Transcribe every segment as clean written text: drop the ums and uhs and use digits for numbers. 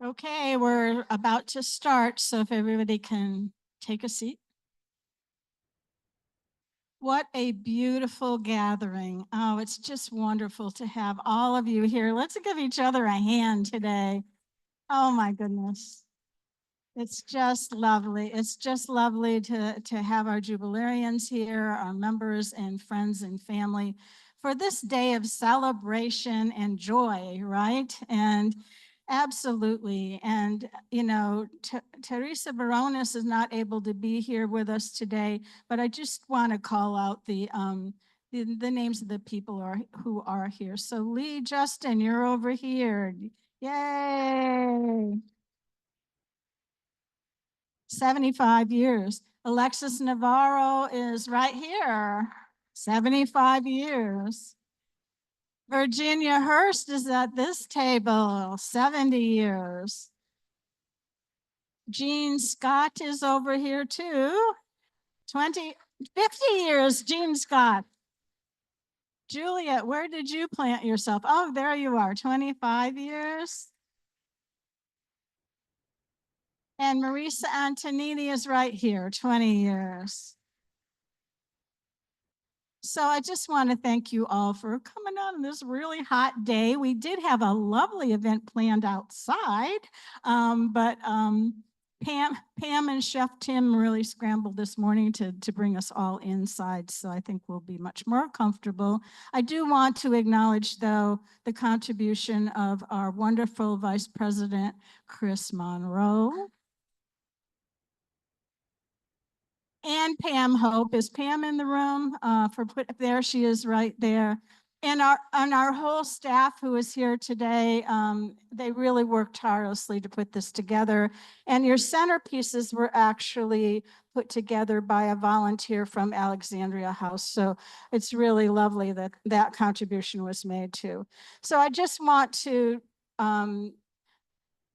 Okay, we're about to start, so if everybody can take a seat. What a beautiful gathering. Oh, it's just wonderful to have all of you here. Let's give each other a hand today. Oh my goodness. It's just lovely. It's just lovely to have our Jubilarians here, our members and friends and family for this day of celebration and joy, right? And absolutely. And, you know, Teresa Barones is not able to be here with us today, but I just want to call out the names of the people who are here. So Lee Justin, you're over here. Yay. 75 years. Alexis Navarro is right here, 75 years. Virginia Hurst is at this table, 70 years. Jean Scott is over here too, 50 years, Jean Scott. Juliet, where did you plant yourself? Oh, there you are, 25 years. And Marisa Antonini is right here, 20 years. So I just want to thank you all for coming out on this really hot day. We did have a lovely event planned outside, but Pam and Chef Tim really scrambled this morning to bring us all inside. So I think we'll be much more comfortable. I do want to acknowledge, though, the contribution of our wonderful Vice President, Chris Monroe. And Pam Hope. Is Pam in the room? There she is right there. And our whole staff who is here today, they really worked tirelessly to put this together. And your centerpieces were actually put together by a volunteer from Alexandria House. So it's really lovely that that contribution was made too. So I just want to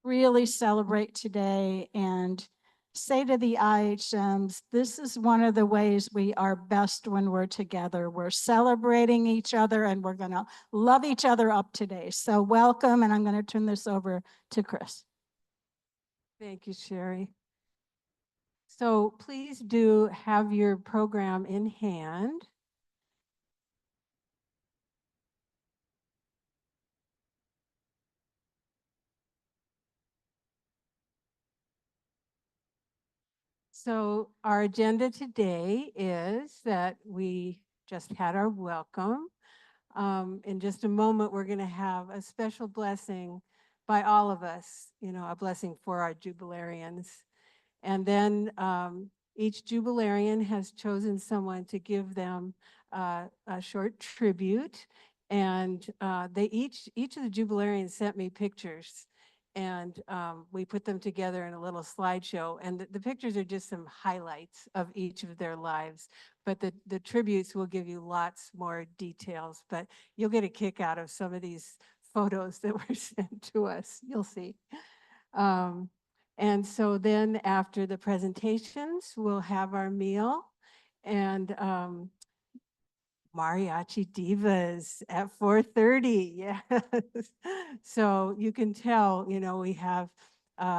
really celebrate today and say to the IHMs, this is one of the ways we are best when we're together. We're celebrating each other and we're going to love each other up today. So welcome, and I'm going to turn this over to Chris. Thank you, Sherry. So please do have your program in hand. So our agenda today is that we just had our welcome. In just a moment, we're going to have a special blessing by all of us, you know, a blessing for our Jubilarians. And then each Jubilarian has chosen someone to give them a short tribute. And each of the Jubilarians sent me pictures. And we put them together in a little slideshow. And the pictures are just some highlights of each of their lives. But the tributes will give you lots more details. But you'll get a kick out of some of these photos that were sent to us. You'll see. And so then after the presentations, we'll have our meal. And Mariachi Divas at 4:30, yes. So you can tell, you know, we have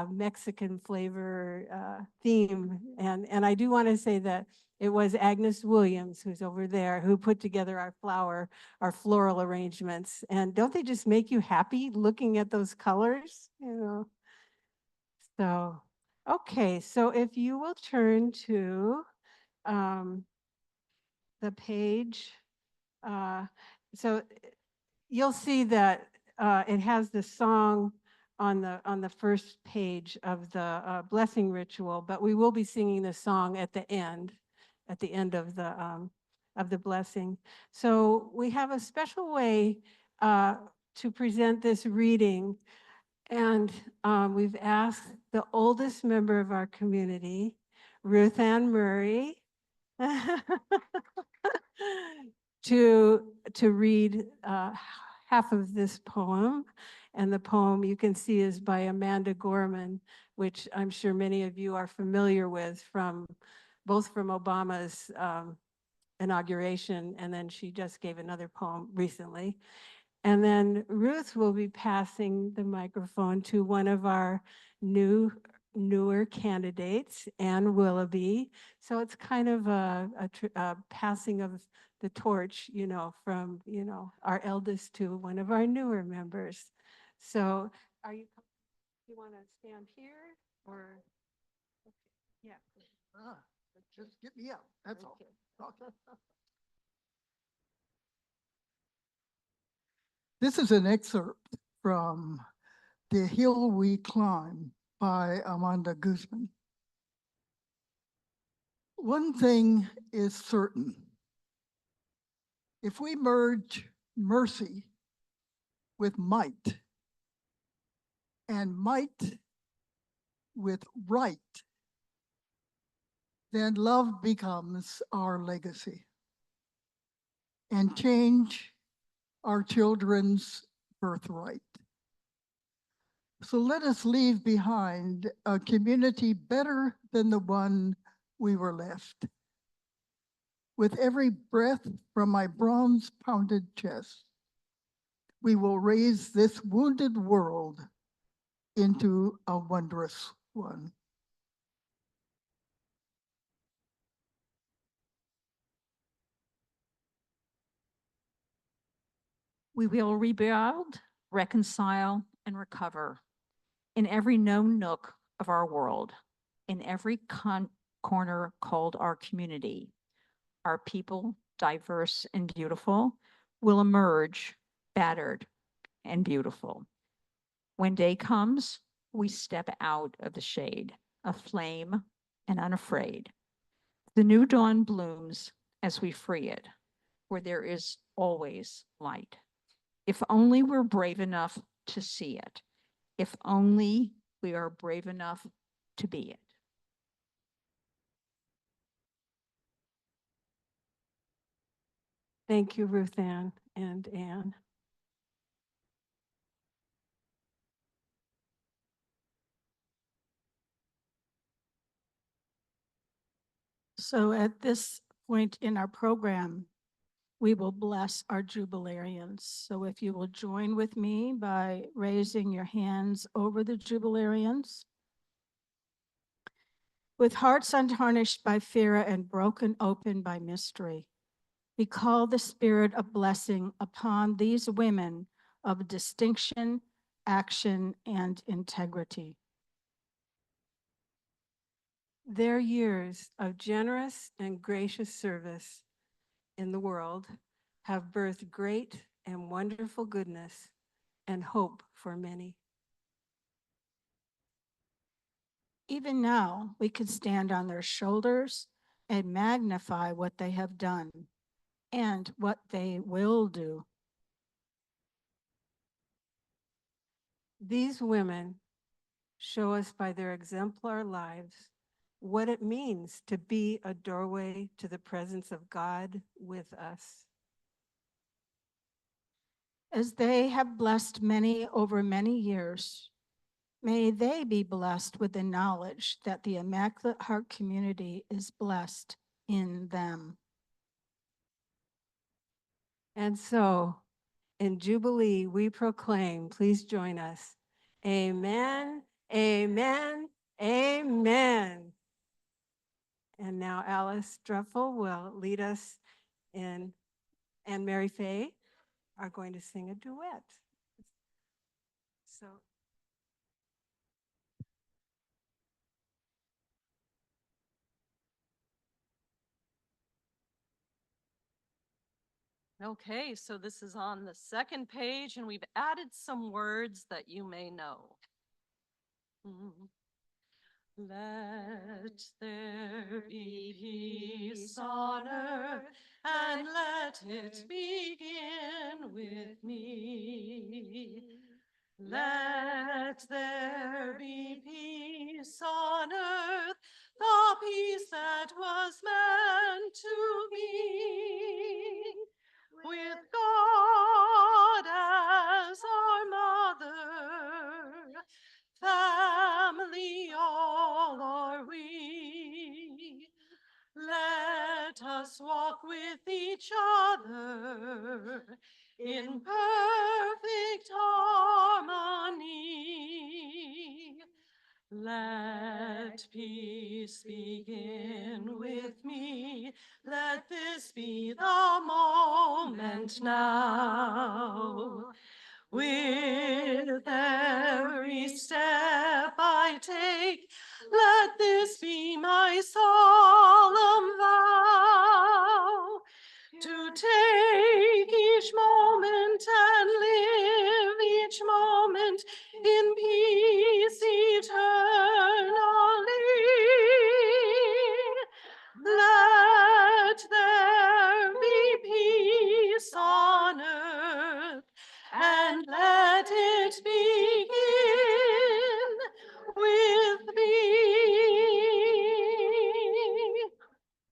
Mexican flavor theme. And I do want to say that it was Agnes Williams, who's over there, who put together our floral arrangements. And don't they just make you happy looking at those colors, you know? So, okay, so if you will turn to the page, so you'll see that it has the song on the first page of the blessing ritual, but we will be singing the song at the end of the blessing. So we have a special way to present this reading. And we've asked the oldest member of our community, Ruth Ann Murray, to read half of this poem. And the poem you can see is by Amanda Gorman, which I'm sure many of you are familiar with both from Obama's inauguration, and then she just gave another poem recently. And then Ruth will be passing the microphone to one of our newer candidates, Ann Willoughby. So it's kind of a passing of the torch, from, our eldest to one of our newer members. So you want to stand here or? Okay. Yeah. Just get me up, that's all. Okay. This is an excerpt from The Hill We Climb by Amanda Guzman. One thing is certain. If we merge mercy with might and might with right, then love becomes our legacy and change our children's birthright. So let us leave behind a community better than the one we were left. With every breath from my bronze pounded chest, we will raise this wounded world into a wondrous one. We will rebuild, reconcile, and recover in every known nook of our world, in every corner called our community. Our people, diverse and beautiful, will emerge battered and beautiful. When day comes, we step out of the shade, aflame and unafraid. The new dawn blooms as we free it, where there is always light. If only we're brave enough to see it. If only we are brave enough to be it. Thank you, Ruth Ann and Ann. So at this point in our program, we will bless our Jubilarians. So if you will join with me by raising your hands over the Jubilarians. With hearts untarnished by fear and broken open by mystery, we call the spirit of blessing upon these women of distinction, action, and integrity. Their years of generous and gracious service in the world have birthed great and wonderful goodness and hope for many. Even now, we can stand on their shoulders and magnify what they have done and what they will do. These women show us by their exemplar lives what it means to be a doorway to the presence of God with us. As they have blessed many over many years, may they be blessed with the knowledge that the Immaculate Heart community is blessed in them. And so, in Jubilee, we proclaim, please join us, amen, amen, amen. And now Alice Druffel will lead us in, and Mary Faye are going to sing a duet. So. Okay, so this is on the second page, and we've added some words that you may know. Let there be peace on earth, and let it begin with me. Let there be peace on earth, the peace that was meant to be. With God as our mother, family all are we. Let us walk with each other in perfect harmony. Let peace begin with me. Let this be the moment now. With every step I take, let this be my solemn vow. To take each moment and live each moment in peace eternally. Let there be peace on earth, and let it begin with me.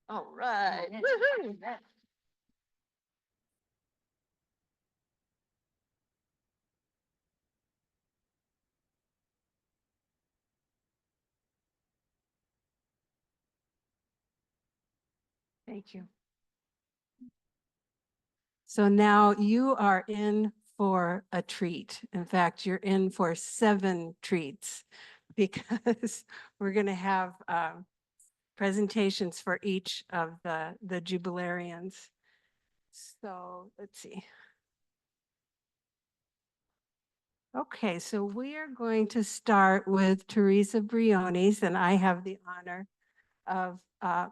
All right. Woohoo. Thank you. So now you are in for a treat. In fact, you're in for 7 treats because we're going to have presentations for each of the Jubilarians. So let's see. Okay, so we are going to start with Teresa Briones, and I have the honor of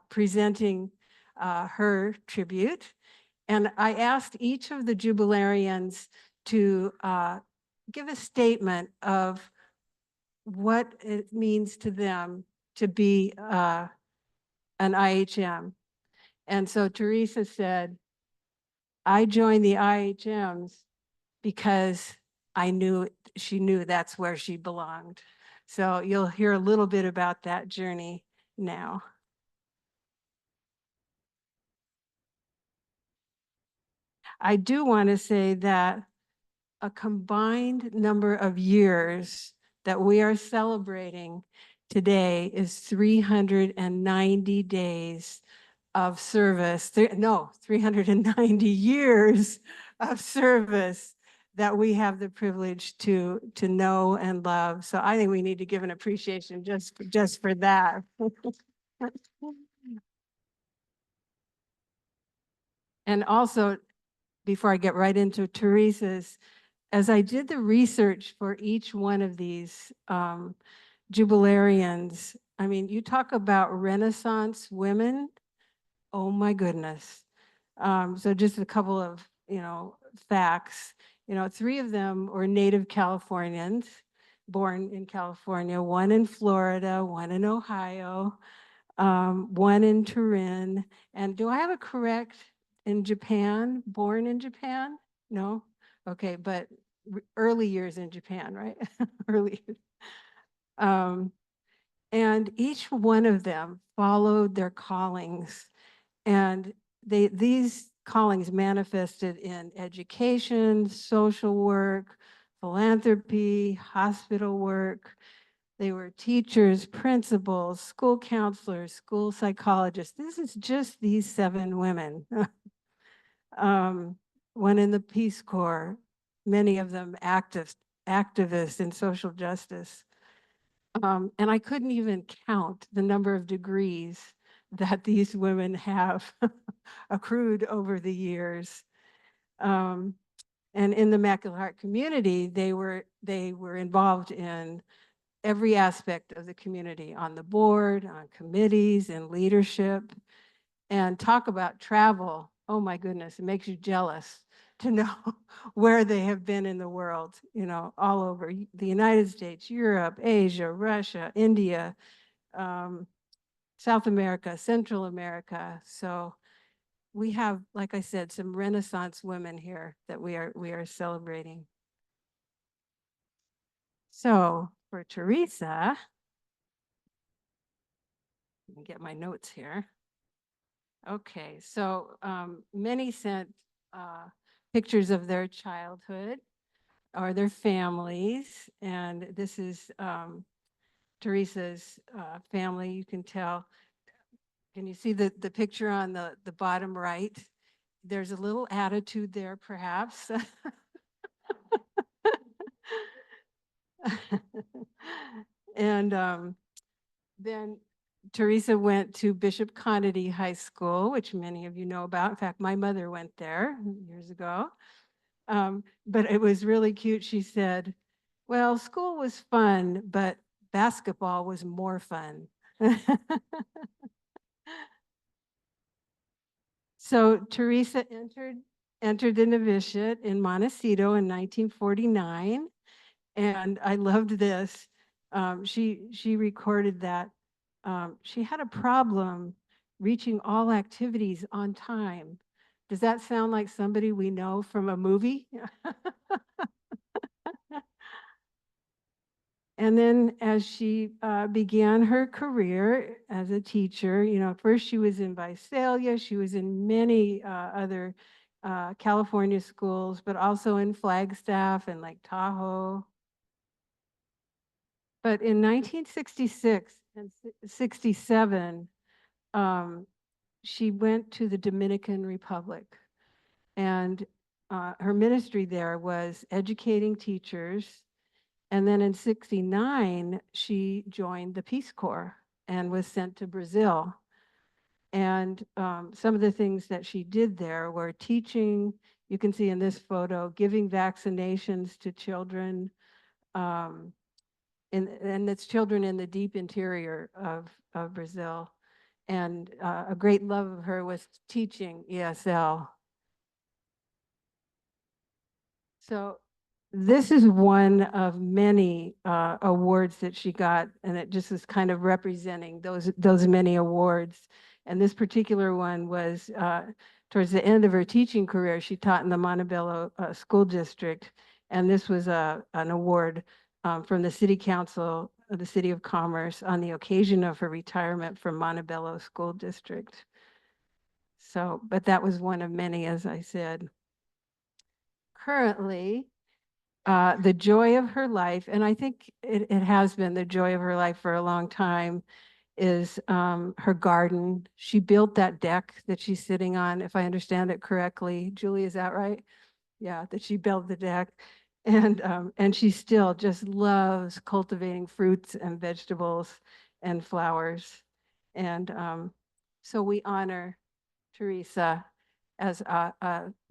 presenting her tribute. And I asked each of the Jubilarians to give a statement of what it means to them to be an IHM. And so Teresa said, I joined the IHMs because she knew that's where she belonged. So you'll hear a little bit about that journey now. I do want to say that a combined number of years that we are celebrating today is 390 days of service, 390 years of service that we have the privilege to know and love. So I think we need to give an appreciation just for that. And also, before I get right into Teresa's, as I did the research for each one of these Jubilarians, I mean, you talk about Renaissance women, oh my goodness. So just a couple of, facts. 3 of them were native Californians, born in California, 1 in Florida, 1 in Ohio, 1 in Turin. And do I have it correct? In Japan, born in Japan? No? Okay, but early years in Japan, right? Early. And each one of them followed their callings, and these callings manifested in education, social work, philanthropy, hospital work. They were teachers, principals, school counselors, school psychologists. This is just these 7 women. 1 in the Peace Corps, many of them activists in social justice. And I couldn't even count the number of degrees that these women have accrued over the years. And in the Immaculate Heart community, they were involved in every aspect of the community, on the board, on committees, in leadership. And talk about travel. Oh my goodness, it makes you jealous to know where they have been in the world, all over the United States, Europe, Asia, Russia, India, South America, Central America. So we have, like I said, some Renaissance women here that we are celebrating. So for Teresa, let me get my notes here. Okay, so many sent pictures of their childhood or their families, and this is Teresa's family. You can tell. Can you see the picture on the bottom right? there's a little attitude there perhaps. And then Teresa went to Bishop Conady High School, which many of you know about. In fact, my mother went there years ago. But it was really cute. She said, well, school was fun, but basketball was more fun. So Teresa entered the novitiate in Montecito in 1949. And I loved this. She recorded that she had a problem reaching all activities on time. Does that sound like somebody we know from a movie? And then as she began her career as a teacher, you know, first she was in Visalia, she was in many other California schools, but also in Flagstaff and Lake Tahoe. But in 1966 and 67, she went to the Dominican Republic. And her ministry there was educating teachers. And then in 69, she joined the Peace Corps and was sent to Brazil. And some of the things that she did there were teaching, you can see in this photo, giving vaccinations to children, and it's children in the deep interior of Brazil. And a great love of her was teaching ESL. So this is one of many awards that she got, and it just is kind of representing those many awards. And this particular one was towards the end of her teaching career. She taught in the Montebello School District, and this was an award from the City Council of the City of Commerce on the occasion of her retirement from Montebello School District. So, but that was one of many, as I said. Currently, the joy of her life, and I think it has been the joy of her life for a long time, is her garden. She built that deck that she's sitting on, if I understand it correctly. Julie, is that right? Yeah, that she built the deck. And she still just loves cultivating fruits and vegetables and flowers. And so we honor Teresa as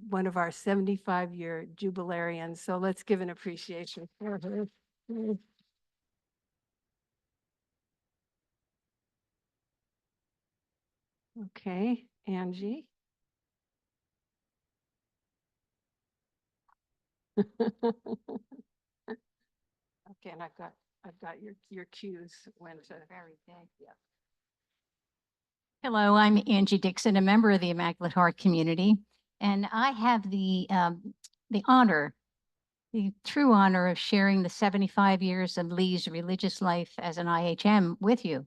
one of our 75-year Jubilarians. So let's give an appreciation for her. Okay, Angie. Okay, and I've got your cues when to very big. Yeah. Hello, I'm Angie Dixon, a member of the Immaculate Heart community, and I have the honor, the true honor of sharing the 75 years of Lee's religious life as an IHM with you.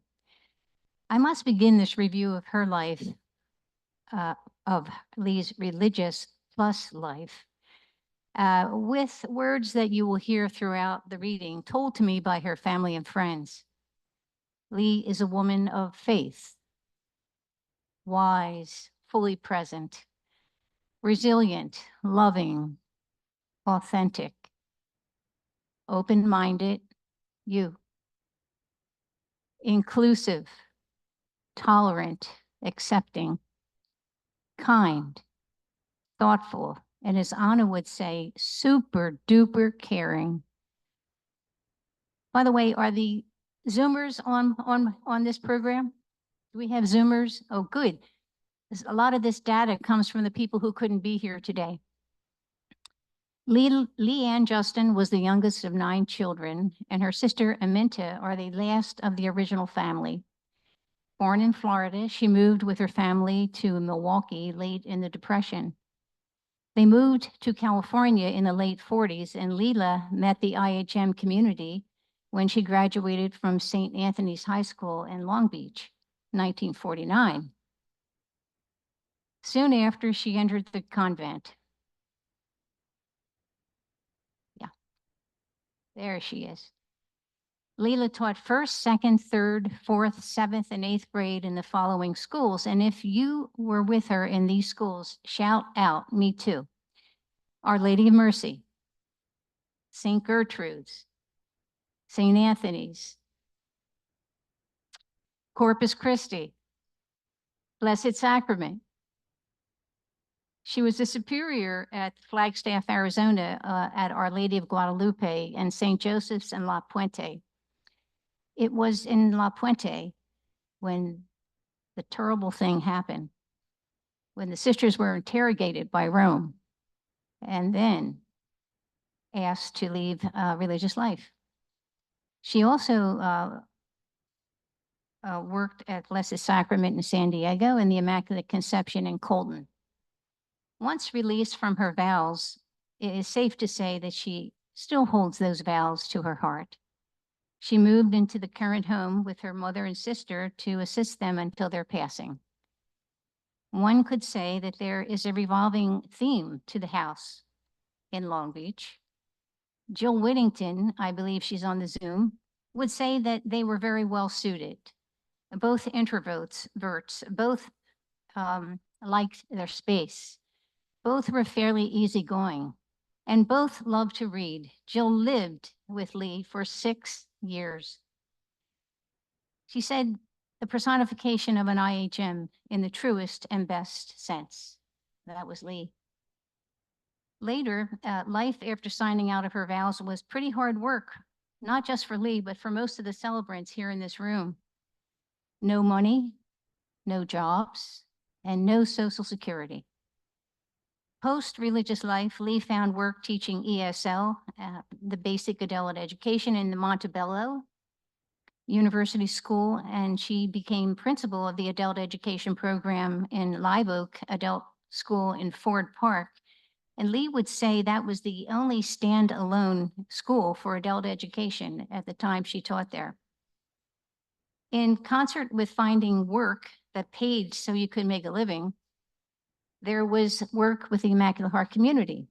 I must begin this review of her life, of Lee's religious plus life, with words that you will hear throughout the reading, told to me by her family and friends. Lee is a woman of faith, wise, fully present, resilient, loving, authentic, open-minded, inclusive, tolerant, accepting, kind, thoughtful, and as Anna would say, super duper caring. By the way, are the Zoomers on this program? Do we have Zoomers? Oh, good. A lot of this data comes from the people who couldn't be here today. Lee Ann Justin was the youngest of 9 children, and her sister Aminta are the last of the original family. Born in Florida, she moved with her family to Milwaukee late in the Depression. They moved to California in the late 40s, and Leela met the IHM community when she graduated from St. Anthony's High School in Long Beach, 1949. Soon after, she entered the convent. Yeah, there she is. Leela taught first, second, third, fourth, seventh, and eighth grade in the following schools. And if you were with her in these schools, shout out, me too. Our Lady of Mercy, St. Gertrude's, St. Anthony's, Corpus Christi, Blessed Sacrament. She was a superior at Flagstaff, Arizona, at Our Lady of Guadalupe and St. Joseph's and La Puente. It was in La Puente when the terrible thing happened, when the sisters were interrogated by Rome and then asked to leave religious life. She also worked at Blessed Sacrament in San Diego and the Immaculate Conception in Colton. Once released from her vows, it is safe to say that she still holds those vows to her heart. She moved into the current home with her mother and sister to assist them until their passing. One could say that there is a revolving theme to the house in Long Beach. Jill Whittington, I believe she's on the Zoom, would say that they were very well suited. Both introverts, both liked their space. Both were fairly easygoing and both loved to read. Jill lived with Lee for 6 years. She said the personification of an IHM in the truest and best sense. That was Lee. Later, life after signing out of her vows was pretty hard work, not just for Lee, but for most of the celebrants here in this room. No money, no jobs, and no Social Security. Post-religious life, Lee found work teaching ESL, the basic adult education in the Montebello University School, and she became principal of the adult education program in Live Oak Adult School in Ford Park. And Lee would say that was the only standalone school for adult education at the time she taught there. In concert with finding work that paid so you could make a living, there was work with the Immaculate Heart community.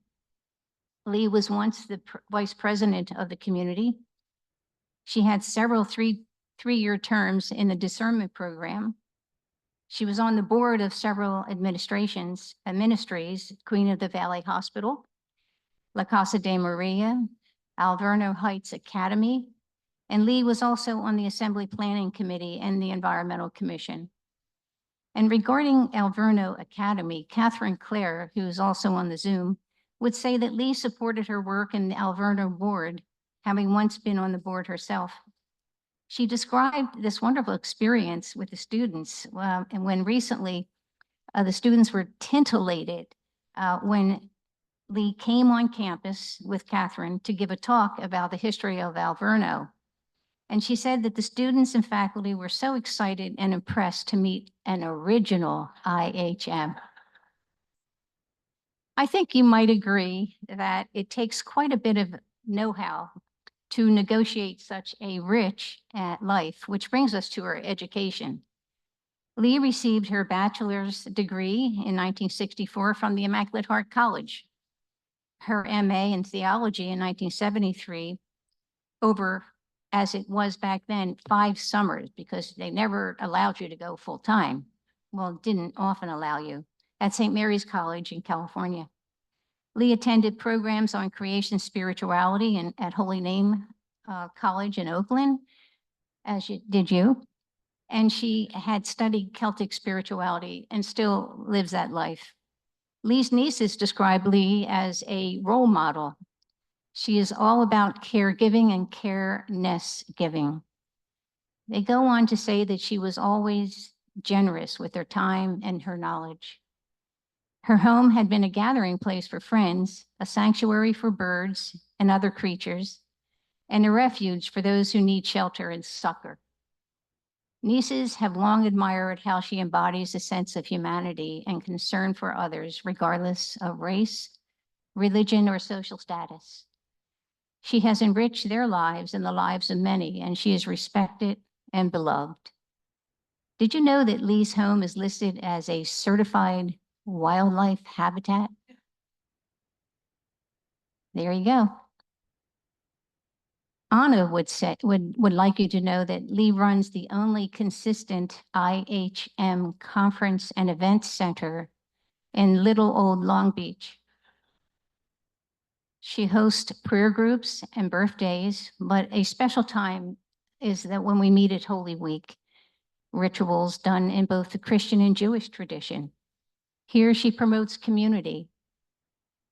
Lee was once the vice president of the community. She had several three-year terms in the discernment program. She was on the board of several ministries, Queen of the Valley Hospital, La Casa de Maria, Alverno Heights Academy, and Lee was also on the Assembly Planning Committee and the Environmental Commission. And regarding Alverno Academy, Catherine Clare, who is also on the Zoom, would say that Lee supported her work in the Alverno board, having once been on the board herself. She described this wonderful experience with the students, and when recently the students were titillated when Lee came on campus with Catherine to give a talk about the history of Alverno. And she said that the students and faculty were so excited and impressed to meet an original IHM. I think you might agree that it takes quite a bit of know-how to negotiate such a rich life, which brings us to her education. Lee received her bachelor's degree in 1964 from the Immaculate Heart College, her MA in theology in 1973, over, as it was back then, 5 summers, because they never allowed you to go full time. Well, didn't often allow you, at St. Mary's College in California. Lee attended programs on creation spirituality and at Holy Name College in Oakland, as did you. And she had studied Celtic spirituality and still lives that life. Lee's nieces describe Lee as a role model. She is all about caregiving and careness giving. They go on to say that she was always generous with her time and her knowledge. Her home had been a gathering place for friends, a sanctuary for birds and other creatures, and a refuge for those who need shelter and succor. Nieces have long admired how she embodies a sense of humanity and concern for others, regardless of race, religion, or social status. She has enriched their lives and the lives of many, and she is respected and beloved. Did you know that Lee's home is listed as a certified wildlife habitat? There you go. Anna would like you to know that Lee runs the only consistent IHM conference and event center in little old Long Beach. She hosts prayer groups and birthdays, but a special time is that when we meet at Holy Week, rituals done in both the Christian and Jewish tradition. Here she promotes community,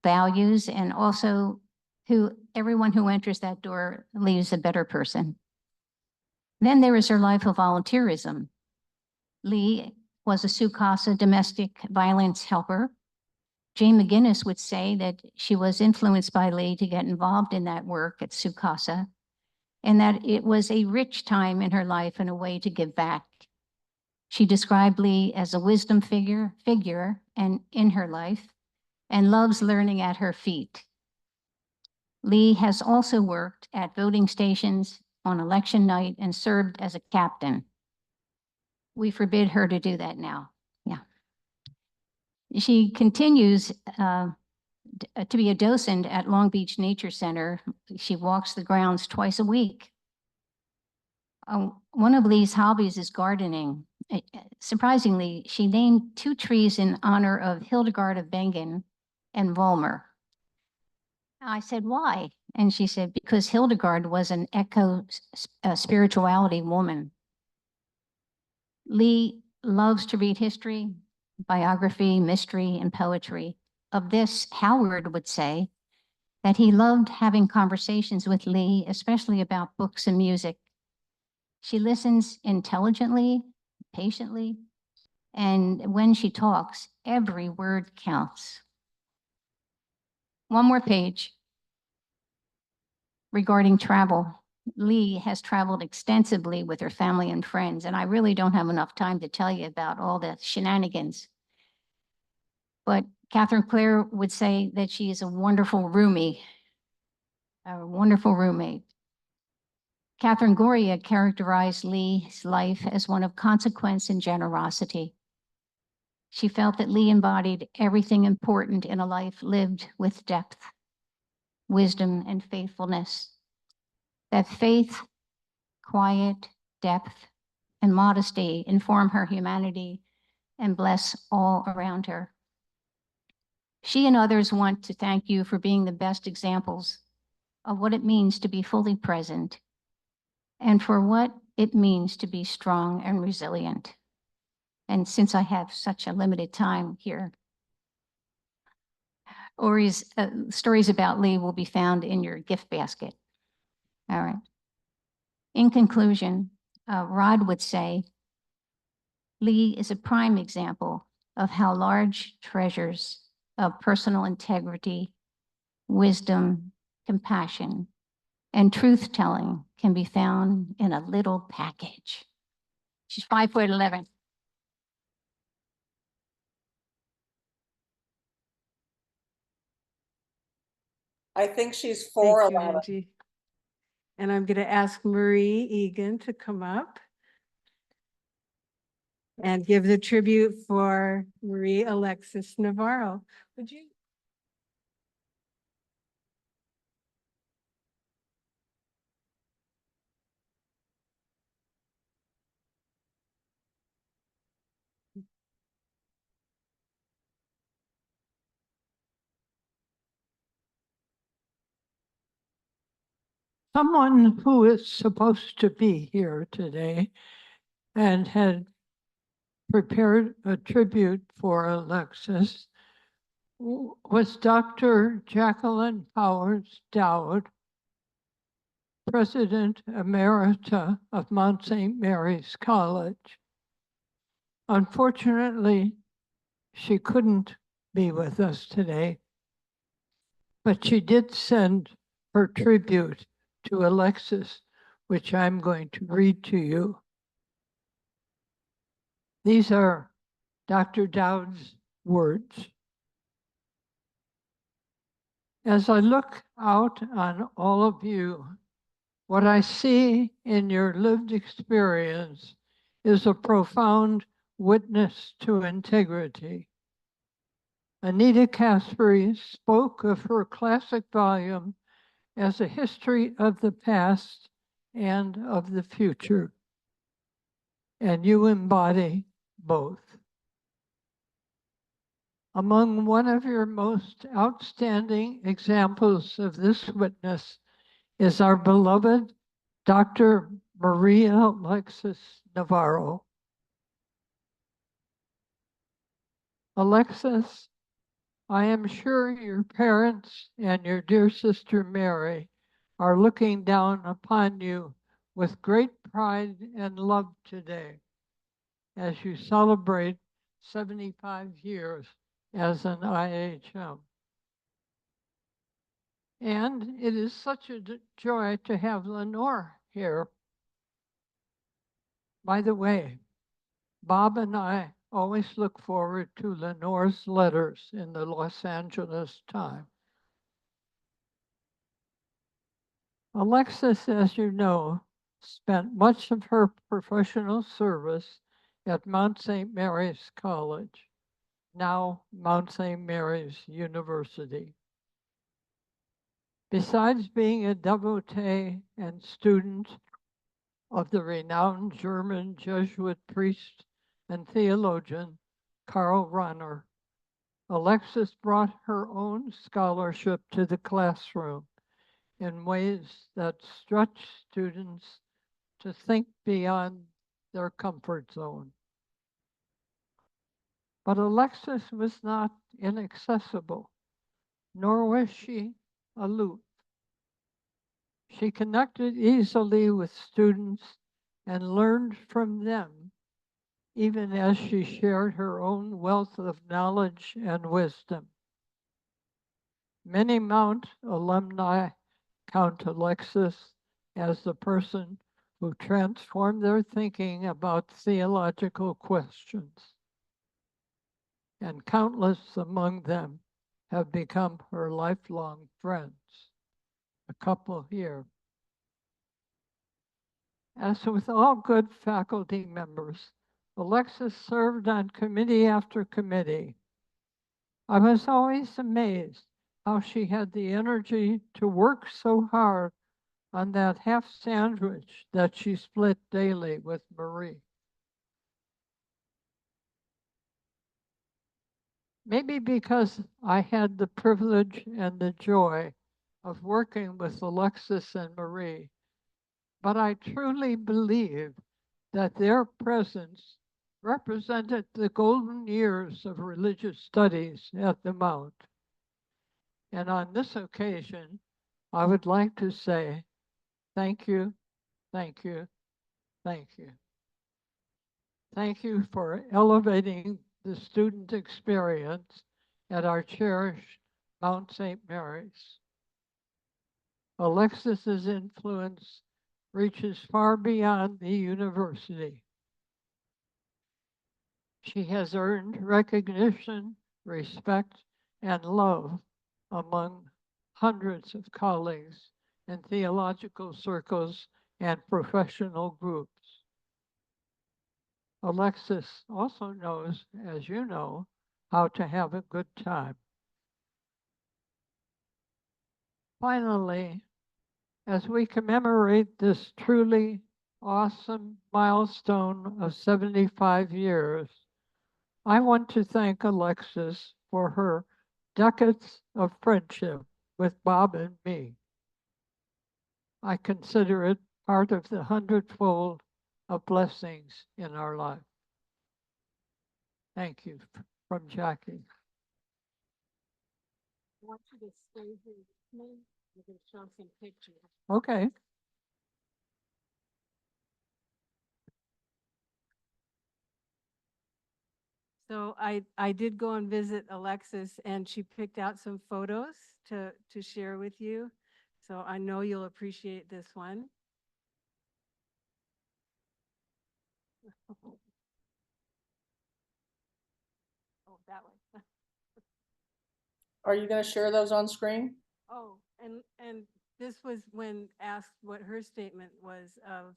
values, and also everyone who enters that door leaves a better person. Then there is her life of volunteerism. Lee was a Sukasa domestic violence helper. Jane McGinnis would say that she was influenced by Lee to get involved in that work at Sukasa, and that it was a rich time in her life and a way to give back. She described Lee as a wisdom figure and in her life, and loves learning at her feet. Lee has also worked at voting stations on election night and served as a captain. We forbid her to do that now. Yeah. She continues to be a docent at Long Beach Nature Center. She walks the grounds twice a week. One of Lee's hobbies is gardening. Surprisingly, she named 2 trees in honor of Hildegard of Bingen and Volmer. I said, why? And she said, because Hildegard was an spirituality woman. Lee loves to read history, biography, mystery, and poetry. Of this, Howard would say that he loved having conversations with Lee, especially about books and music. She listens intelligently, patiently, and when she talks, every word counts. One more page regarding travel. Lee has traveled extensively with her family and friends, and I really don't have enough time to tell you about all the shenanigans. But Catherine Clare would say that she is a wonderful roomie, a wonderful roommate. Catherine Goria characterized Lee's life as one of consequence and generosity. She felt that Lee embodied everything important in a life lived with depth, wisdom, and faithfulness. That faith, quiet, depth, and modesty inform her humanity and bless all around her. She and others want to thank you for being the best examples of what it means to be fully present and for what it means to be strong and resilient. And since I have such a limited time here, Ori's stories about Lee will be found in your gift basket. All right. In conclusion, Rod would say, Lee is a prime example of how large treasures of personal integrity, wisdom, compassion, and truth-telling can be found in a little package. She's 5'11". I think she's Thank you, 4'11". Angie. And I'm going to ask Marie Egan to come up and give the tribute for Marie Alexis Navarro. Would you? Someone who is supposed to be here today and had prepared a tribute for Alexis was Dr. Jacqueline Powers Dowd, President Emerita of Mount St. Mary's College. Unfortunately, she couldn't be with us today, but she did send her tribute to Alexis, which I'm going to read to you. These are Dr. Dowd's words. As I look out on all of you, what I see in your lived experience is a profound witness to integrity. Anita Caspary spoke of her classic volume, as a history of the past and of the future. And you embody both. Among one of your most outstanding examples of this witness is our beloved Dr. Maria Alexis Navarro. Alexis, I am sure your parents and your dear sister Mary are looking down upon you with great pride and love today as you celebrate 75 years as an IHM. And it is such a joy to have Lenore here. By the way, Bob and I always look forward to Lenore's letters in the Los Angeles Times. Alexis, as you know, spent much of her professional service at Mount St. Mary's College, now Mount St. Mary's University. Besides being a devotee and student of the renowned German Jesuit priest and theologian Karl Rahner, Alexis brought her own scholarship to the classroom in ways that stretch students to think beyond their comfort zone. But Alexis was not inaccessible, nor was she aloof. She connected easily with students and learned from them, even as she shared her own wealth of knowledge and wisdom. Many Mount alumni count Alexis as the person who transformed their thinking about theological questions. And countless among them have become her lifelong friends. A couple here. As with all good faculty members, Alexis served on committee after committee. I was always amazed how she had the energy to work so hard on that half sandwich that she split daily with Marie. Maybe because I had the privilege and the joy of working with Alexis and Marie, but I truly believe that their presence represented the golden years of religious studies at the Mount. And on this occasion, I would like to say thank you, thank you, thank you. Thank you for elevating the student experience at our cherished Mount St. Mary's. Alexis's influence reaches far beyond the university. She has earned recognition, respect, and love among hundreds of colleagues in theological circles and professional groups. Alexis also knows, as you know, how to have a good time. Finally, as we commemorate this truly awesome milestone of 75 years, I want to thank Alexis for her decades of friendship with Bob and me. I consider it part of the hundredfold of blessings in our life. Thank you from Jackie. I want you to stay here with me. We're going to show some pictures. Okay. So I did go and visit Alexis, and she picked out some photos to share with you. So I know you'll appreciate this one. Oh, that one. Are you going to share those on screen? Oh, and this was when asked what her statement was of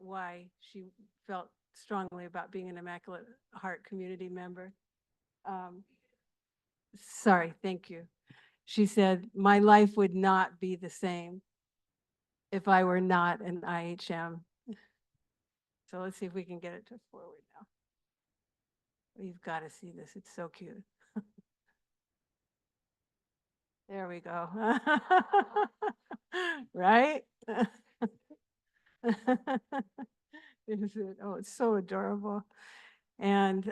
why she felt strongly about being an Immaculate Heart community member. Sorry, thank you. She said, my life would not be the same if I were not an IHM. So let's see if we can get it to forward now. You've got to see this. It's so cute. There we go. Right? Is it? Oh, it's so adorable. And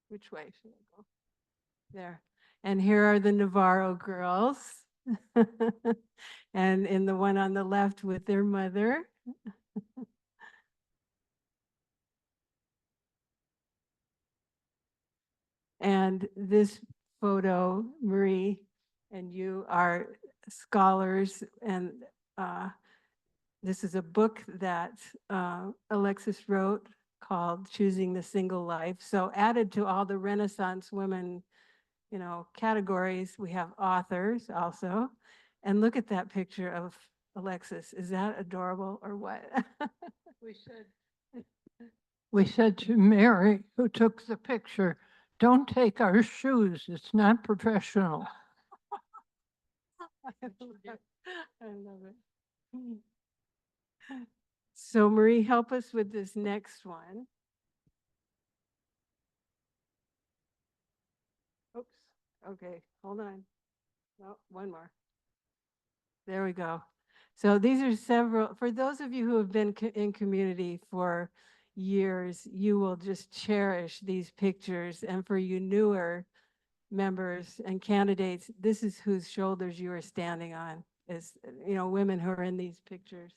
which way should I go? There. And here are the Navarro girls. And in the one on the left with their mother. And this photo, Marie, and you are scholars, and this is a book that Alexis wrote called Choosing the Single Life. So added to all the Renaissance women, you know, categories, we have authors also. And look at that picture of Alexis. Is that adorable or what? We said to Mary, who took the picture, don't take our shoes. It's not professional. I love it. So Marie, help us with this next one. Oops. Okay, hold on. No, one more. There we go. So these are several, for those of you who have been in community for years, you will just cherish these pictures. And for you newer members and candidates, this is whose shoulders you are standing on, is, you know, women who are in these pictures.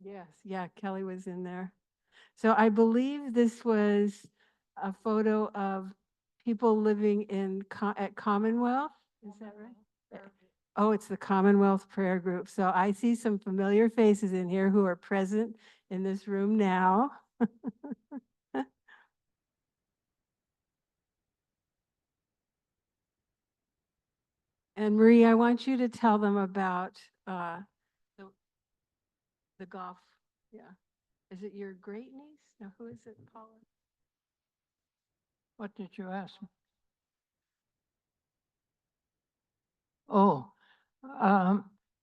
Yes, yeah, Kelly was in there. So I believe this was a photo of people living in at Commonwealth. Is that right? Oh, it's the Commonwealth Prayer Group. So I see some familiar faces in here who are present in this room now. And Marie, I want you to tell them about the golf. Yeah. Is it your great niece? No, who is it, Paula? What did you ask me? Oh,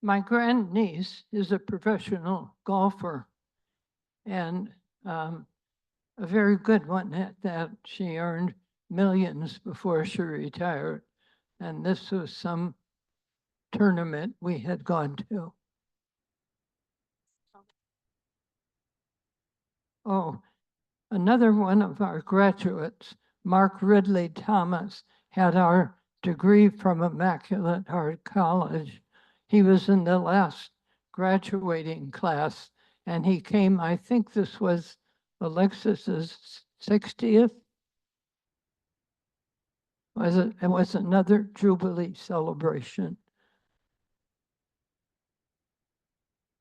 my grandniece is a professional golfer and a very good one at that. She earned millions before she retired. And this was some tournament we had gone to. Oh, another one of our graduates, Mark Ridley Thomas, had our degree from Immaculate Heart College. He was in the last graduating class, and he came, I think this was Alexis's 60th. It was another Jubilee celebration.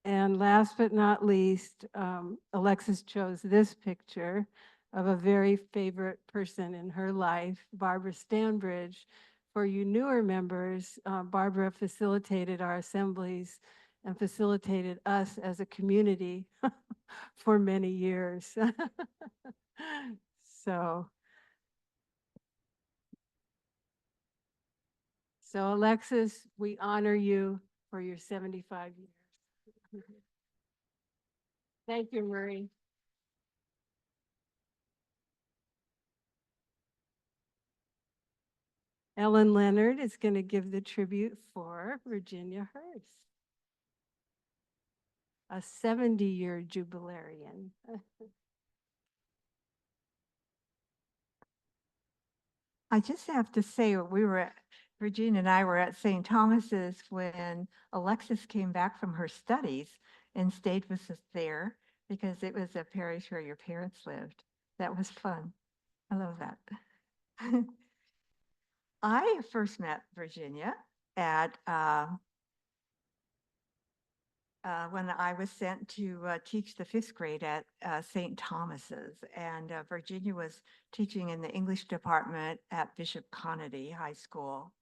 And last but not least, Alexis chose this picture of a very favorite person in her life, Barbara Stanbridge. For you newer members, Barbara facilitated our assemblies and facilitated us as a community for many years. So Alexis, we honor you for your 75 years. Thank you, Marie. Ellen Leonard is going to give the tribute for Virginia Hurst, a 70-year jubilarian. I just have to say, Virginia and I were at St. Thomas's when Alexis came back from her studies and stayed with us there because it was a parish where your parents lived. That was fun. I love that. I first met Virginia at when I was sent to teach the 5th grade at St. Thomas's, and Virginia was teaching in the English department at Bishop Conady High School.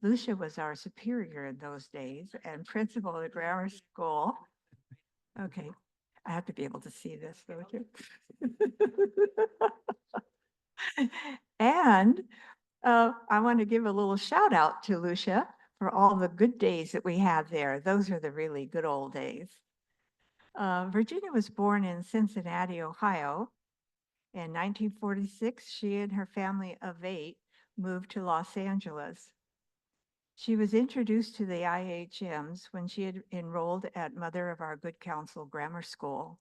Lucia was our superior in those days and principal of the grammar school. Okay. I have to be able to see this, don't you? And I want to give a little shout out to Lucia for all the good days that we had there. Those are the really good old days. Virginia was born in Cincinnati, Ohio. In 1946, she and her family of 8 moved to Los Angeles. She was introduced to the IHMs when she had enrolled at Mother of Our Good Counsel Grammar School.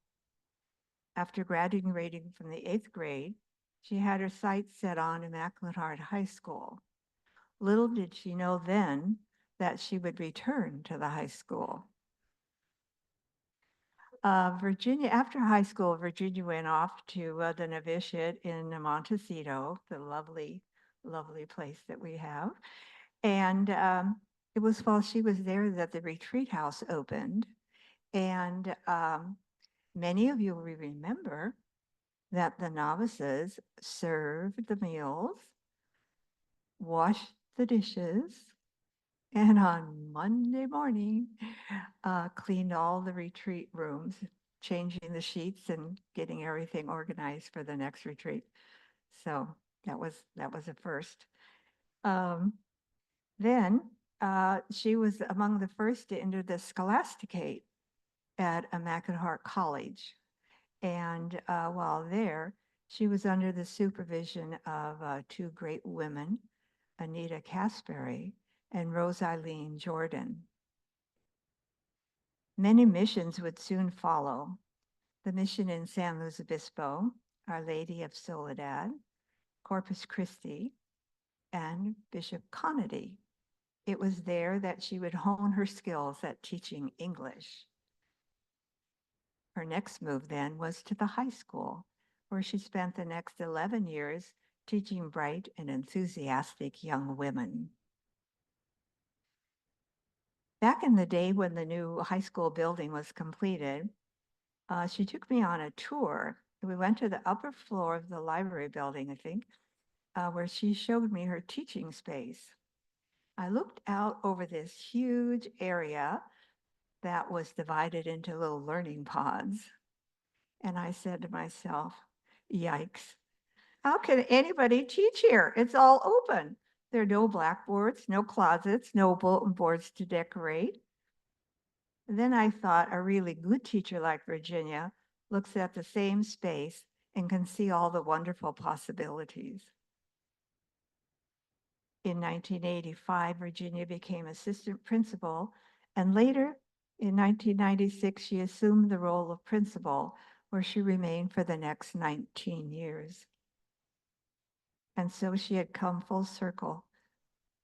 After graduating from the 8th grade, she had her sights set on Immaculate Heart High School. Little did she know then that she would return to the high school. Virginia, after high school, Virginia went off to the novitiate in Montecito, the lovely, lovely place that we have. And it was while she was there that the retreat house opened. And many of you will remember that the novices served the meals, washed the dishes, and on Monday morning, cleaned all the retreat rooms, changing the sheets and getting everything organized for the next retreat. So that was a first. Then she was among the first to enter the Scholasticate at Immaculate Heart College. And while there, she was under the supervision of 2 great women, Anita Caspary and Rose Eileen Jordan. Many missions would soon follow. The mission in San Luis Obispo, Our Lady of Soledad, Corpus Christi, and Bishop Conady. It was there that she would hone her skills at teaching English. Her next move then was to the high school, where she spent the next 11 years teaching bright and enthusiastic young women. Back in the day when the new high school building was completed, she took me on a tour. We went to the upper floor of the library building, I think, where she showed me her teaching space. I looked out over this huge area that was divided into little learning pods. And I said to myself, yikes, how can anybody teach here? It's all open. There are no blackboards, no closets, no bulletin boards to decorate. And then I thought a really good teacher like Virginia looks at the same space and can see all the wonderful possibilities. In 1985, Virginia became assistant principal, and later in 1996, she assumed the role of principal, where she remained for the next 19 years. And so she had come full circle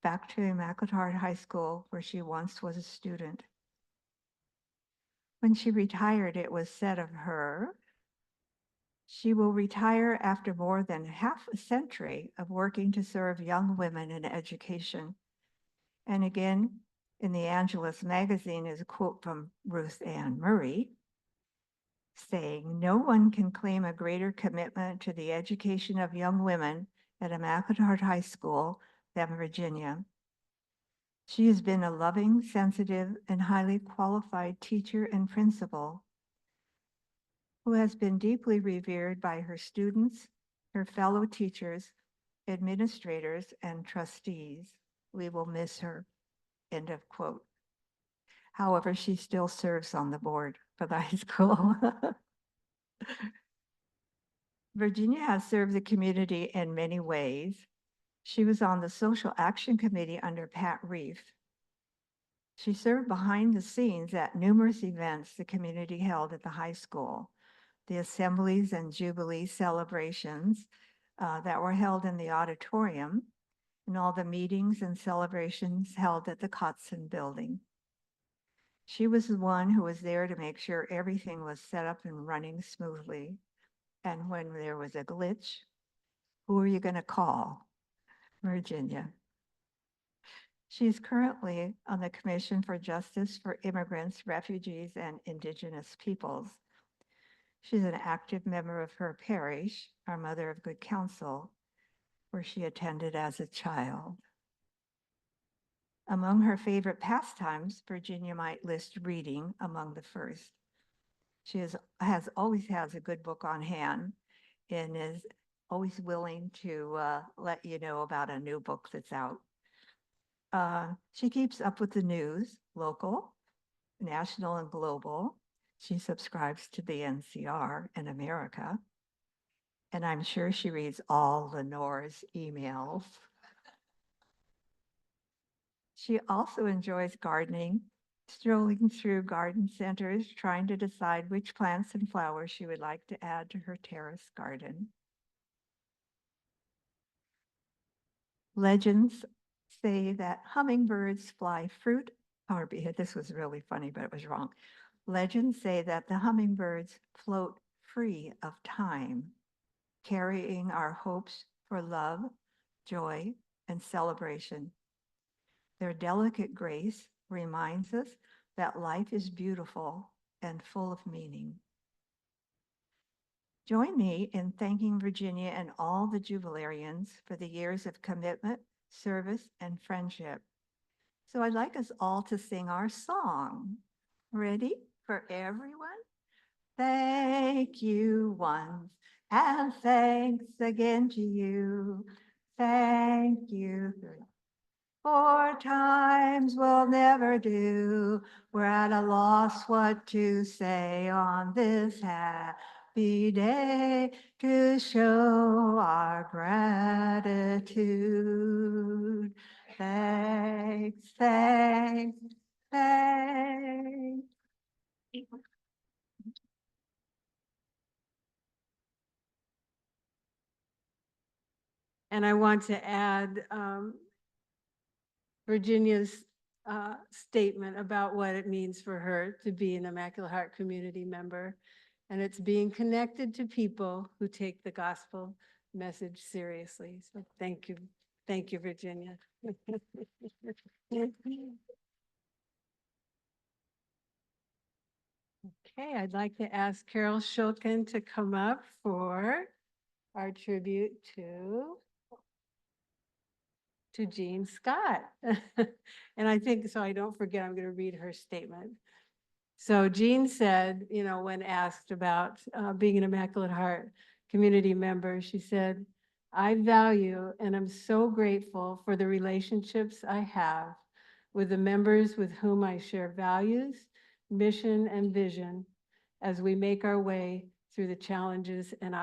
back to Immaculate Heart High School, where she once was a student. When she retired, it was said of her, she will retire after more than half a century of working to serve young women in education. And again, in the Angelus magazine is a quote from Ruth Ann Murray, saying, "No one can claim a greater commitment to the education of young women at Immaculate Heart High School than Virginia. She has been a loving, sensitive, and highly qualified teacher and principal who has been deeply revered by her students, her fellow teachers, administrators, and trustees. We will miss her." End of quote. However, she still serves on the board for the high school. Virginia has served the community in many ways. She was on the Social Action Committee under Pat Reef. She served behind the scenes at numerous events the community held at the high school, the assemblies and Jubilee celebrations that were held in the auditorium, and all the meetings and celebrations held at the Kotzen building. She was the one who was there to make sure everything was set up and running smoothly. And when there was a glitch, who are you going to call? Virginia. She is currently on the Commission for Justice for Immigrants, Refugees, and Indigenous Peoples. She's an active member of her parish, our Mother of Good Counsel, where she attended as a child. Among her favorite pastimes, Virginia might list reading among the first. always has a good book on hand and is always willing to let you know about a new book that's out. She keeps up with the news, local, national, and global. She subscribes to the NCR in America. And I'm sure she reads all Lenore's emails. She also enjoys gardening, strolling through garden centers, trying to decide which plants and flowers she would like to add to her terrace garden. Legends say that hummingbirds fly fruit, or this was really funny, but it was wrong. Legends say that the hummingbirds float free of time, carrying our hopes for love, joy, and celebration. Their delicate grace reminds us that life is beautiful and full of meaning. Join me in thanking Virginia and all the Jubilarians for the years of commitment, service, and friendship. So I'd like us all to sing our song. Ready for everyone? Thank you once, and thanks again to you. Thank you. 4 times will never do. We're at a loss what to say on this happy day to show our gratitude. Thanks, thanks, thanks. And I want to add Virginia's statement about what it means for her to be an Immaculate Heart community member. And it's being connected to people who take the gospel message seriously. So thank you. Thank you, Virginia. Okay, I'd like to ask Carol Shulkin to come up for our tribute to Jean Scott. And I think, so I don't forget, I'm going to read her statement. So Jean said, you know, when asked about being an Immaculate Heart community member, she said, I value and I'm so grateful for the relationships I have with the members with whom I share values, mission, and vision as we make our way through the challenges and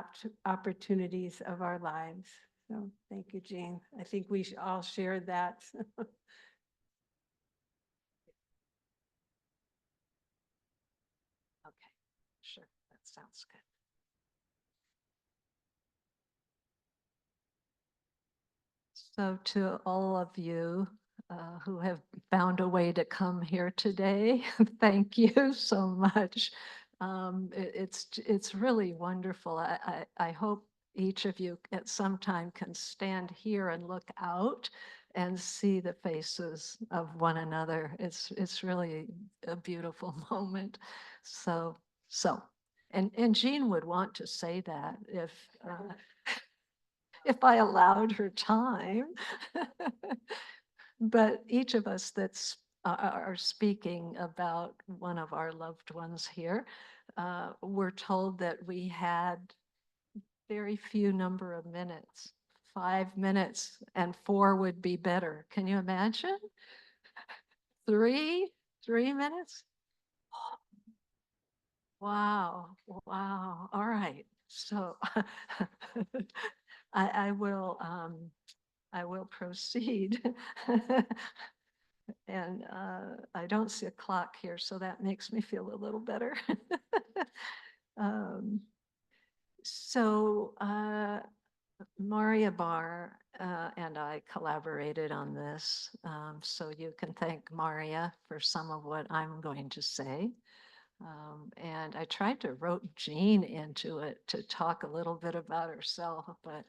opportunities of our lives. So thank you, Jean. I think we should all share that. Okay, sure, that sounds good. So to all of you who have found a way to come here today, thank you so much. It's really wonderful. I hope each of you at some time can stand here and look out and see the faces of one another. It's really a beautiful moment. And Jean would want to say that if I allowed her time. But each of us that's are speaking about one of our loved ones here, we're told that we had very few number of minutes, 5 minutes, and 4 would be better. Can you imagine? 3 minutes? Wow, wow. All right. So I will proceed. And I don't see a clock here, so that makes me feel a little better. So Maria Barr and I collaborated on this, so you can thank Maria for some of what I'm going to say. And I tried to rope Jean into it to talk a little bit about herself, but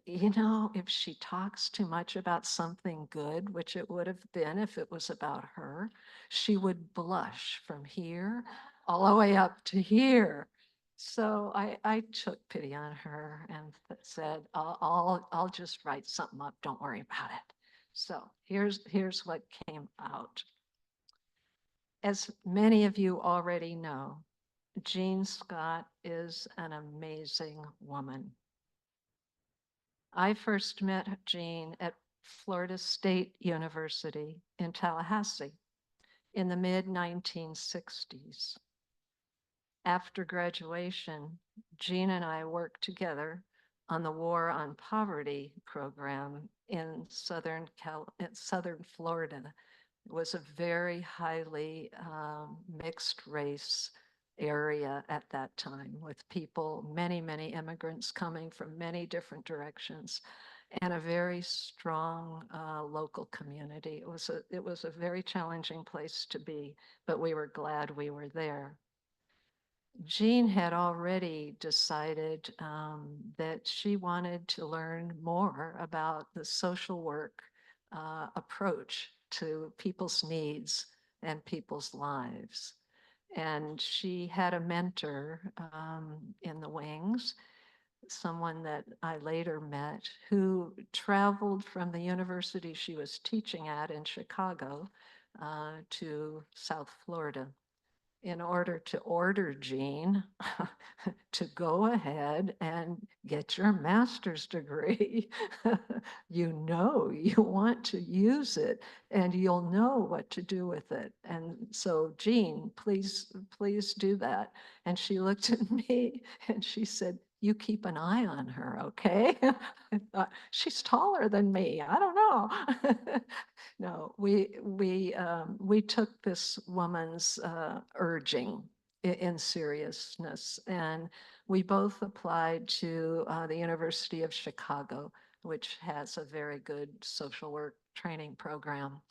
you know, if she talks too much about something good, which it would have been if it was about her, she would blush from here all the way up to here. So I took pity on her and said, I'll just write something up. Don't worry about it. So here's what came out. As many of you already know, Jean Scott is an amazing woman. I first met Jean at Florida State University in Tallahassee in the mid-1960s. After graduation, Jean and I worked together on the War on Poverty program in southern Florida. It was a very highly mixed race area at that time, with people, many immigrants coming from many different directions, and a very strong local community. It was a very challenging place to be, but we were glad we were there. Jean had already decided that she wanted to learn more about the social work approach to people's needs and people's lives. And she had a mentor in the wings, someone that I later met, who traveled from the university she was teaching at in Chicago to South Florida in order to order Jean to go ahead and get your master's degree. You know you want to use it and you'll know what to do with it. And so Jean, please do that. And she looked at me and she said, you keep an eye on her, okay? I thought, she's taller than me. I don't know. No, we took this woman's urging in seriousness, and we both applied to the University of Chicago, which has a very good social work training program.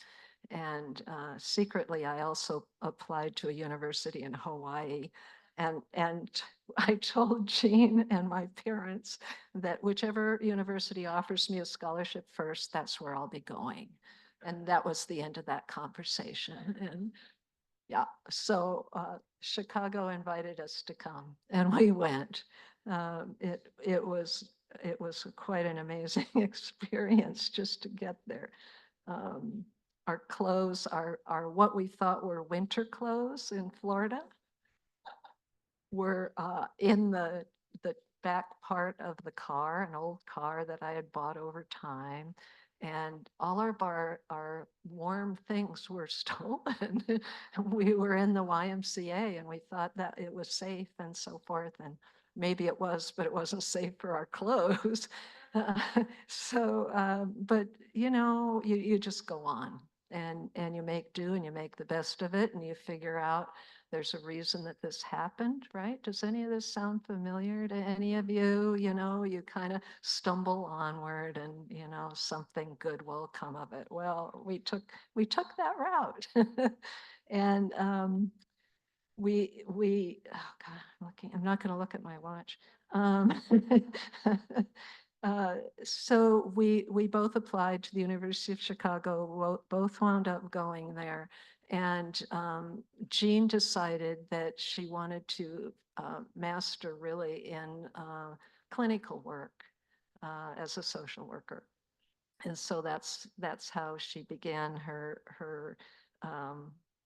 And secretly, I also applied to a university in Hawaii. And I told Jean and my parents that whichever university offers me a scholarship first, that's where I'll be going. And that was the end of that conversation. And yeah, so Chicago invited us to come, and we went. It was quite an amazing experience just to get there. Our clothes are what we thought were winter clothes in Florida. Were in the back part of the car, an old car that I had bought over time. And all our warm things were stolen. We were in the YMCA and we thought that it was safe and so forth. And maybe it was, but it wasn't safe for our clothes. But you know, you just go on and you make do and you make the best of it and you figure out there's a reason that this happened, right? Does any of this sound familiar to any of you? You know, you kind of stumble onward and, you know, something good will come of it. Well, we took that route. And oh God, I'm not going to look at my watch. So we both applied to the University of Chicago, both wound up going there. And Jean decided that she wanted to master really in clinical work as a social worker. And so that's how she began her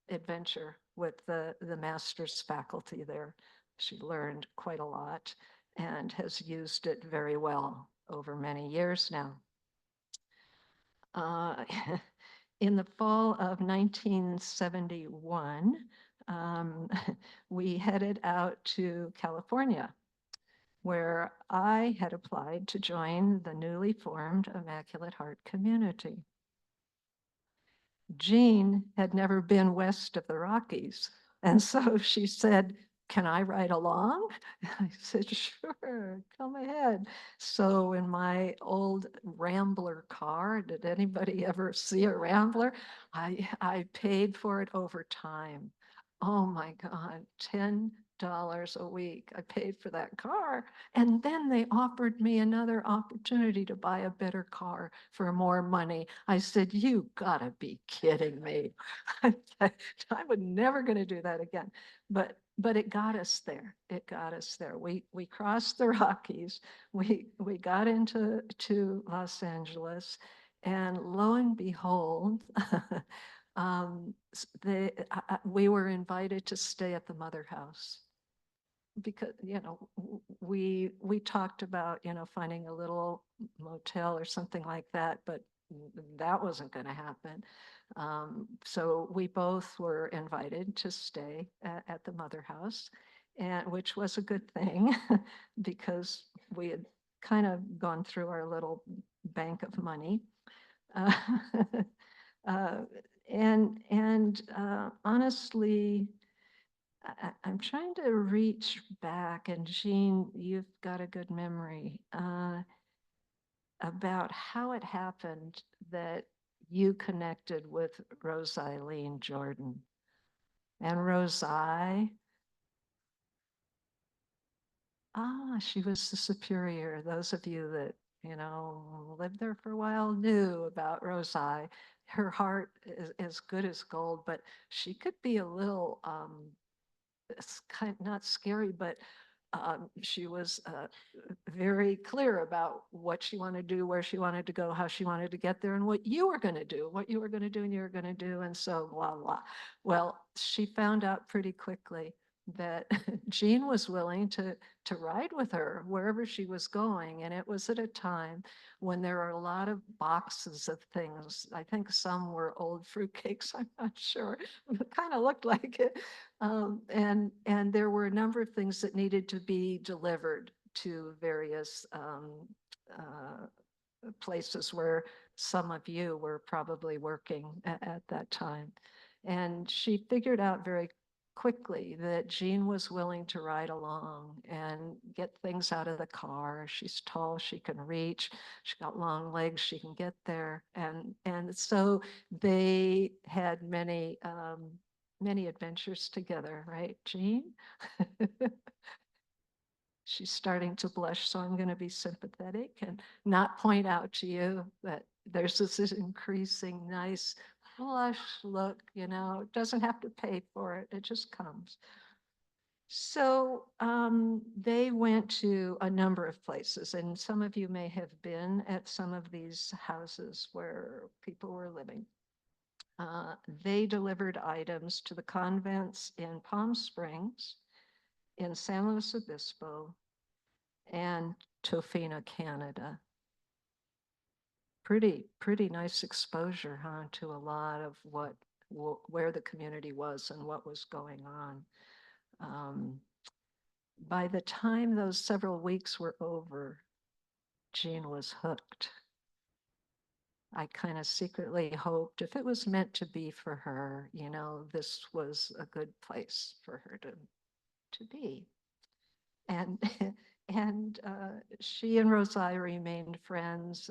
adventure with the master's faculty there. She learned quite a lot and has used it very well over many years now. In the fall of 1971, we headed out to California, where I had applied to join the newly formed Immaculate Heart community. Jean had never been west of the Rockies, and so she said, can I ride along? I said, sure, come ahead. So in my old Rambler car, did anybody ever see a Rambler? I paid for it over time. Oh my God, $10 a week. I paid for that car. And then they offered me another opportunity to buy a better car for more money. I said, you gotta be kidding me. I was never gonna do that again. But it got us there. It got us there. We crossed the Rockies. We got into Los Angeles, and lo and behold, we were invited to stay at the Mother House. because, we talked about, finding a little motel or something like that, but that wasn't going to happen. So we both were invited to stay at the mother house, and which was a good thing because we had kind of gone through our little bank of money. Uh, uh, and honestly, I'm trying to reach back, and Jean, you've got a good memory about how it happened that you connected with Rose Eileen Jordan. And Rose she was the superior. Those of you that, lived there for a while knew about Rose. Her heart is as good as gold, but she could be a little, it's kind not scary, but she was very clear about what she wanted to do, where she wanted to go, how she wanted to get there, and what you were going to do, and you were going to do, and so blah, blah. Well, she found out pretty quickly that Jean was willing to ride with her wherever she was going. And it was at a time when there are a lot of boxes of things. I think some were old fruitcakes, I'm not sure. It kind of looked like it. And there were a number of things that needed to be delivered to various places where some of you were probably working at that time. And she figured out very quickly that Jean was willing to ride along and get things out of the car. She's tall, she can reach, she got long legs, she can get there. And so they had many adventures together, right, Jean? She's starting to blush, so I'm going to be sympathetic and not point out to you that there's this increasing nice flush look, it doesn't have to pay for it, it just comes. So they went to a number of places, and some of you may have been at some of these houses where people were living. They delivered items to the convents in Palm Springs, in San Luis Obispo, and Tofino, Canada. Pretty nice exposure, huh, to a lot of where the community was and what was going on. By the time those several weeks were over, Jean was hooked. I kind of secretly hoped if it was meant to be for her, this was a good place for her to be. And and she and Rosai remained friends.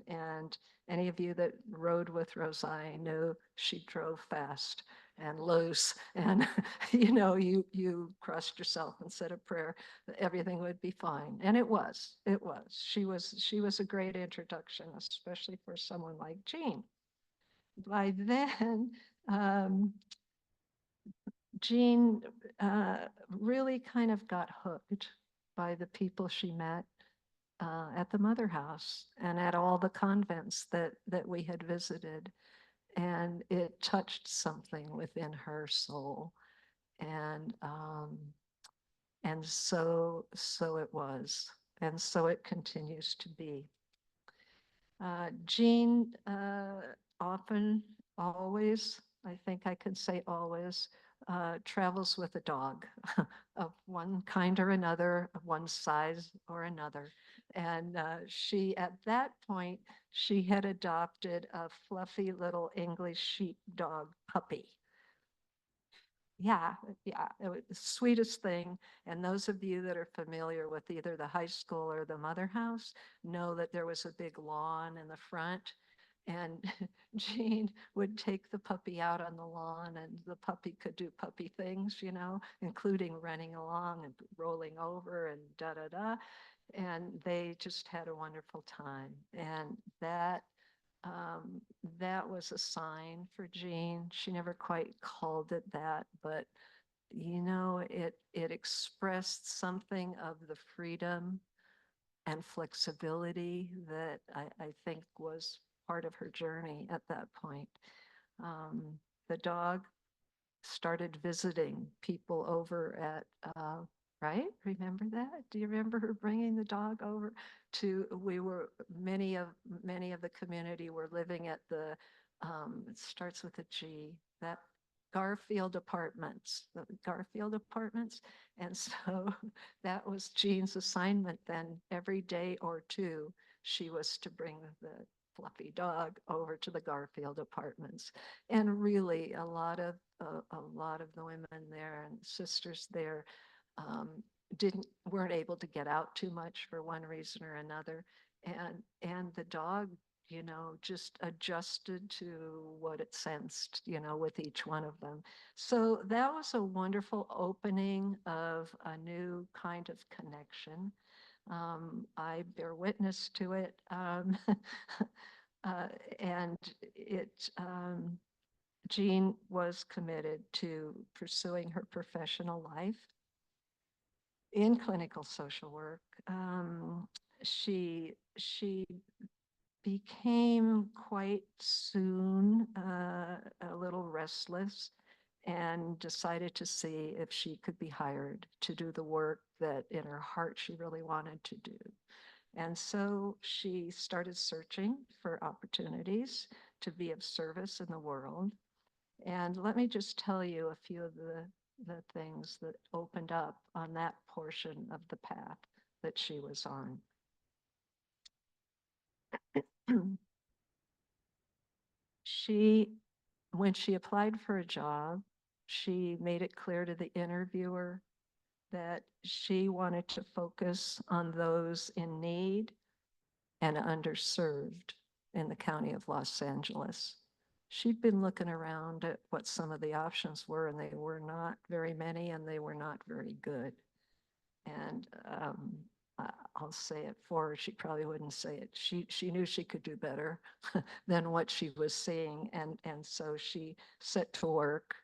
And any of you that rode with Rosai knew she drove fast and loose. And you crossed yourself and said a prayer that everything would be fine. And it was. She was a great introduction, especially for someone like Jean. By then, Jean really kind of got hooked by the people she met at the mother house and at all the convents that we had visited. And it touched something within her soul. And so it was. And so it continues to be. Jean often, always, I think I can say always, travels with a dog of one kind or another, of one size or another. And at that point, she had adopted a fluffy little English sheepdog puppy. Yeah, it was the sweetest thing. And those of you that are familiar with either the high school or the mother house know that there was a big lawn in the front. And Jean would take the puppy out on the lawn, and the puppy could do puppy things, including running along and rolling over and da da da. And they just had a wonderful time. And that was a sign for Jean. She never quite called it that, but it expressed something of the freedom and flexibility that I think was part of her journey at that point. The dog started visiting people over at right? Remember that? Do you remember her bringing the dog over to, many of the community were living at the, it starts with a G, that Garfield Apartments. And so that was Jean's assignment then. Every day or two, she was to bring the fluffy dog over to the Garfield Apartments. And really a lot of the women there and sisters there um, weren't able to get out too much for one reason or another. And the dog, just adjusted to what it sensed, with each one of them. So that was a wonderful opening of a new kind of connection. I bear witness to it. And Jean was committed to pursuing her professional life in clinical social work. She became quite soon a little restless and decided to see if she could be hired to do the work that in her heart she really wanted to do. And so she started searching for opportunities to be of service in the world. And let me just tell you a few of the things that opened up on that portion of the path that she was on. When she applied for a job, she made it clear to the interviewer that she wanted to focus on those in need and underserved in the county of Los Angeles. She'd been looking around at what some of the options were, and they were not very many, and they were not very good. And I'll say it for her, she probably wouldn't say it. She knew she could do better than what she was seeing, and so she set to work.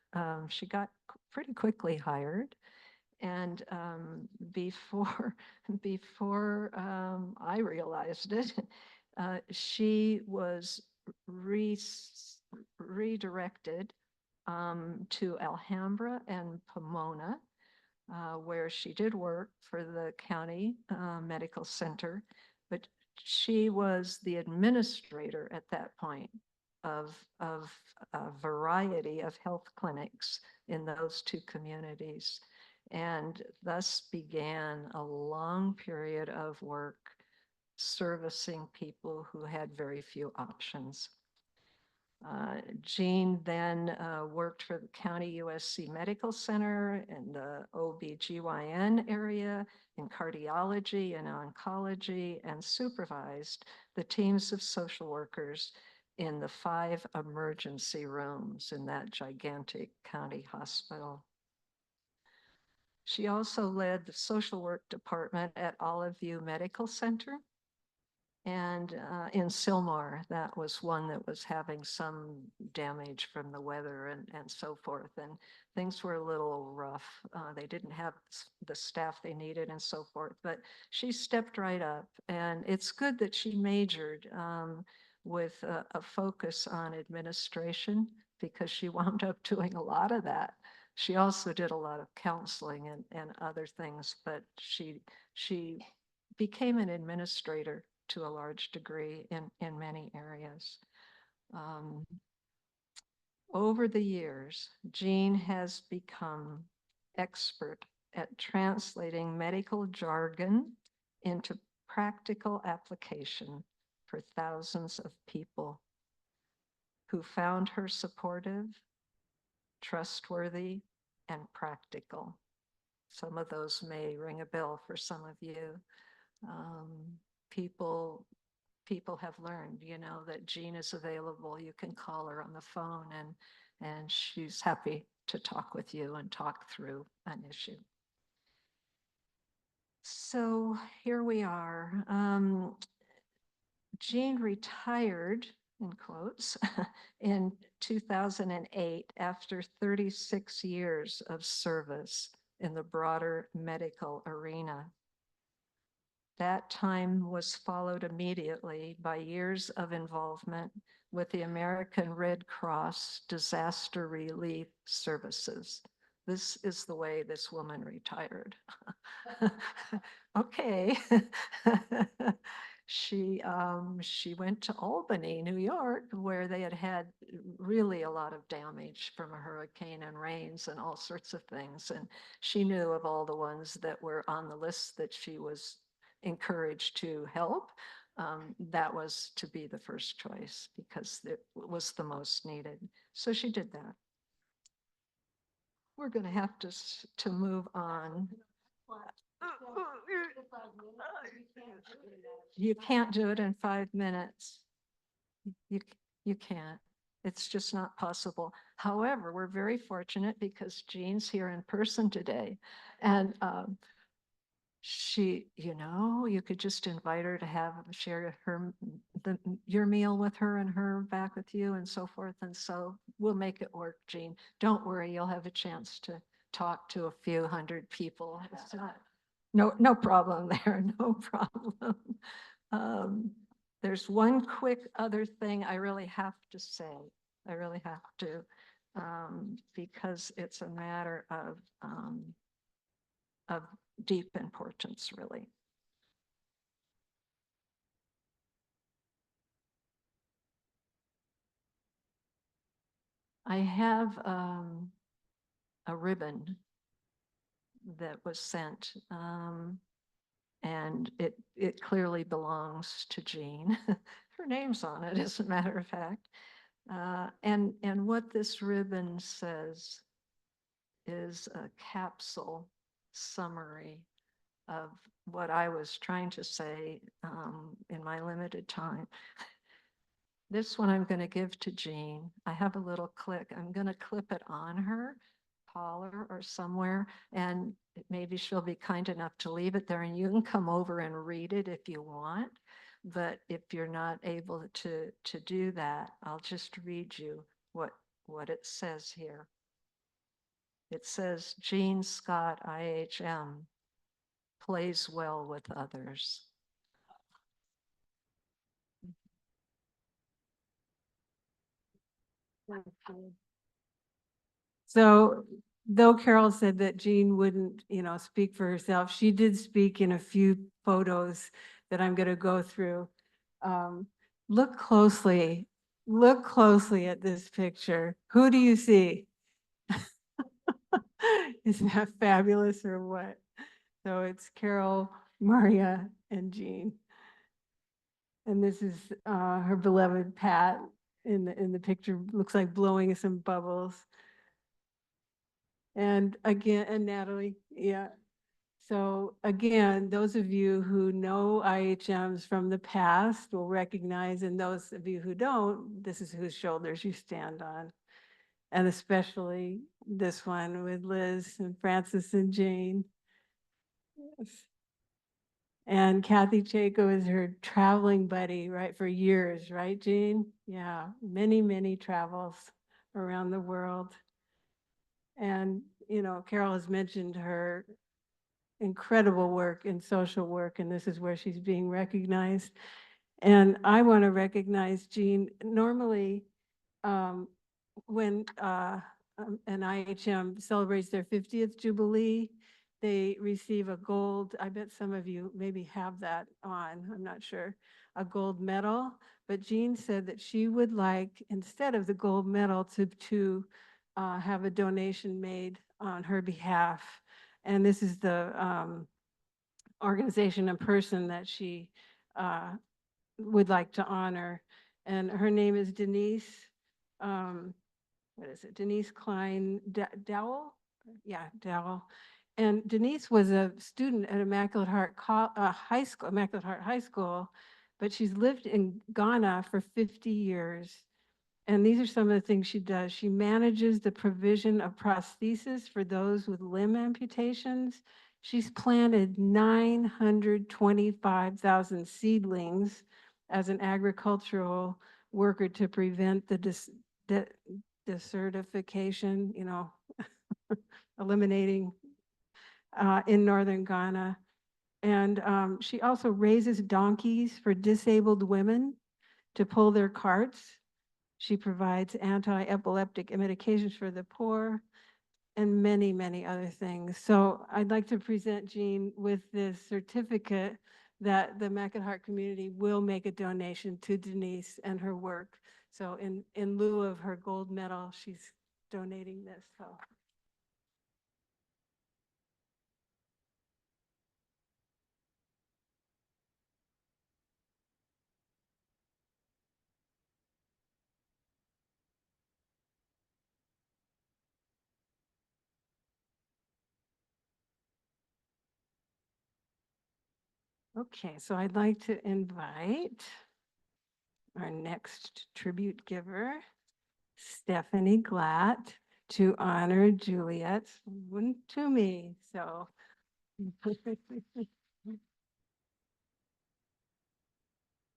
She got pretty quickly hired, and before I realized it, she was redirected to Alhambra and Pomona, where she did work for the county medical center, but she was the administrator at that point of a variety of health clinics in those two communities. And thus began a long period of work servicing people who had very few options. Jean then worked for the County USC Medical Center in the OB/GYN area, in cardiology and oncology, and supervised the teams of social workers in the 5 emergency rooms in that gigantic county hospital. She also led the social work department at Olive View Medical Center. And in Sylmar, that was one that was having some damage from the weather and so forth. And things were a little rough. They didn't have the staff they needed and so forth. But she stepped right up. And it's good that she majored with a focus on administration, because she wound up doing a lot of that. She also did a lot of counseling and other things, but she became an administrator to a large degree in many areas. Over the years, Jean has become expert at translating medical jargon into practical application for thousands of people who found her supportive, trustworthy, and practical. Some of those may ring a bell for some of you. People have learned, that Jean is available. You can call her on the phone and she's happy to talk with you and talk through an issue. So here we are. Jean retired, in quotes, in 2008 after 36 years of service in the broader medical arena. That time was followed immediately by years of involvement with the American Red Cross Disaster Relief Services, this is the way this woman retired. Okay. She went to Albany, New York, where they had had really a lot of damage from a hurricane and rains and all sorts of things. And she knew of all the ones that were on the list that she was encouraged to help. That was to be the first choice because it was the most needed. So she did that. We're going to have to move on. You can't do it in 5 minutes. You can't. It's just not possible. However, we're very fortunate because Jean's here in person today. And she, you could just invite her to share your meal with her and her back with you and so forth. And so we'll make it work, Jean. Don't worry, you'll have a chance to talk to a few hundred people. It's not, no problem there, no problem. There's one quick other thing I really have to say. I really have to, because it's a matter of deep importance, really. I have a ribbon that was sent, and it clearly belongs to Jean. Her name's on it, as a matter of fact. And what this ribbon says is a capsule summary of what I was trying to say in my limited time. This one I'm going to give to Jean. I have a little clip. I'm going to clip it on her collar or somewhere, and maybe she'll be kind enough to leave it there, and you can come over and read it if you want. But if you're not able to do that, I'll just read you what it says here. It says, Jean Scott, IHM, plays well with others. So though Carol said that Jean wouldn't, speak for herself, she did speak in a few photos that I'm going to go through. Look closely at this picture. Who do you see? Isn't that fabulous or what? So it's Carol, Maria, and Jean. And this is her beloved Pat in the picture, looks like blowing some bubbles. And again, and Natalie, yeah. So again, those of you who know IHMs from the past will recognize, and those of you who don't, this is whose shoulders you stand on. And especially this one with Liz and Francis and Jane. Yes. And Kathy Chaco is her traveling buddy, right, for years, right, Jean? Yeah, many travels around the world. And, Carol has mentioned her incredible work in social work, and this is where she's being recognized. And I want to recognize Jean. Normally, when an IHM celebrates their 50th Jubilee, they receive a gold, I bet some of you maybe have that on, I'm not sure, a gold medal. But Jean said that she would like, instead of the gold medal, to have a donation made on her behalf. And this is the organization and person that she would like to honor. And her name is Denise, what is it? Denise Klein Dowell? Yeah, Dowell. And Denise was a student at Immaculate Heart High School, but she's lived in Ghana for 50 years. And these are some of the things she does. She manages the provision of prosthesis for those with limb amputations. She's planted 925,000 seedlings as an agricultural worker to prevent the desertification, eliminating in northern Ghana. And she also raises donkeys for disabled women to pull their carts. She provides anti-epileptic medications for the poor. and many, many other things. So I'd like to present Jean with this certificate that the Immaculate Heart community will make a donation to Denise and her work. So in lieu of her gold medal, she's donating this. So. Okay, so I'd like to invite our next tribute giver, Stephanie Glatt, to honor Juliet's one to me. So.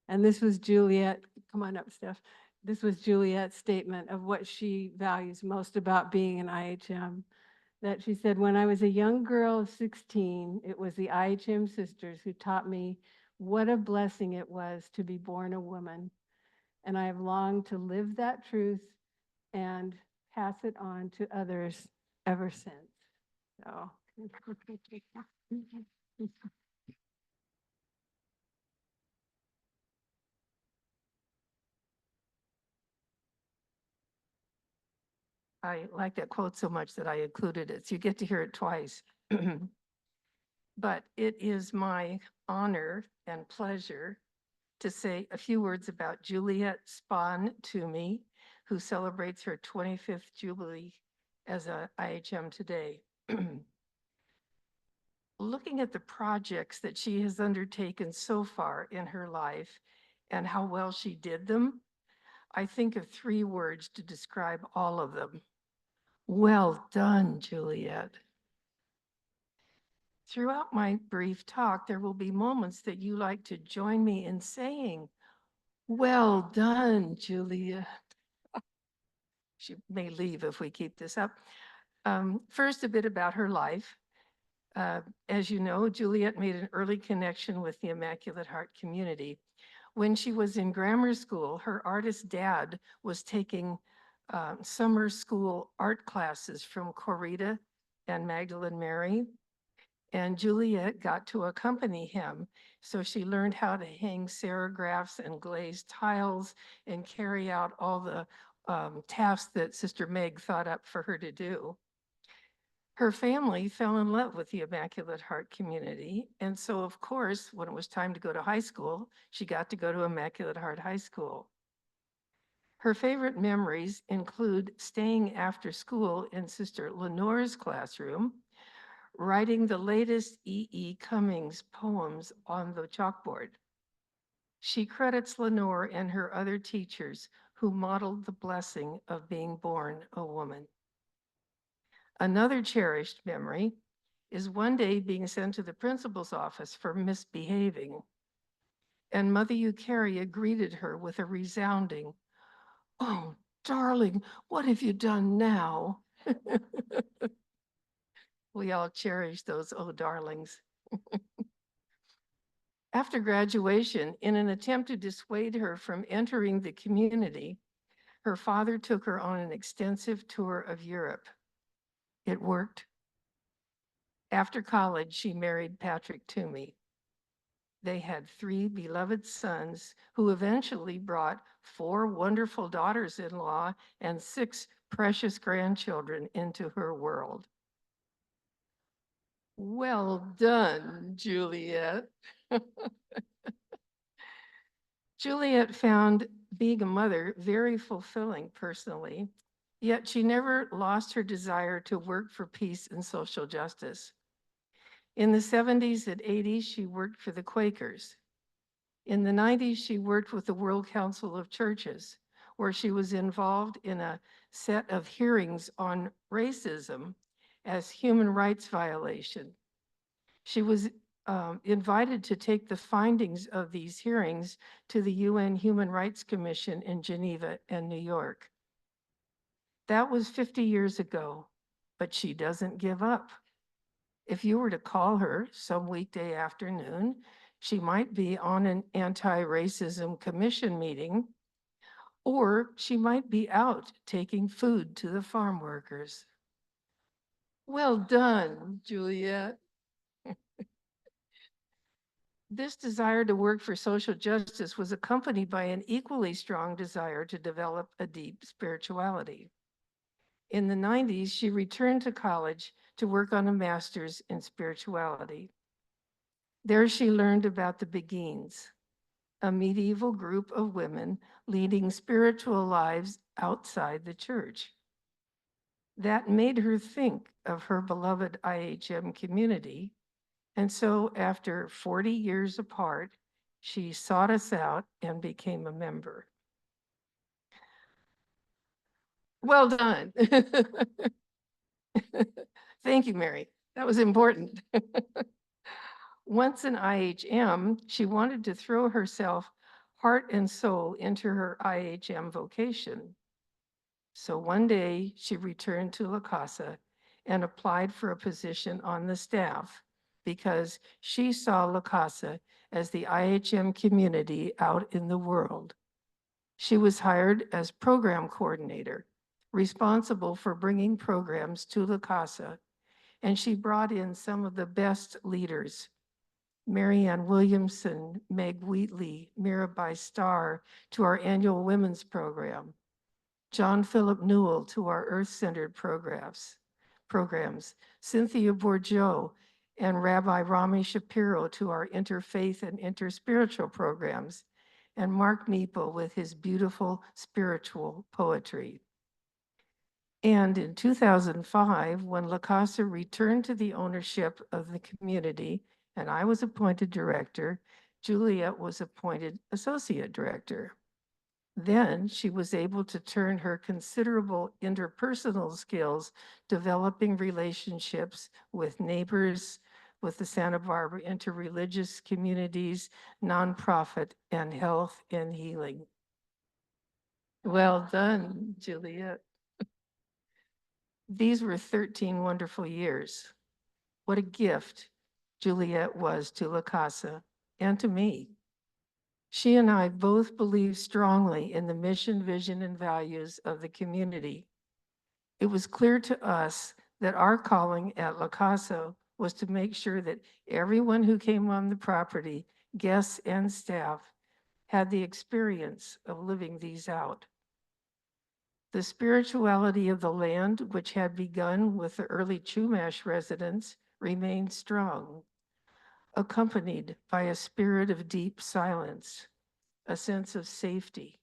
And this was Juliet, come on up, Steph. This was Juliet's statement of what she values most about being an IHM. That she said, when I was a young girl of 16, it was the IHM sisters who taught me what a blessing it was to be born a woman. And I have longed to live that truth and pass it on to others ever since. So. I like that quote so much that I included it, so you get to hear it twice. But it is my honor and pleasure to say a few words about Juliet Spahn Toomey, who celebrates her 25th Jubilee as a IHM today. Looking at the projects that she has undertaken so far in her life and how well she did them, I think of 3 words to describe all of them. Well done, Juliet. Throughout my brief talk, there will be moments that you like to join me in saying, well done, Juliet. She may leave if we keep this up. First, a bit about her life. As you know, Juliet made an early connection with the Immaculate Heart community. When she was in grammar school, her artist dad was taking summer school art classes from Corita and Magdalene Mary. And Juliet got to accompany him. So she learned how to hang serigraphs and glaze tiles and carry out all the tasks that Sister Meg thought up for her to do. Her family fell in love with the Immaculate Heart community. And so, of course, when it was time to go to high school, she got to go to Immaculate Heart High School. Her favorite memories include staying after school in Sister Lenore's classroom, writing the latest E.E. Cummings poems on the chalkboard. She credits Lenore and her other teachers who modeled the blessing of being born a woman. Another cherished memory is one day being sent to the principal's office for misbehaving. And Mother Eucharia greeted her with a resounding, "Oh, darling, what have you done now?" We all cherish those "oh, darlings." After graduation, in an attempt to dissuade her from entering the community, her father took her on an extensive tour of Europe. It worked. After college, she married Patrick Toomey. They had 3 beloved sons who eventually brought 4 wonderful daughters-in-law and 6 precious grandchildren into her world. Well done, Juliet. Juliet found being a mother very fulfilling personally, yet she never lost her desire to work for peace and social justice. In the 70s and 80s, she worked for the Quakers. In the 90s, she worked with the World Council of Churches, where she was involved in a set of hearings on racism as human rights violation. She was invited to take the findings of these hearings to the UN Human Rights Commission in Geneva and New York. That was 50 years ago, but she doesn't give up. If you were to call her some weekday afternoon, she might be on an anti-racism commission meeting, or she might be out taking food to the farm workers. Well done, Juliet. This desire to work for social justice was accompanied by an equally strong desire to develop a deep spirituality. In the 90s, she returned to college to work on a master's in spirituality. There she learned about the Beguines, a medieval group of women leading spiritual lives outside the church. That made her think of her beloved IHM community. And so after 40 years apart, she sought us out and became a member. Well done. Thank you, Mary. That was important. Once in IHM, she wanted to throw herself heart and soul into her IHM vocation. So one day she returned to La Casa and applied for a position on the staff because she saw La Casa as the IHM community out in the world. She was hired as program coordinator, responsible for bringing programs to La Casa, and she brought in some of the best leaders: Marianne Williamson, Meg Wheatley, Mirabai Starr to our annual women's program, John Philip Newell to our Earth-centered programs, Cynthia Bourgeau and Rabbi Rami Shapiro to our interfaith and interspiritual programs, and Mark Neeple with his beautiful spiritual poetry. And in 2005, when La Casa returned to the ownership of the community and I was appointed director, Juliet was appointed associate director. Then she was able to turn her considerable interpersonal skills, developing relationships with neighbors, with the Santa Barbara interreligious communities, nonprofit, and health and healing. Well done, Juliet. These were 13 wonderful years. What a gift Juliet was to La Casa and to me. She and I both believe strongly in the mission, vision, and values of the community. It was clear to us that our calling at La Casa was to make sure that everyone who came on the property, guests and staff, had the experience of living these out. The spirituality of the land, which had begun with the early Chumash residents, remained strong, accompanied by a spirit of deep silence, a sense of safety,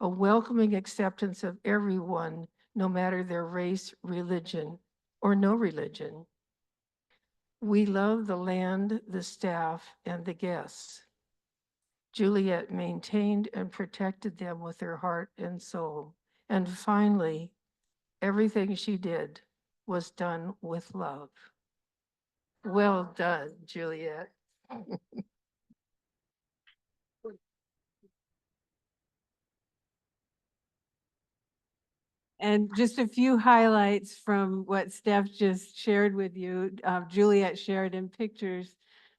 a welcoming acceptance of everyone, no matter their race, religion, or no religion. We love the land, the staff, and the guests. Juliet maintained and protected them with her heart and soul. And finally, everything she did was done with love. Well done, Juliet. And just a few highlights from what Steph just shared with you, Juliet shared in pictures.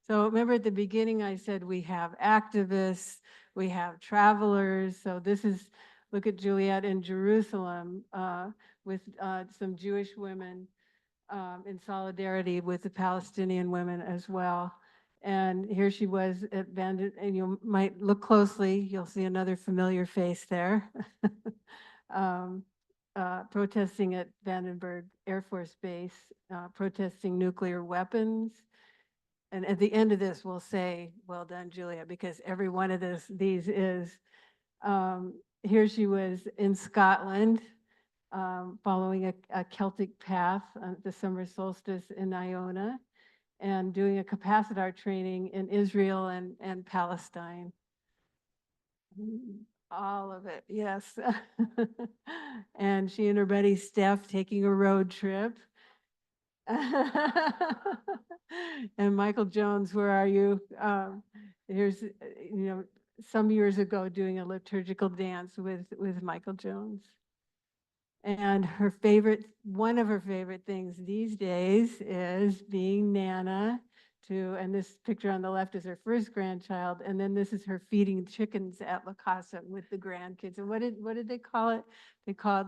So remember at the beginning, I said we have activists, we have travelers. So this is, look at Juliet in Jerusalem with some Jewish women in solidarity with the Palestinian women as well. And here she was at Bandit, and you might look closely, you'll see another familiar face there. Protesting at Vandenberg Air Force Base, protesting nuclear weapons. And at the end of this, we'll say, well done, Julia, because every one of these is, here she was in Scotland, following a Celtic path on the summer solstice in Iona, and doing a capacitor training in Israel and Palestine. All of it, yes. And she and her buddy Steph taking a road trip. And Michael Jones, where are you? Here's, some years ago doing a liturgical dance with Michael Jones. And her favorite, one of her favorite things these days is being Nana to, and this picture on the left is her first grandchild, and then this is her feeding chickens at La Casa with the grandkids. And what did they call it? They called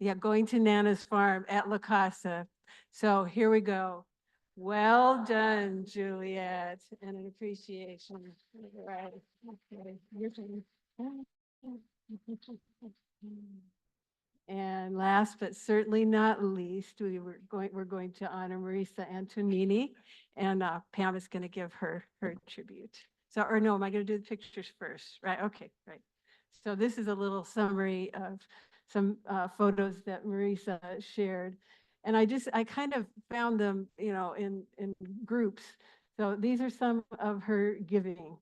Yeah, going to Nana's farm at La Casa. So here we go. Well done, Juliet, and an appreciation. Right. Okay, your turn. And last but certainly not least, we're going to honor Marisa Antonini, and Pam is going to give her tribute. So, or no, am I going to do the pictures first? Right, okay, right. So this is a little summary of some photos that Marisa shared. And I kind of found them, in groups. So these are some of her giving,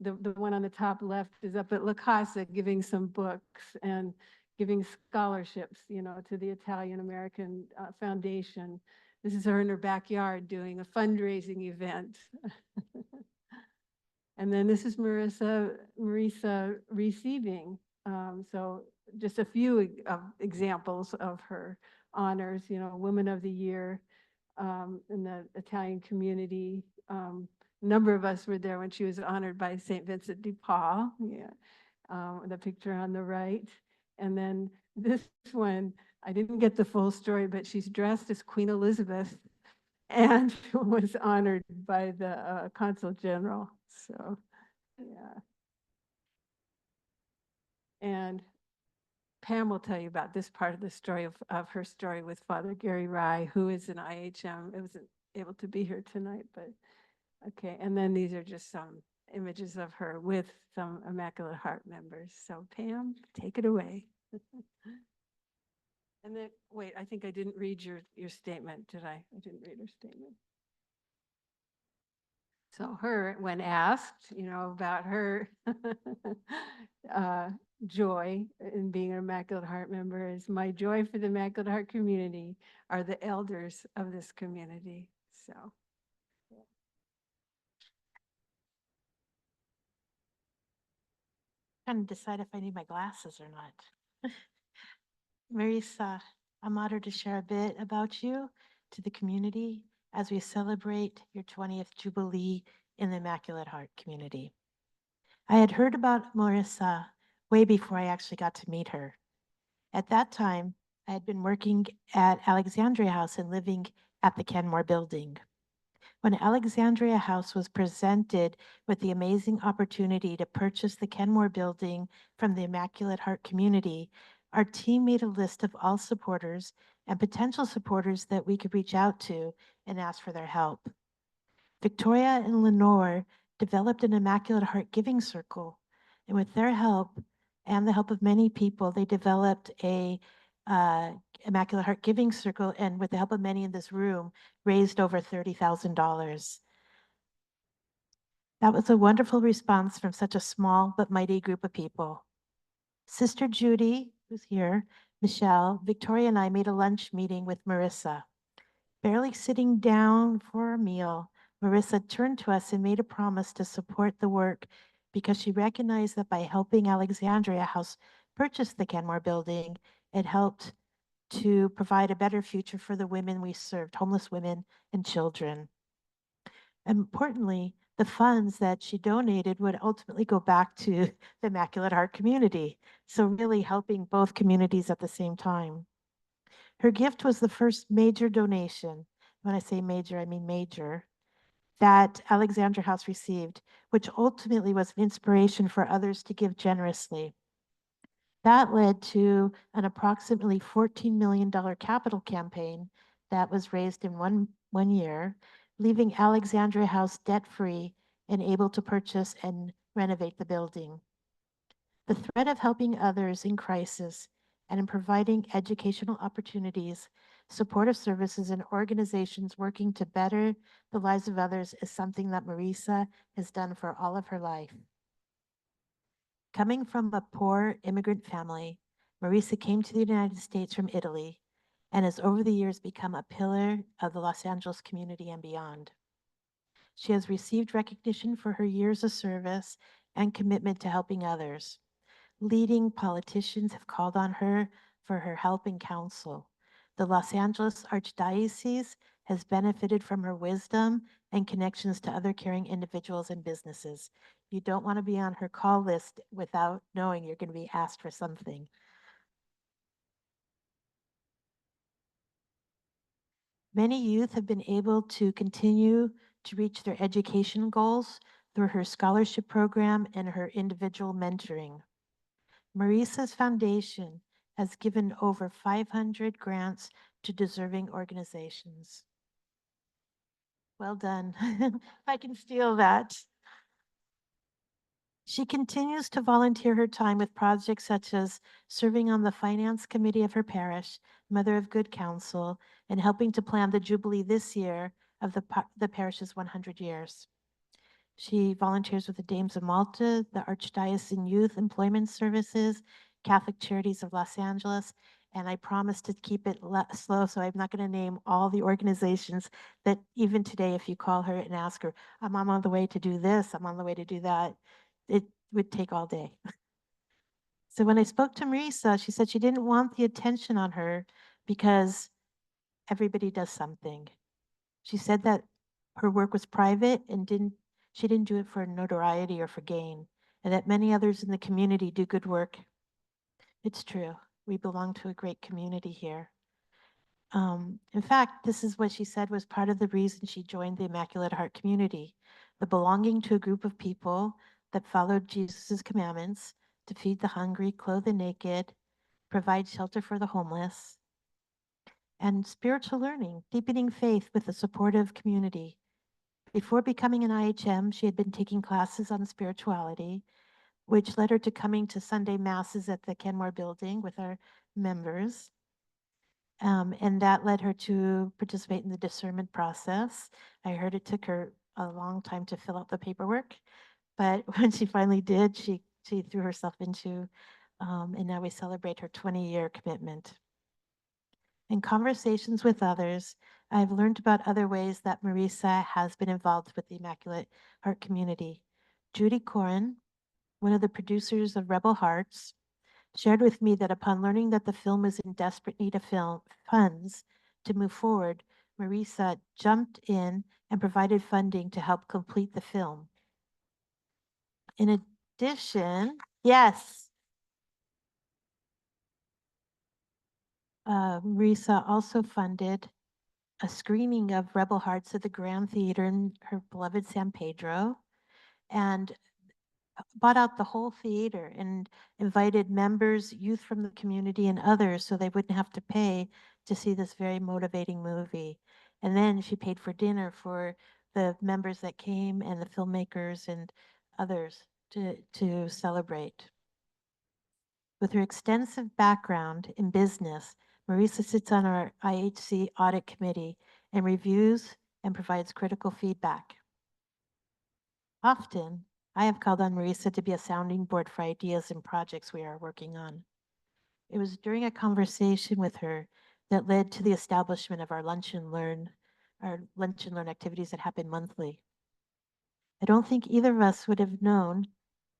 the one on the top left is up at La Casa giving some books and giving scholarships, to the Italian American Foundation. This is her in her backyard doing a fundraising event. And then this is Marisa receiving. So just a few examples of her honors, Woman of the Year in the Italian community. A number of us were there when she was honored by St. Vincent de Paul. Yeah, the picture on the right. And then this one, I didn't get the full story, but she's dressed as Queen Elizabeth and was honored by the Consul General. So, yeah. And Pam will tell you about this part of the story of her story with Father Gary Rye, who is an IHM. It wasn't able to be here tonight, but okay. And then these are just some images of her with some Immaculate Heart members. So Pam, take it away. And then, wait, I think I didn't read your statement, did I? I didn't read her statement. So her, when asked, about her joy in being an Immaculate Heart member, is my joy for the Immaculate Heart community are the elders of this community. So. Trying to decide if I need my glasses or not. Marisa, I'm honored to share a bit about you to the community as we celebrate your 20th Jubilee in the Immaculate Heart community. I had heard about Marisa way before I actually got to meet her. At that time, I had been working at Alexandria House and living at the Kenmore building. When Alexandria House was presented with the amazing opportunity to purchase the Kenmore building from the Immaculate Heart community, our team made a list of all supporters and potential supporters that we could reach out to and ask for their help. Victoria and Lenore developed an Immaculate Heart Giving Circle, and with their help and the help of many people, they developed a Immaculate Heart Giving Circle, and with the help of many in this room, raised over $30,000. That was a wonderful response from such a small but mighty group of people. Sister Judy, who's here, Michelle, Victoria, and I made a lunch meeting with Marisa. Barely sitting down for a meal, Marisa turned to us and made a promise to support the work because she recognized that by helping Alexandria House purchase the Kenmore building, it helped to provide a better future for the women we served, homeless women and children. Importantly, the funds that she donated would ultimately go back to the Immaculate Heart community, so really helping both communities at the same time. Her gift was the first major donation, when I say major, I mean major, that Alexandria House received, which ultimately was an inspiration for others to give generously. That led to an approximately $14 million capital campaign that was raised in one year, leaving Alexandria House debt-free and able to purchase and renovate the building. The thread of helping others in crisis and in providing educational opportunities, supportive services, and organizations working to better the lives of others is something that Marisa has done for all of her life. Coming from a poor immigrant family, Marisa came to the United States from Italy and has over the years become a pillar of the Los Angeles community and beyond. She has received recognition for her years of service and commitment to helping others. Leading politicians have called on her for her help and counsel. The Los Angeles Archdiocese has benefited from her wisdom and connections to other caring individuals and businesses. You don't want to be on her call list without knowing you're going to be asked for something. Many youth have been able to continue to reach their education goals through her scholarship program and her individual mentoring. Marisa's foundation has given over 500 grants to deserving organizations. Well done. If I can steal that. She continues to volunteer her time with projects such as serving on the finance committee of her parish, Mother of Good Counsel, and helping to plan the Jubilee this year of the parish's 100 years. She volunteers with the Dames of Malta, the Archdiocesan Youth Employment Services, Catholic Charities of Los Angeles, and I promise to keep it slow, so I'm not going to name all the organizations that even today, if you call her and ask her, I'm on the way to do this, I'm on the way to do that, it would take all day. So when I spoke to Marisa, she said she didn't want the attention on her because everybody does something. She said that her work was private and she didn't do it for notoriety or for gain, and that many others in the community do good work. It's true. We belong to a great community here. In fact, this is what she said was part of the reason she joined the Immaculate Heart community, the belonging to a group of people that followed Jesus' commandments to feed the hungry, clothe the naked, provide shelter for the homeless, and spiritual learning, deepening faith with a supportive community. Before becoming an IHM, she had been taking classes on spirituality, which led her to coming to Sunday masses at the Kenmore building with our members. And that led her to participate in the discernment process. I heard it took her a long time to fill out the paperwork, but when she finally did, she threw herself into, and now we celebrate her 20-year commitment. In conversations with others, I've learned about other ways that Marisa has been involved with the Immaculate Heart community. Judy Corin, one of the producers of Rebel Hearts, shared with me that upon learning that the film was in desperate need of funds to move forward, Marisa jumped in and provided funding to help complete the film. In addition, yes, Marisa also funded a screening of Rebel Hearts at the Grand Theater in her beloved San Pedro, and bought out the whole theater and invited members, youth from the community, and others so they wouldn't have to pay to see this very motivating movie. And then she paid for dinner for the members that came and the filmmakers and others to celebrate. With her extensive background in business, Marisa sits on our IHC audit committee and reviews and provides critical feedback. Often, I have called on Marisa to be a sounding board for ideas and projects we are working on. It was during a conversation with her that led to the establishment of our lunch and learn activities that happen monthly. I don't think either of us would have known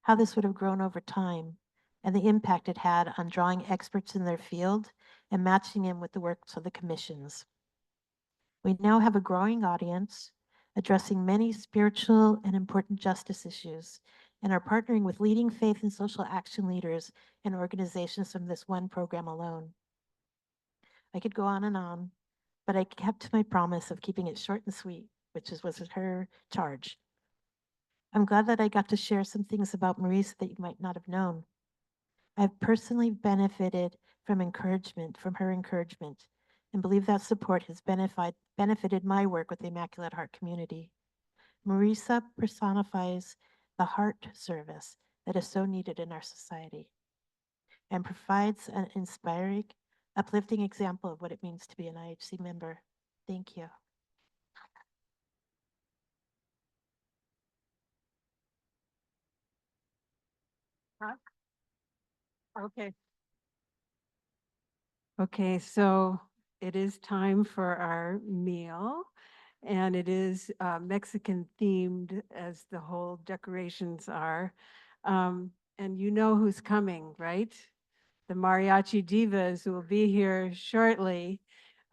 how this would have grown over time and the impact it had on drawing experts in their field and matching them with the works of the commissions. We now have a growing audience addressing many spiritual and important justice issues, and are partnering with leading faith and social action leaders and organizations from this one program alone. I could go on, but I kept to my promise of keeping it short and sweet, which was her charge. I'm glad that I got to share some things about Marisa that you might not have known. I've personally benefited from her encouragement, and believe that support has benefited my work with the Immaculate Heart community. Marisa personifies the heart service that is so needed in our society and provides an inspiring, uplifting example of what it means to be an IHC member. Thank you. Okay. Okay, so it is time for our meal, and it is Mexican themed as the whole decorations are. And you know who's coming, right? The mariachi divas will be here shortly.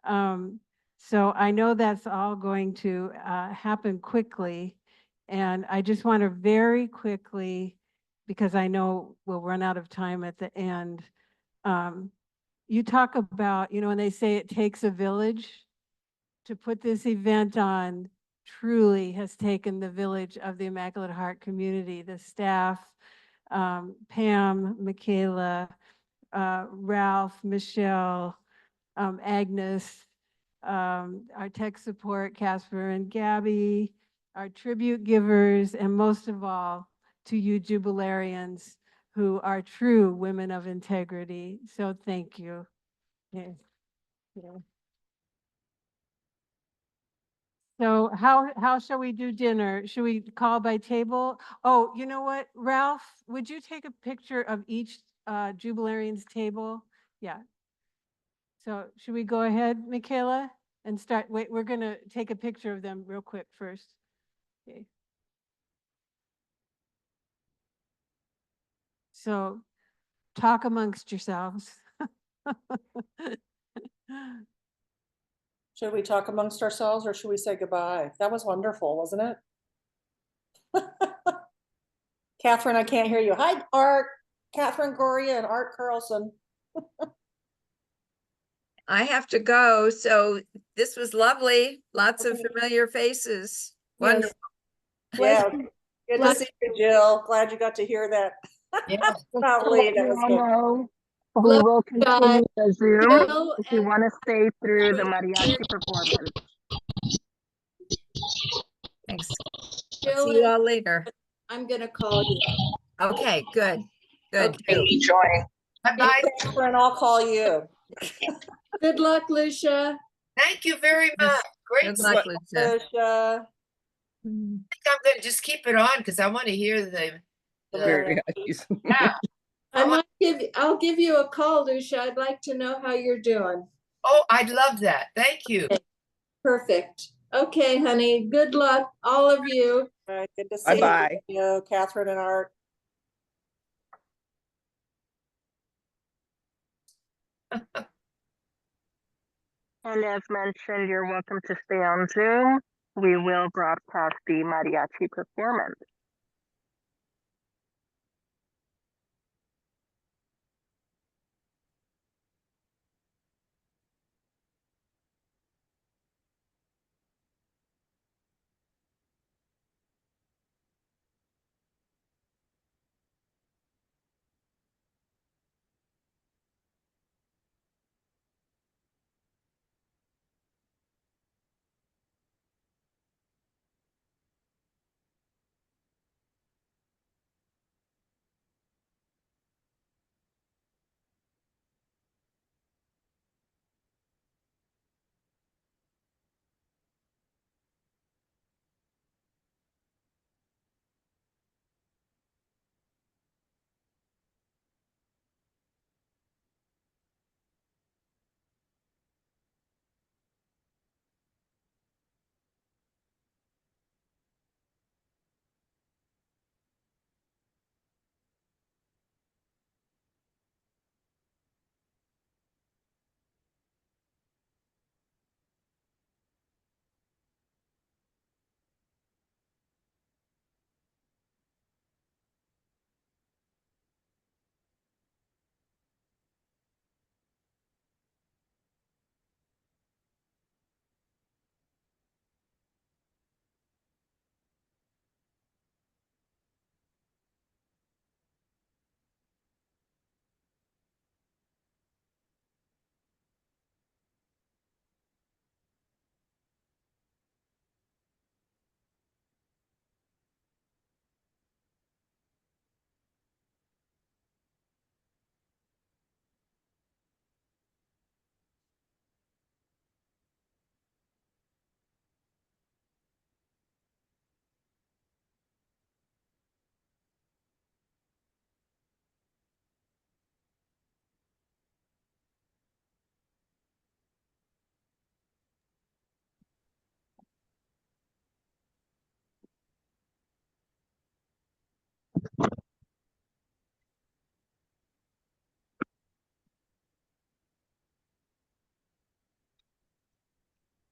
So I know that's all going to happen quickly. And I just want to very quickly, because I know we'll run out of time at the end, you talk about, when they say it takes a village to put this event on truly has taken the village of the Immaculate Heart community, the staff, Pam, Michaela, Ralph, Michelle, Agnes, our tech support, Casper and Gabby, our tribute givers, and most of all, to you Jubilarians who are true women of integrity. So thank you. Yeah. Yeah. So how shall we do dinner? Should we call by table? Oh, you know what, Ralph, would you take a picture of each Jubilarian's table? Yeah. So should we go ahead, Michaela, and start? Wait, we're gonna take a picture of them real quick first. Okay. So talk amongst yourselves. Should we talk amongst ourselves or should we say goodbye? That was wonderful, wasn't it? Catherine, I can't hear you. Hi, Art. Catherine Goria and Art Carlson. I have to go. So this was lovely. Lots of Okay. familiar faces. Yes. Wonderful. Yeah. Good to see you, Jill. Glad you got to hear that. Yes. Not late. That was good. We Love will you guys. continue the Zoom Jill if you and want to stay through the mariachi performance. Thanks. Jill See you and all later. I'm gonna call you. Okay, good. Good. Okay. Enjoy. Bye-bye. Catherine, I'll call you. Good luck, Lucia. Thank you very much. Great. Good luck, Lucia. Lucia. I think I'm going to just keep it on because I want to hear the yeah. I'll give you a call, Lucia. I'd like to know how you're doing. Oh, I'd love that. Thank you. Perfect. Okay, honey. Good luck, all of you. All right, good to see you, Catherine and Art. And as mentioned, you're welcome to stay on Zoom. We will broadcast the mariachi performance.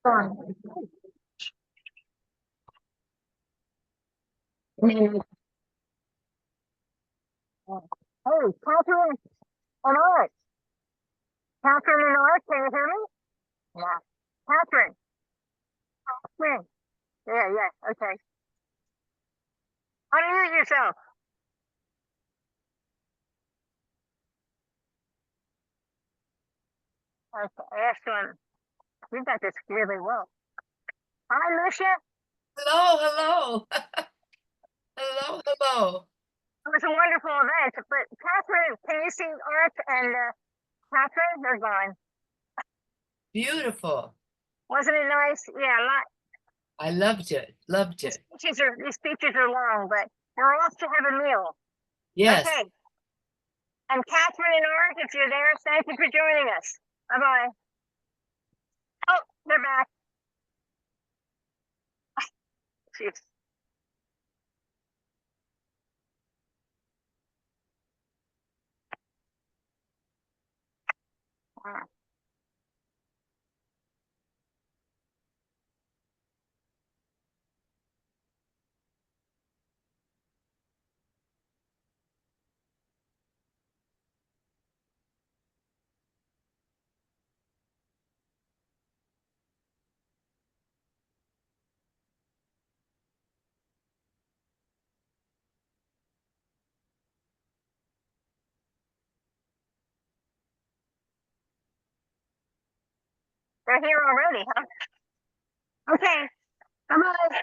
Hey, Catherine and Art. Catherine and Art, can you hear me? Yeah. Catherine, Catherine. Yeah, okay. Unmute yourself. Okay, excellent. You got this really well. Hi, Lucia. Hello, hello. Hello, hello. It was a wonderful event, but Catherine, can you see Art and Catherine? They're gone. Beautiful. Wasn't it nice? Yeah, a lot. I loved it. Loved it. These speeches are long, but we're off to have a meal. Yes. Okay. And Catherine and Art, if you're there, thank you for joining us. Bye-bye. Oh, they're back. Jeez. Wow. They're here already, huh? Okay. Bye-bye.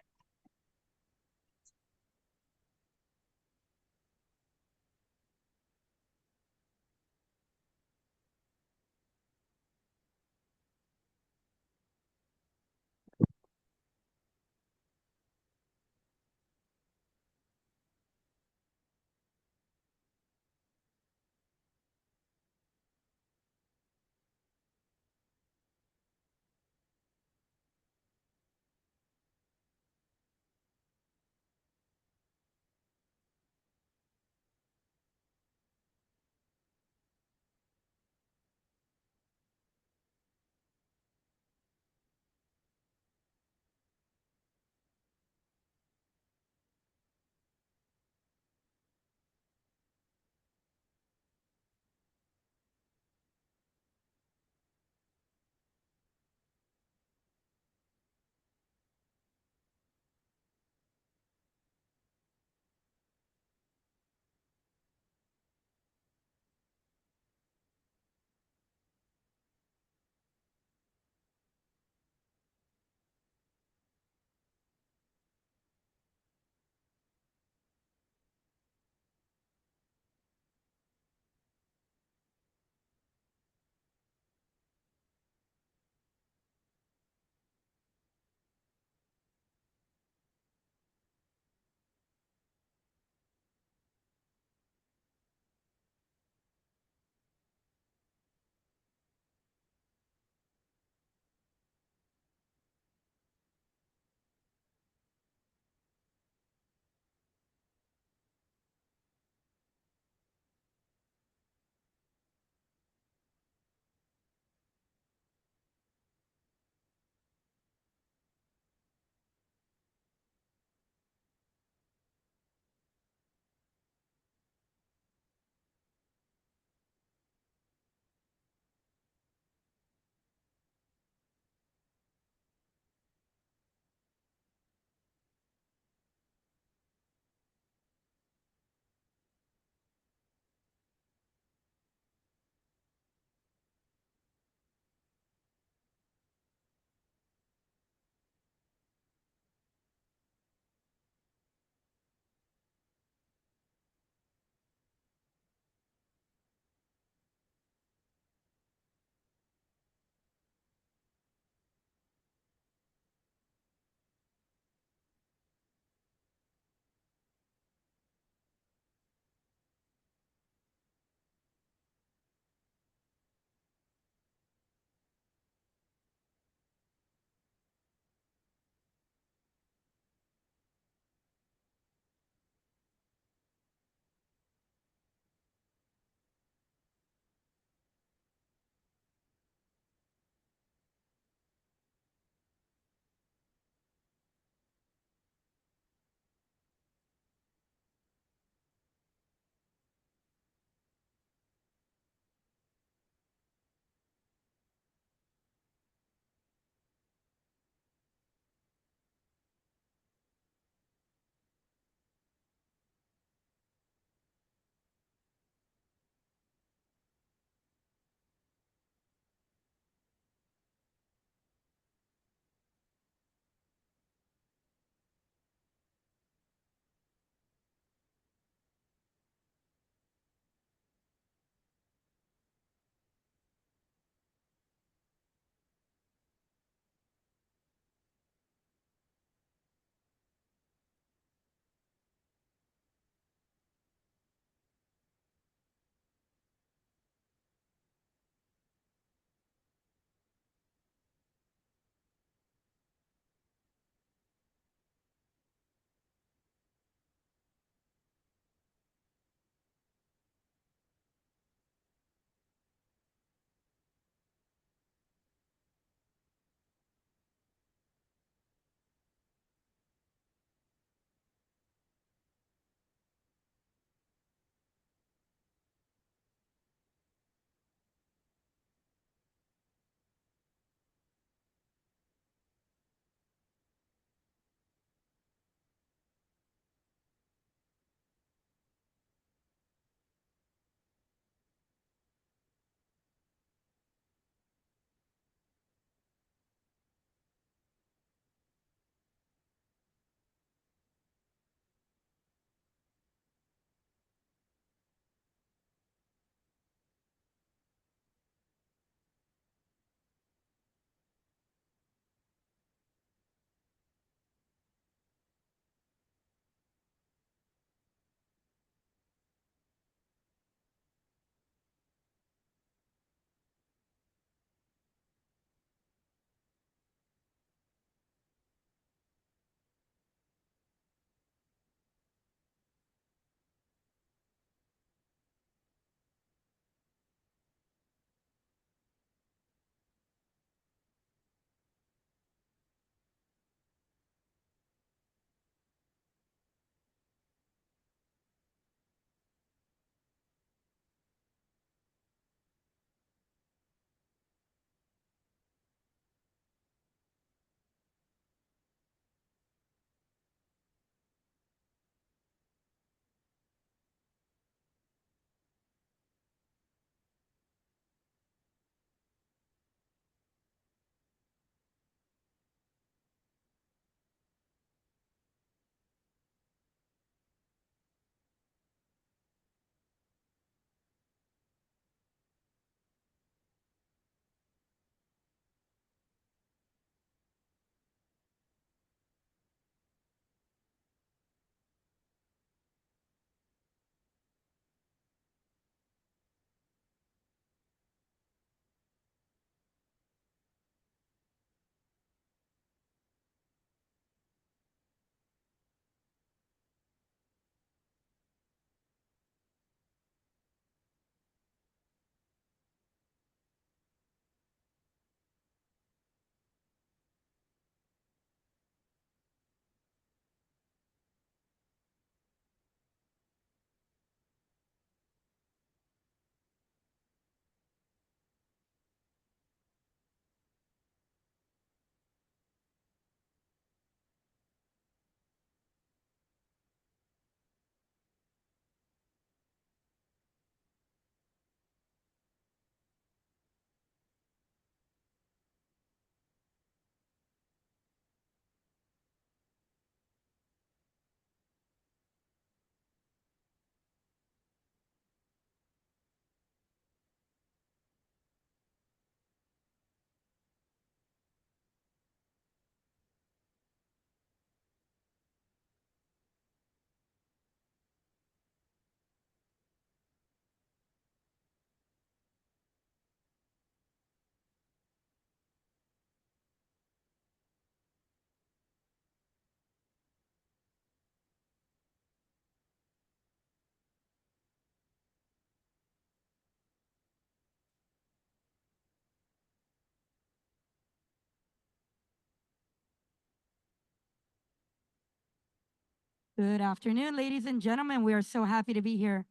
Good afternoon, ladies and gentlemen. We are so happy to be here.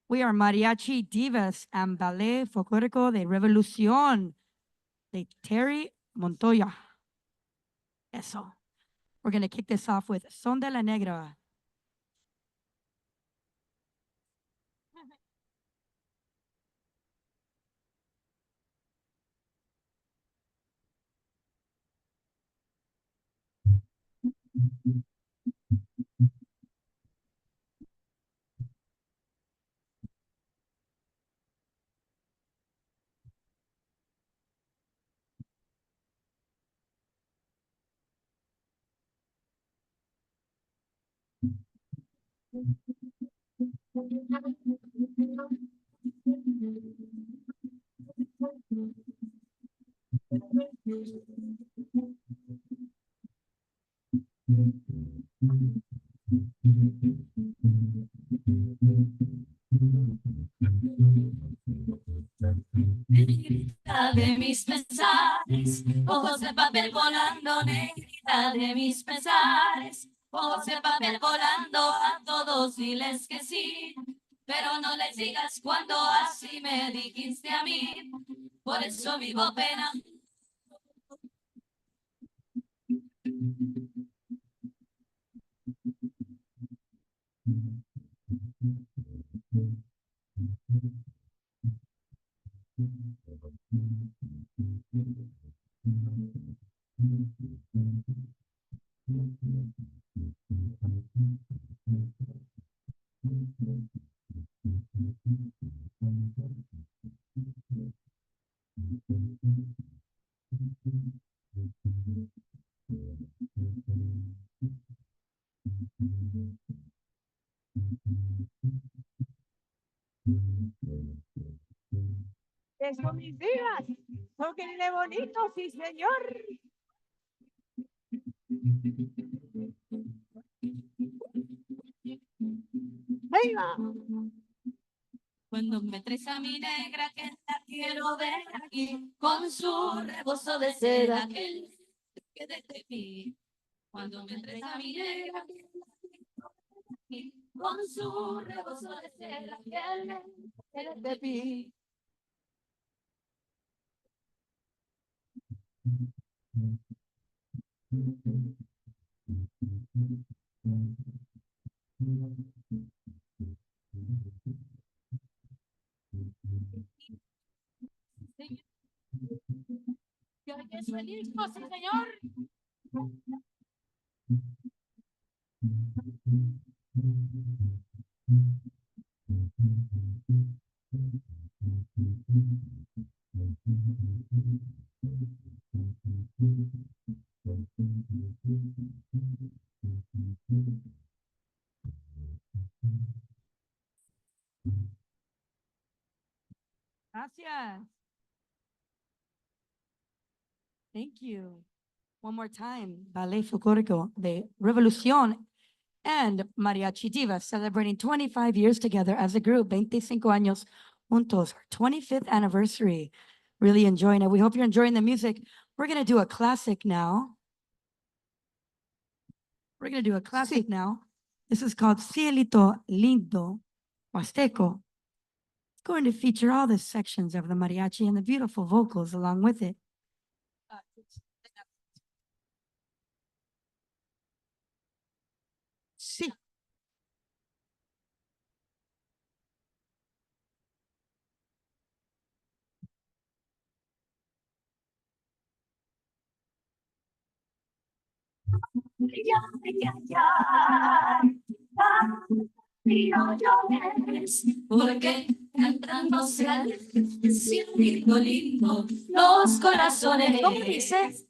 We are Mariachi Divas and Ballet Folclórico de Revolución de Terry Montoya. Eso. We're going to kick this off with Son de la Negra. Negrita de mis pesares, ojos de papel volando, negrita de mis pesares, ojos de papel volando, a todos diles que sí, pero no les digas cuando así me dijiste a mí, por eso vivo pena. Eso, mis hijas, tóquenle bonito, sí, señor. ¡Venga! Cuando me traes a mi negra que la quiero ver aquí, con su rebozo de seda que desde mí. Cuando me traes a mi negra que la quiero ver aquí, con su rebozo de seda que desde mí. Yo que soy listo, sí, señor. Gracias. Thank you. One more time. Ballet Folclórico de Revolución and Mariachi Divas celebrating 25 years together as a group, 25 años juntos, our 25th anniversary. Really enjoying it. We hope you're enjoying the music. We're going to do a classic now. We're going to do a classic now. This is called Cielito Lindo, Huasteco. It's going to feature all the sections of the mariachi and the beautiful vocals along with it. Sí. No llores, porque cantando se cielito lindo, los corazones. ¿Cómo dices?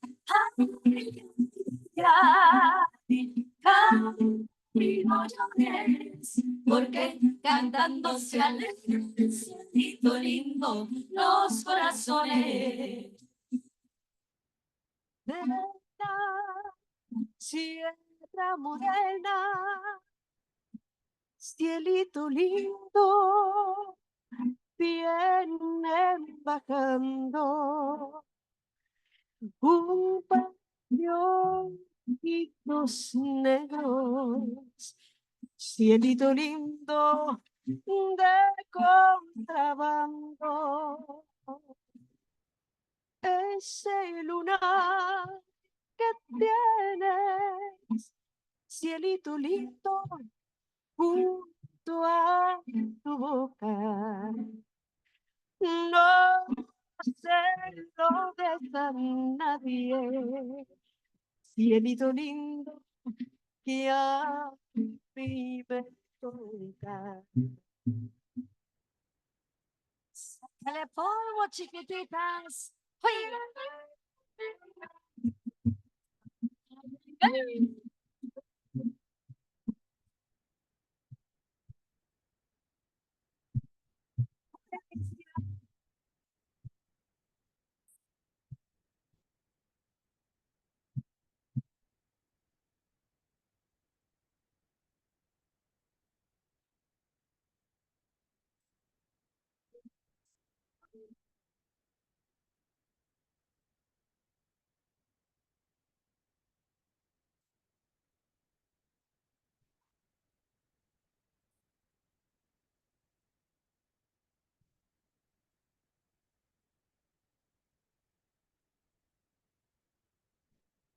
Y no llores, porque cantando se el cielito lindo, los corazones. Sierra morena, cielito lindo, vienen bajando un paño ojitos negros, cielito lindo de contrabando, ese lunar que tienes, cielito lindo, junto a tu boca. No se lo des a nadie, cielito lindo, que a mí me toca. Sácale polvo, chiquititas. ¡Oiga!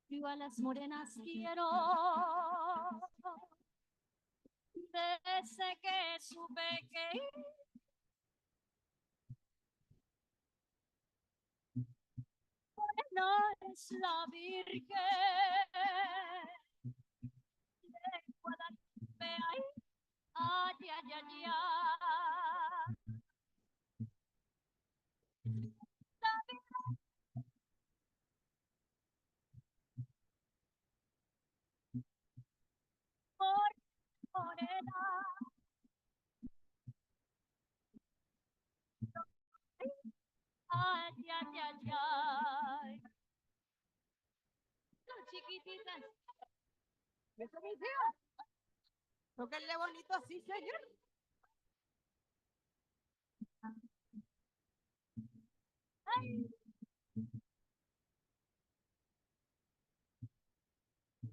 Yo a las morenas quiero, desde que supe que no es la Virgen de Guadalupe. Ay, ay, ay, ay, ay. Morena, ay, ay, ay, ay. Chiquititas. ¿Eso me hicieron? Tóquenle bonito así, señor. Ay.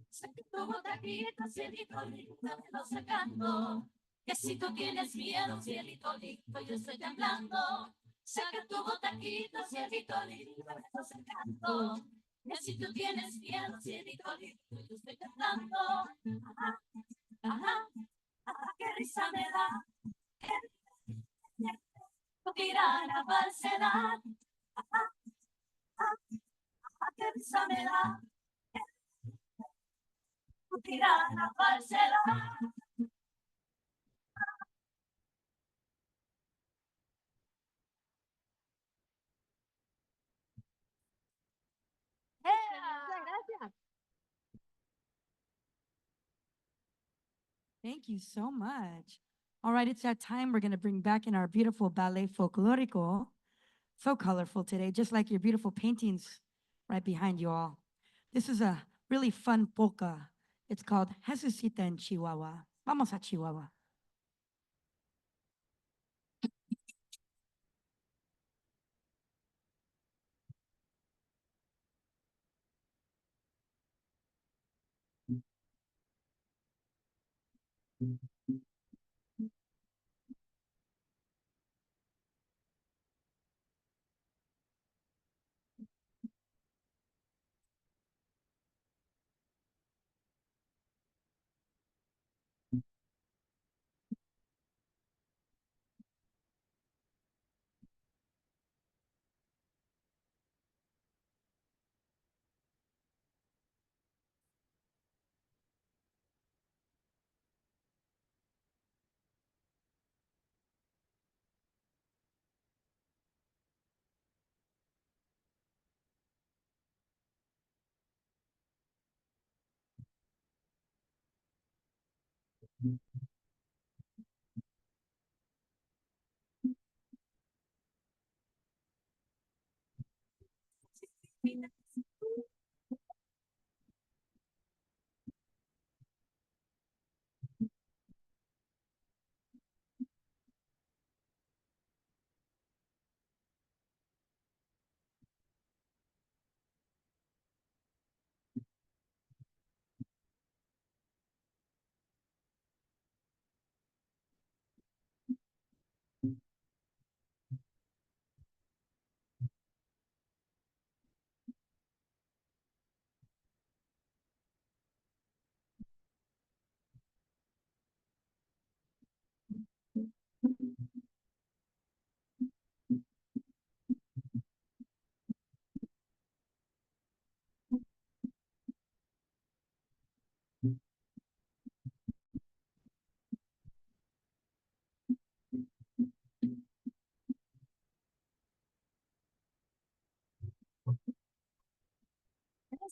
Saca tu botellita, cielito lindo, me lo sacando. Que si tú tienes miedo, cielito lindo, yo estoy temblando. Saca tu botellita, cielito lindo, me lo sacando. Que si tú tienes miedo, cielito lindo, yo estoy temblando. Ajá, ajá, ajá, qué risa me da. Tu tirana falsedad. Ajá, ajá, ajá, qué risa me da. Tu tirana falsedad. Muchas gracias. Thank you so much. All right, it's that time. We're going to bring back in our beautiful ballet folklorico. So colorful today, just like your beautiful paintings right behind you all. This is a really fun polka. It's called Jesucita en Chihuahua. Vamos a Chihuahua.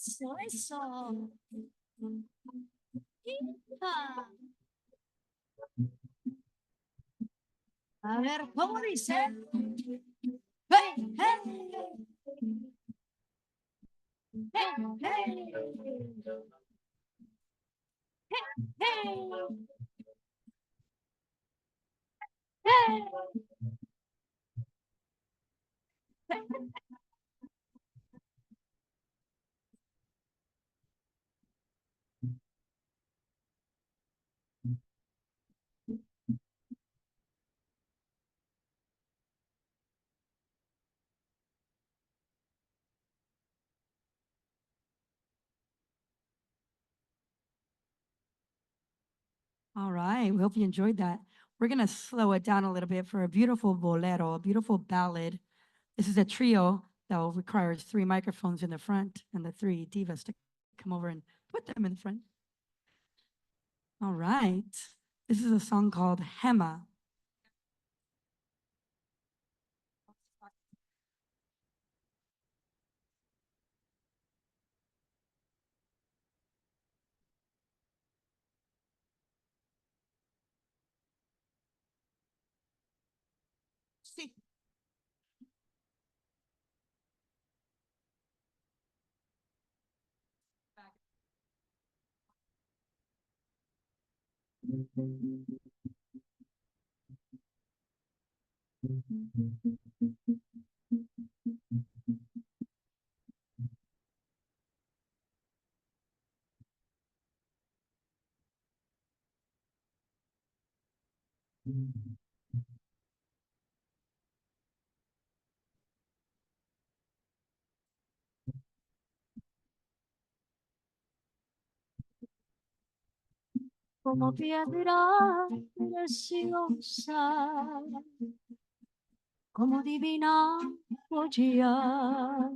Eso, eso. Hija. A ver, ¿cómo dice? ¡Hey, hey! ¡Hey, hey! ¡Hey, hey! All right, we hope you enjoyed that. We're going to slow it down a little bit for a beautiful bolero, a beautiful ballad. This is a trio that requires 3 microphones in the front and the 3 divas to come over and put them in the front. All right, this is a song called Hema. Sí. Como piedra preciosa, como divina joya,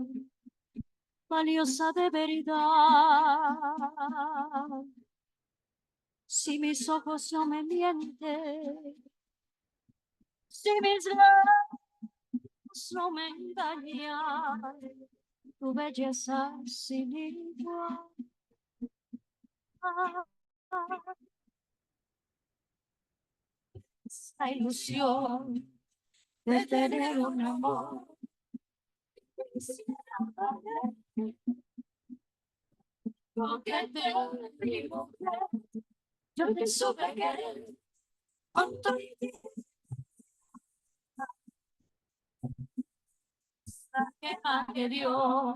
valiosa de verdad. Si mis ojos no me mienten, si mis labios no me engañan, tu belleza sin igual. Esa ilusión de tener un amor. Quisiera saber lo que te digo. Yo te supe querer con tu que más que Dios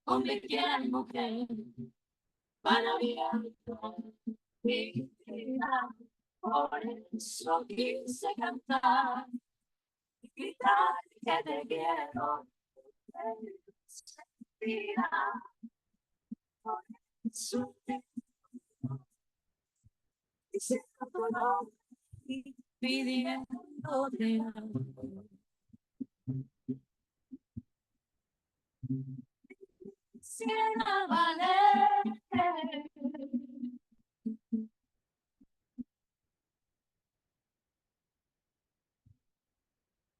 convirtiera en mujer para bien mi vida. Por eso quise cantar y gritar que te quiero. Vida, por eso te dice tu nombre y pidiéndote amor. Quisiera valer.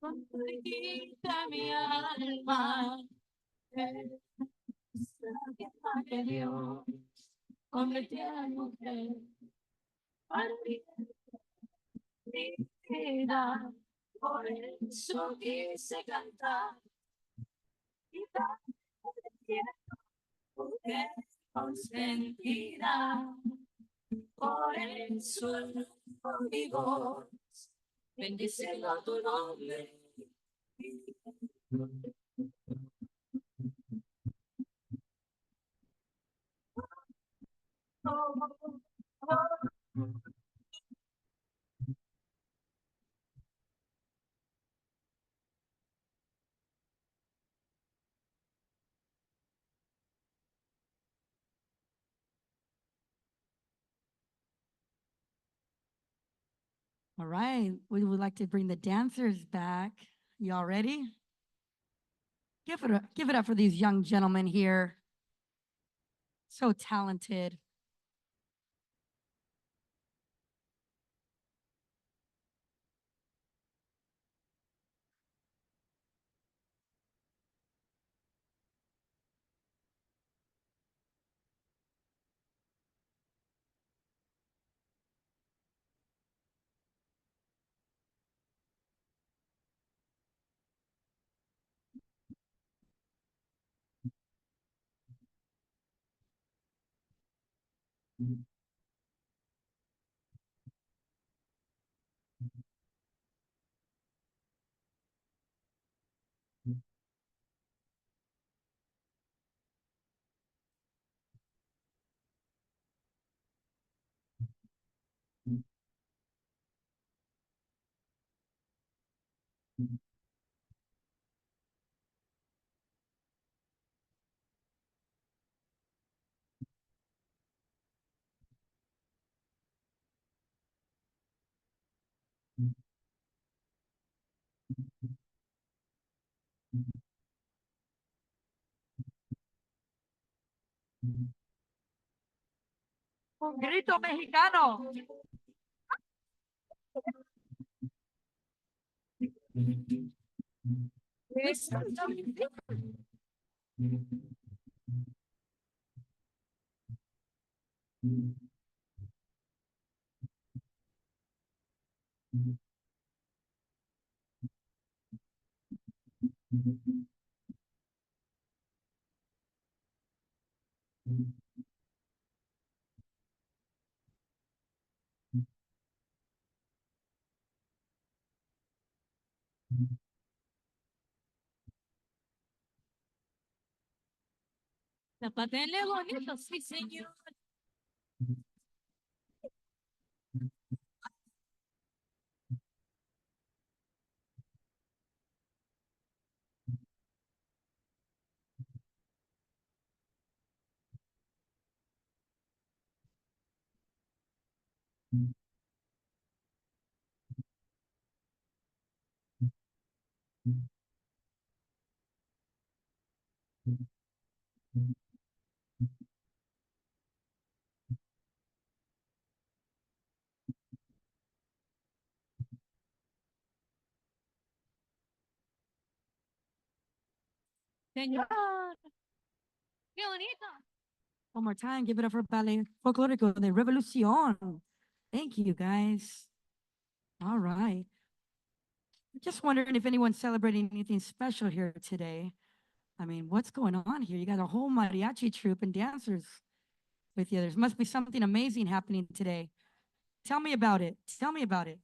Conquista mi alma, que Dios convirtiera en mujer para mi vida. Por eso quise cantar y darte mujer consentida. Por eso conmigo bendiciendo tu nombre. All right, we would like to bring the dancers back. Y'all ready? Give it up for these young gentlemen here. So talented. Un grito mexicano. Zapatenle bonito, sí, señor. Señor. Qué bonito. One more time, give it up for Ballet Folklorico de Revolución. Thank you, guys. All right. Just wondering if anyone's celebrating anything special here today. I mean, what's going on here? You got a whole mariachi troupe and dancers with you. There must be something amazing happening today. Tell me about it. Tell me about it.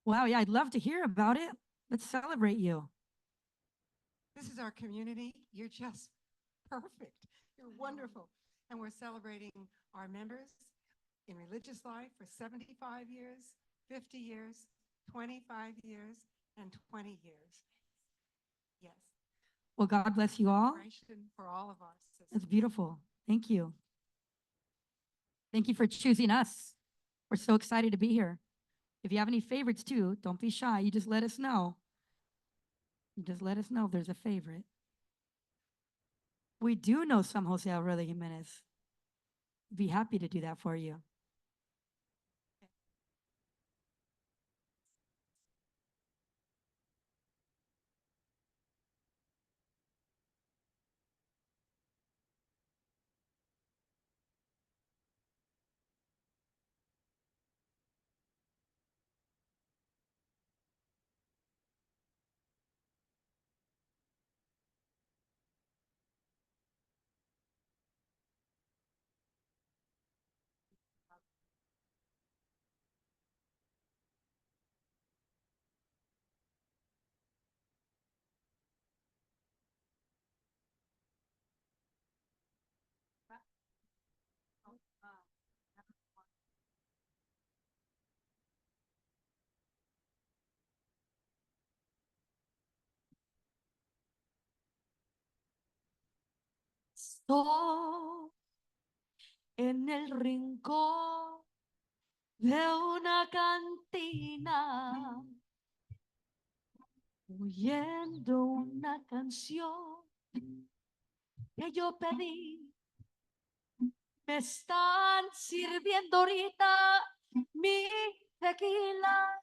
Wow, yeah, I'd love to hear about it. Let's celebrate you. This is our community. You're just perfect. You're wonderful. And we're celebrating our members in religious life for 75 years, 50 years, 25 years, and 20 years. Yes. Well, God bless you all. Celebration for all of us. That's beautiful. Thank you. Thank you for choosing us. We're so excited to be here. If you have any favorites too, don't be shy. You just let us know. You just let us know if there's a favorite. We do know some Jose Aurelio Jimenez. Be happy to do that for you. Estoy en el rincón de una cantina, oyendo una canción que yo pedí. Me están sirviendo ahorita mi tequila.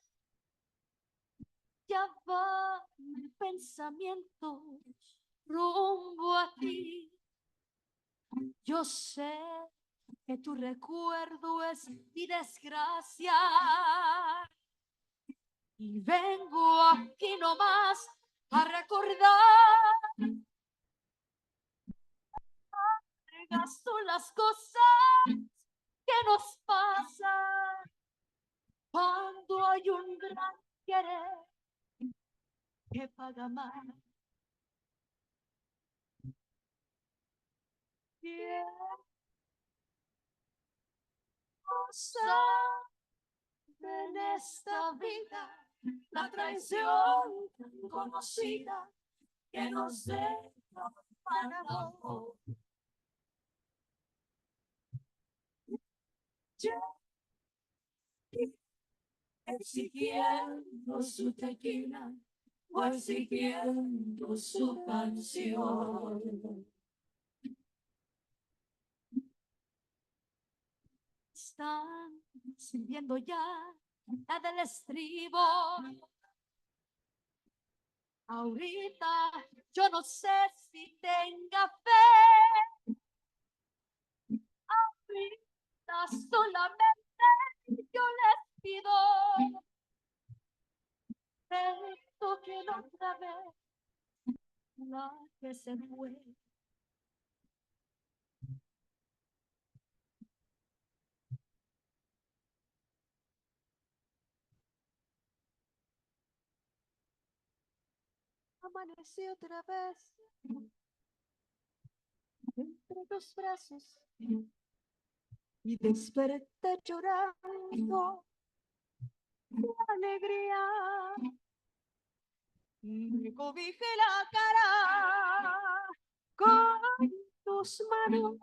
Ya va mi pensamiento rumbo a ti. Yo sé que tu recuerdo es mi desgracia. Y vengo aquí nomás a recordar Estas son las cosas que nos pasan cuando hay un gran querer que paga más. En esta vida, la traición tan conocida que nos deja para abajo. Exigiendo su tequila o exigiendo su canción. Están sirviendo ya la del estribo. Ahorita yo no sé si tenga fe. Ahorita solamente yo les pido que toquen otra vez la que se fue. Amanecí otra vez entre tus brazos y desperté llorando de alegría. Me cobijé la cara con tus manos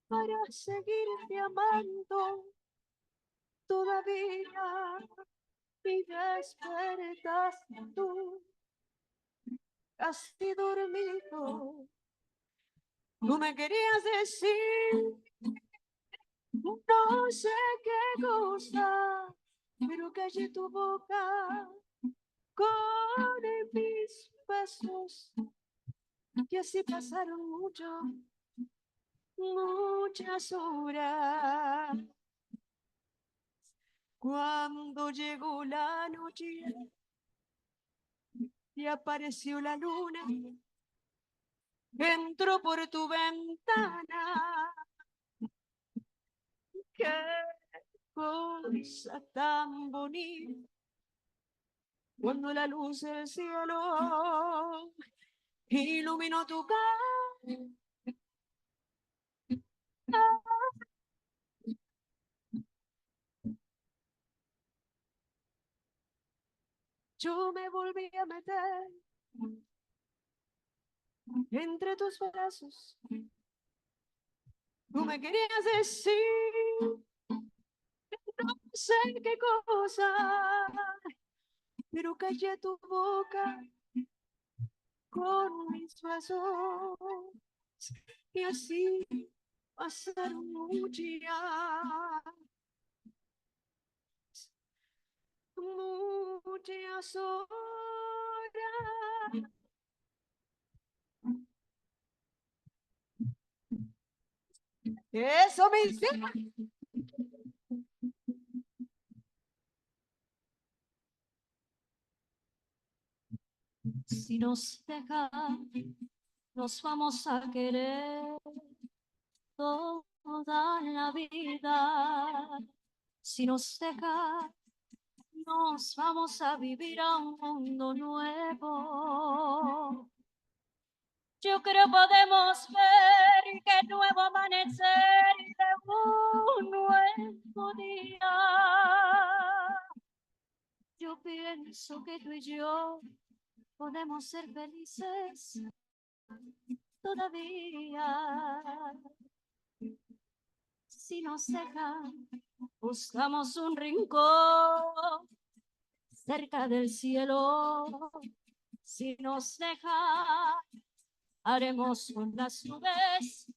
para seguirte amando todavía. Y despertaste tú, casi dormido. Tú me querías decir, no sé qué cosa, pero callé tu boca con mis besos. Y así pasaron muchas horas. Cuando llegó la noche y apareció la luna, entró por tu ventana. Qué cosa tan bonita, cuando la luz del cielo iluminó tu cara. Yo me volví a meter entre tus brazos. Tú me querías decir, no sé qué cosa, pero callé tu boca con mis besos. Y así pasaron muchas horas. Eso me dice. Si nos dejan, nos vamos a querer toda la vida. Si nos dejan, nos vamos a vivir a un mundo nuevo. Yo creo podemos ver que nuevo amanecer de un nuevo día. Yo pienso que tú y yo podemos ser felices todavía. Si nos dejan, buscamos un rincón cerca del cielo. Si nos dejan, haremos con las nubes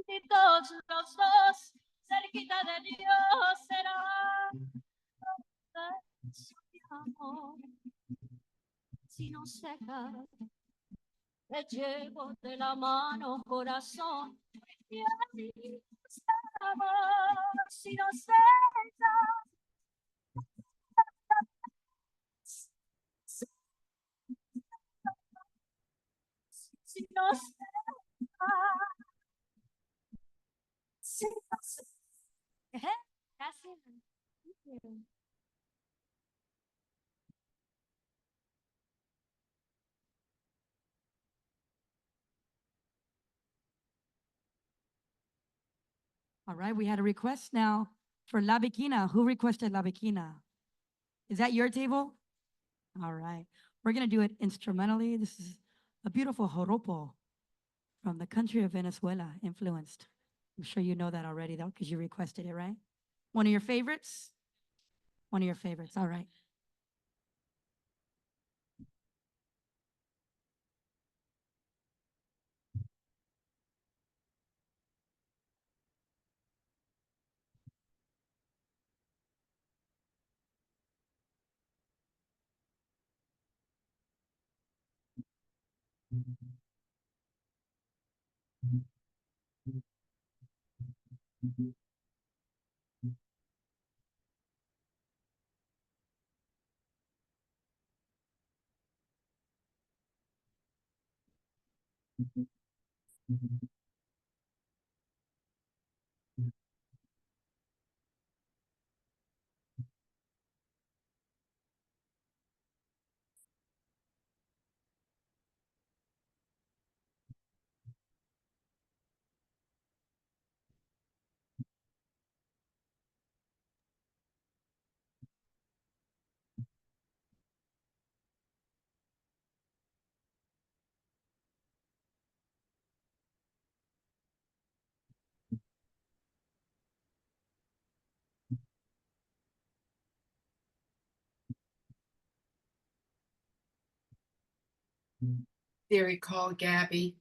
y todos los dos cerquita de Dios será. Si nos dejan, te llevo de la mano, corazón, y así estamos. Si nos dejan, Si no se va, si no se Gracias. Thank you. All right, we had a request now for La Bikina. Who requested La Bikina? Is that your table? All right, we're gonna do it instrumentally. This is a beautiful joropo from the country of Venezuela, influenced. I'm sure you know that already though, because you requested it, right? One of your favorites? One of your favorites, all right. Siri, call Gabby.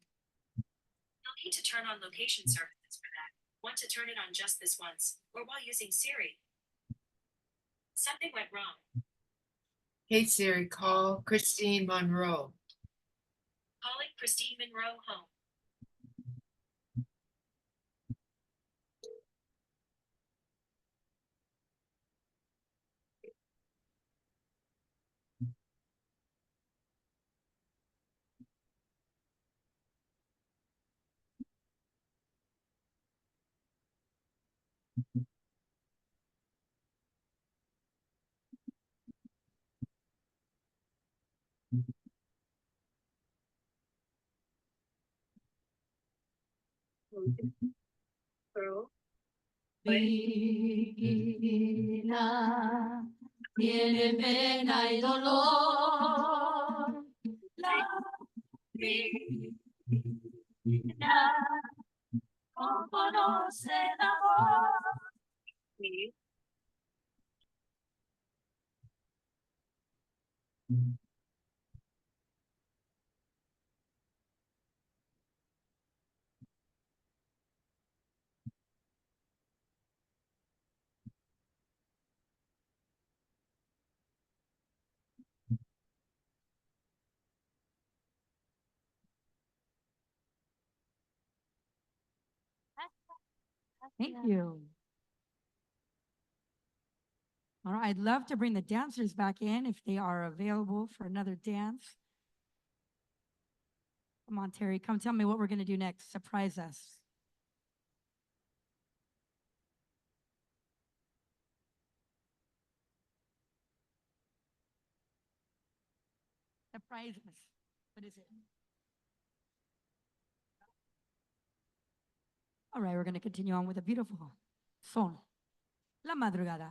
You'll need to turn on location services for that. Want to turn it on just this once, or while using Siri. Something went wrong. Hey Siri, call Christine Monroe. Calling Christine Monroe home. Bikina tiene pena y dolor. La Bikina no conoce el amor. Thank you. All right, I'd love to bring the dancers back in if they are available for another dance. Come on, Terry, come tell me what we're gonna do next. Surprise us. Surprise us. What is it? All right, we're gonna continue on with a beautiful song. La Madrugada.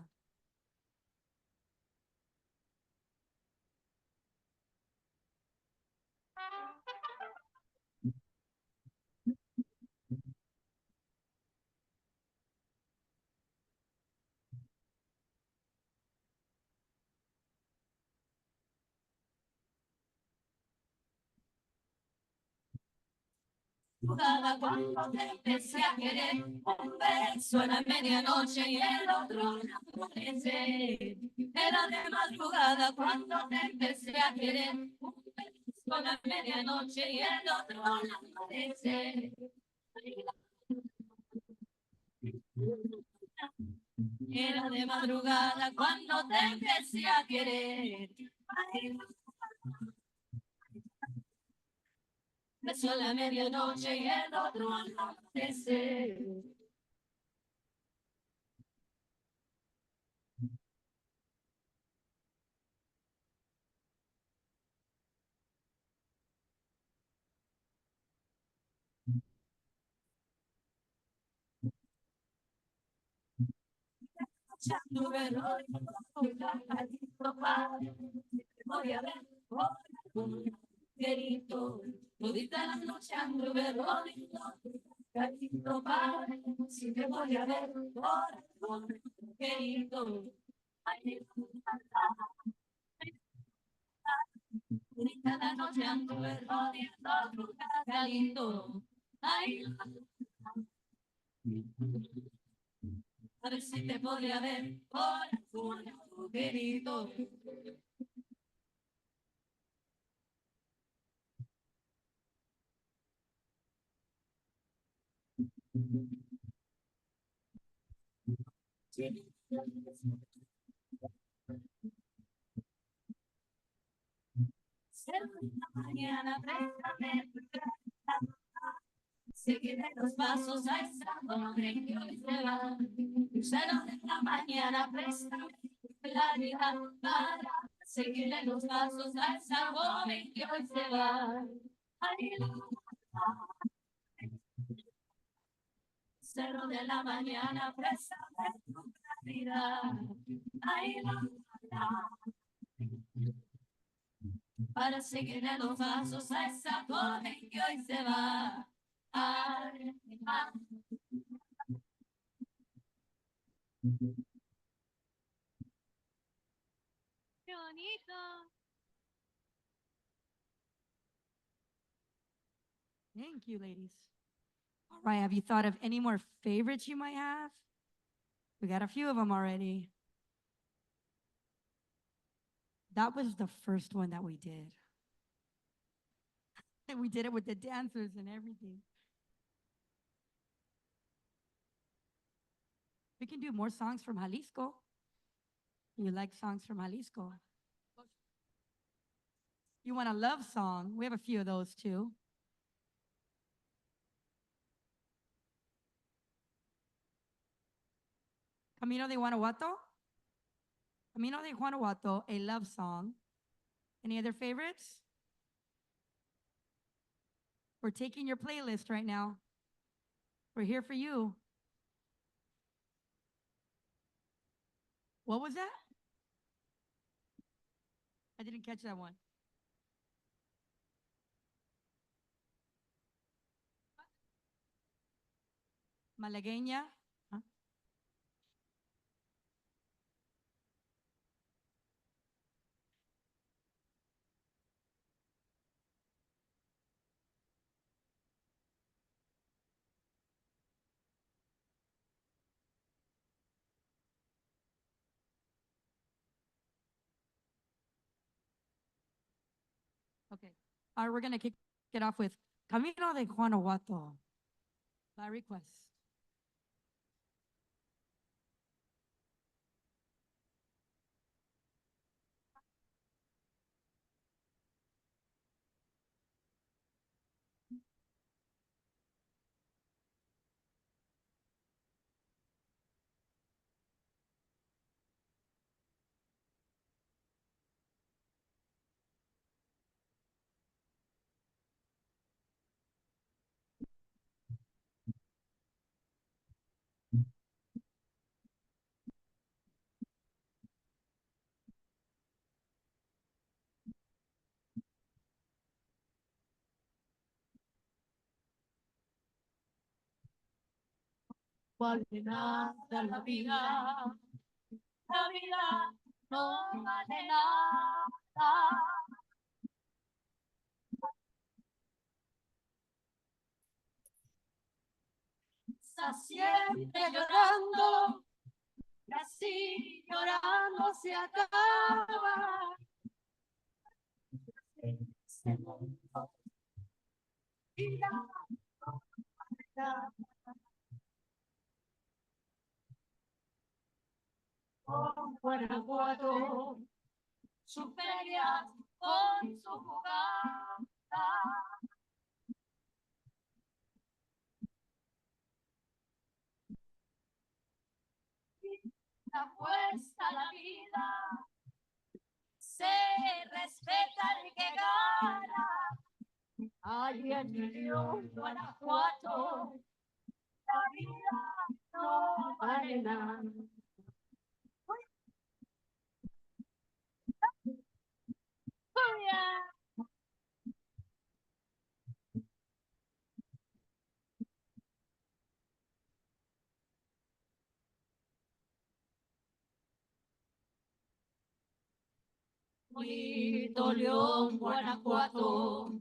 Jugaba cuando te empecé a querer, un beso en la medianoche y el otro en amanecer. Era de madrugada cuando te empecé a querer, un beso en la medianoche y el otro en amanecer. Era de madrugada cuando te empecé a querer. Creció la medianoche y el otro amanecer. Voy a ver querido, todita la noche anduve rodando, gatito padre, si te voy a ver por querido. Ay, todita la noche anduve rodeando tu gatito. Ay, a ver si te podría ver por querido. Mañana préstame, seguiré los pasos a esa joven que hoy se va. Lucero de la mañana préstame claridad para seguirle los pasos a esa joven que hoy se va. Ay, Lucero de la mañana préstame tu claridad. Ay, para seguirle los pasos a esa joven que hoy se va. Ay, qué bonito. Thank you, ladies. All right, have you thought of any more favorites you might have? We got a few of them already. That was the first one that we did. And we did it with the dancers and everything. We can do more songs from Jalisco. You like songs from Jalisco? You want a love song? We have a few of those too. Camino de Guanajuato? Camino de Guanajuato, a love song. Any other favorites? We're taking your playlist right now. We're here for you. What was that? I didn't catch that one. Malagueña? Huh? Okay. All right, we're going to kick it off with Camino de Guanajuato by request. Vale nada la vida no vale nada. Está siempre llorando, y así llorando se acaba. Este mundo, vida no vale nada. Con Guanajuato, su feria con su jugada. y en León, Guanajuato, la vida no vale nada. Bonito León, Guanajuato,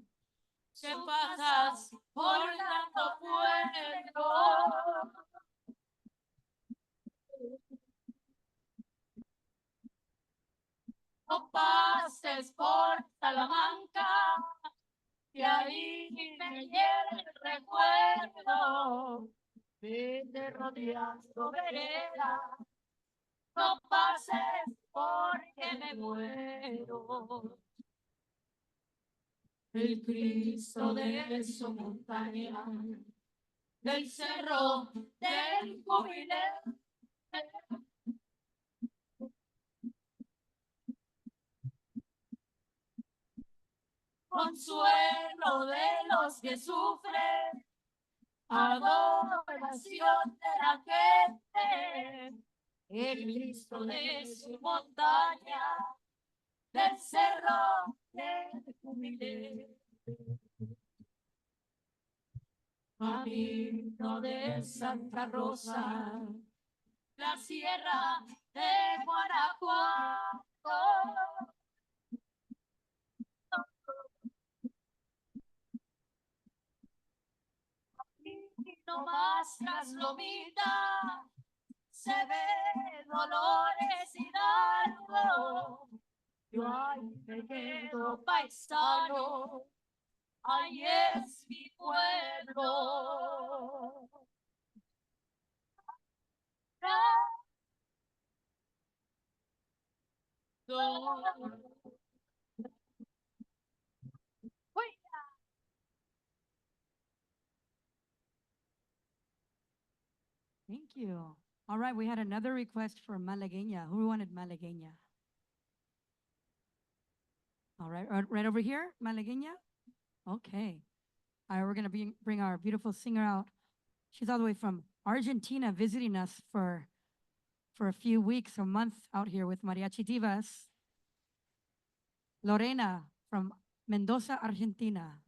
se pasas por tanto pueblo. No pases por Salamanca, que ahí me lleva el recuerdo. Vete rodeando vereda, no pases porque me muero. El Cristo de su montaña, del cerro del Jubileo, consuelo de los que sufren, adoración de la gente, el Cristo de su montaña, del cerro del Jubileo. Camino de Santa Rosa, la sierra de Guanajuato. Y no más las lomitas, se ve Dolores Hidalgo. Yo ahí me quedo paisano, ahí es mi pueblo. Thank you. All right, we had another request for Malagueña. Who wanted Malagueña? All right, right over here, Malagueña? Okay. All right, we're going to bring our beautiful singer out. She's all the way from Argentina visiting us for a few weeks, a month out here with Mariachi Divas. Lorena from Mendoza, Argentina.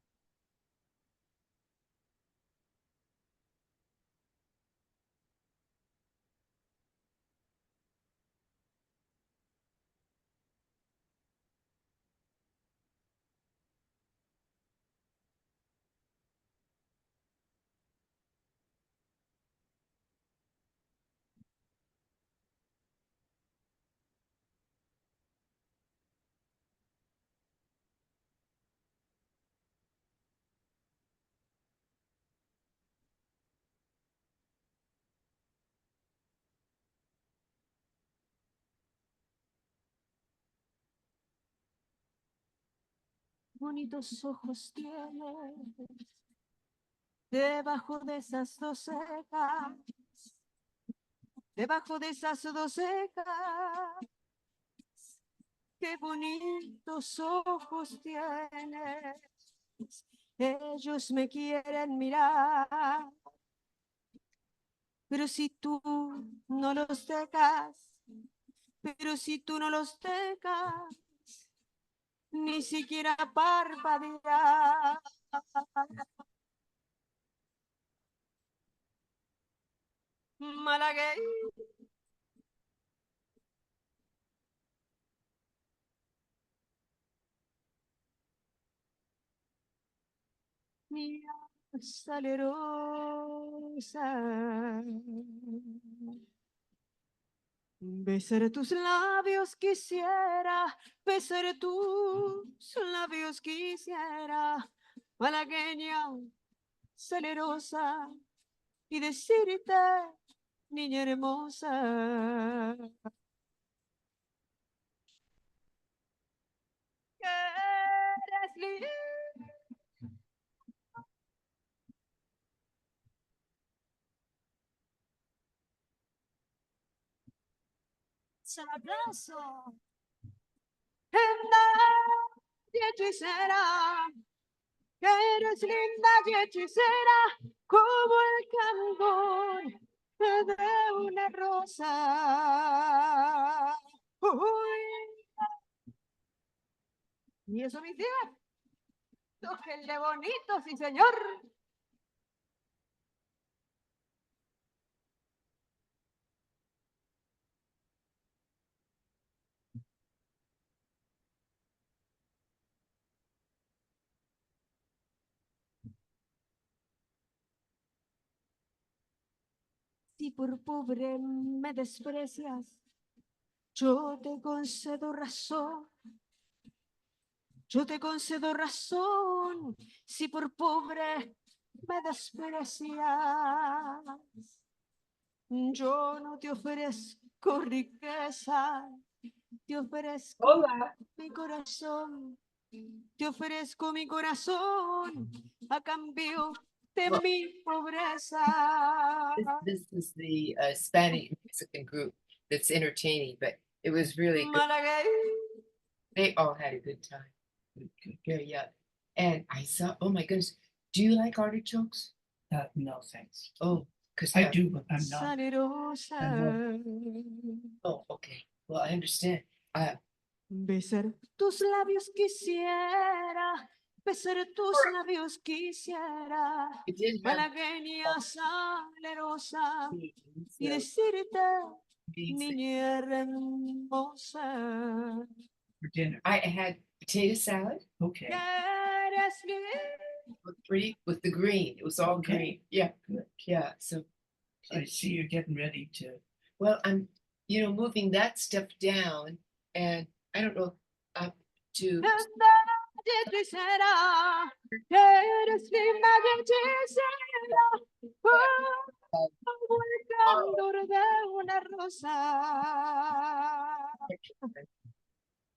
Bonitos ojos tienes debajo de esas dos cejas, debajo de esas dos cejas. Qué bonitos ojos tienes, ellos me quieren mirar, pero si tú no los dejas, pero si tú no los dejas, ni siquiera parpadear. Malagueña, mía salerosa, besar tus labios quisiera, besar tus labios quisiera, malagueña salerosa, y decirte, niña hermosa, que eres linda. Sabroso. Nadie hechicera que eres linda y hechicera como el candor de una rosa. Uy. Y eso, mis días, tóquenle bonito, sí, señor. Si por pobre me desprecias, yo te concedo razón. Yo te concedo razón. Si por pobre me desprecias, yo no te ofrezco riqueza, te ofrezco mi corazón. Te ofrezco mi corazón a cambio de Well, mi pobreza. This is the Spanish Mexican group that's entertaining, but it was really good. They all had a good time. Yeah. And I saw, oh my goodness, do you like artichokes? No, thanks. Oh, because I do, but I'm not. Salerosa. Oh, okay. Well, I understand. Besar tus labios quisiera, besar tus labios quisiera, It did have malagueña salerosa, y so decirte, beans niña hermosa, For dinner. I had potato salad. Okay. que eres mi Pretty with the green. It was all Okay. green. Yeah. Good. Yeah. So I see you're getting ready to. well, I'm, moving that stuff down, and I don't know, up to hechicera, que eres linda y hechicera, como el candor de una rosa.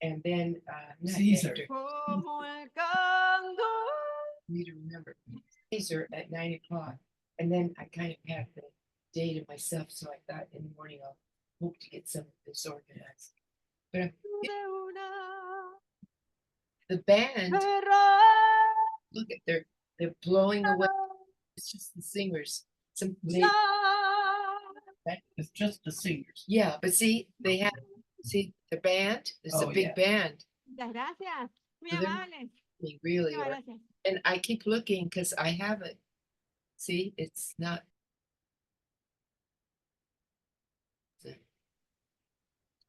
and then not Caesar. nectar. Como el candor. Need to remember Caesar at 9 o'clock, and then I kind of have the day to myself. So I thought in the morning I'll hope to get some of this organized. But the band, look at they're blowing away. It's just the singers. It's just the singers. Yeah, but see, they have the band. There's a big band. Muchas gracias. Muy So they're amable. really Muchas are. gracias. And I keep looking because I haven't. See, it's not.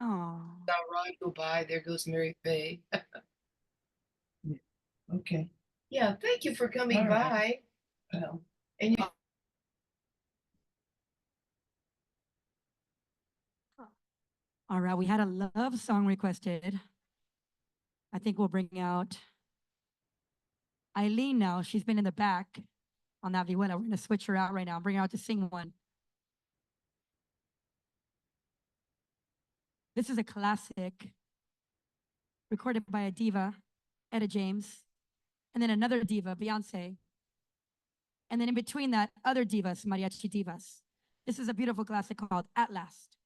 Oh. Saw Rod go by. There goes Mary Faye. Okay. Yeah, thank you for coming All by. right. Well, And you, All right, we had a love song requested. I think we'll bring out Eileen now. She's been in the back on that vihuela. We're going to switch her out right now. Bring her out to sing one. This is a classic recorded by a diva, Etta James, and then another diva, Beyonce. And then in between that, other divas, mariachi divas. This is a beautiful classic called At Last.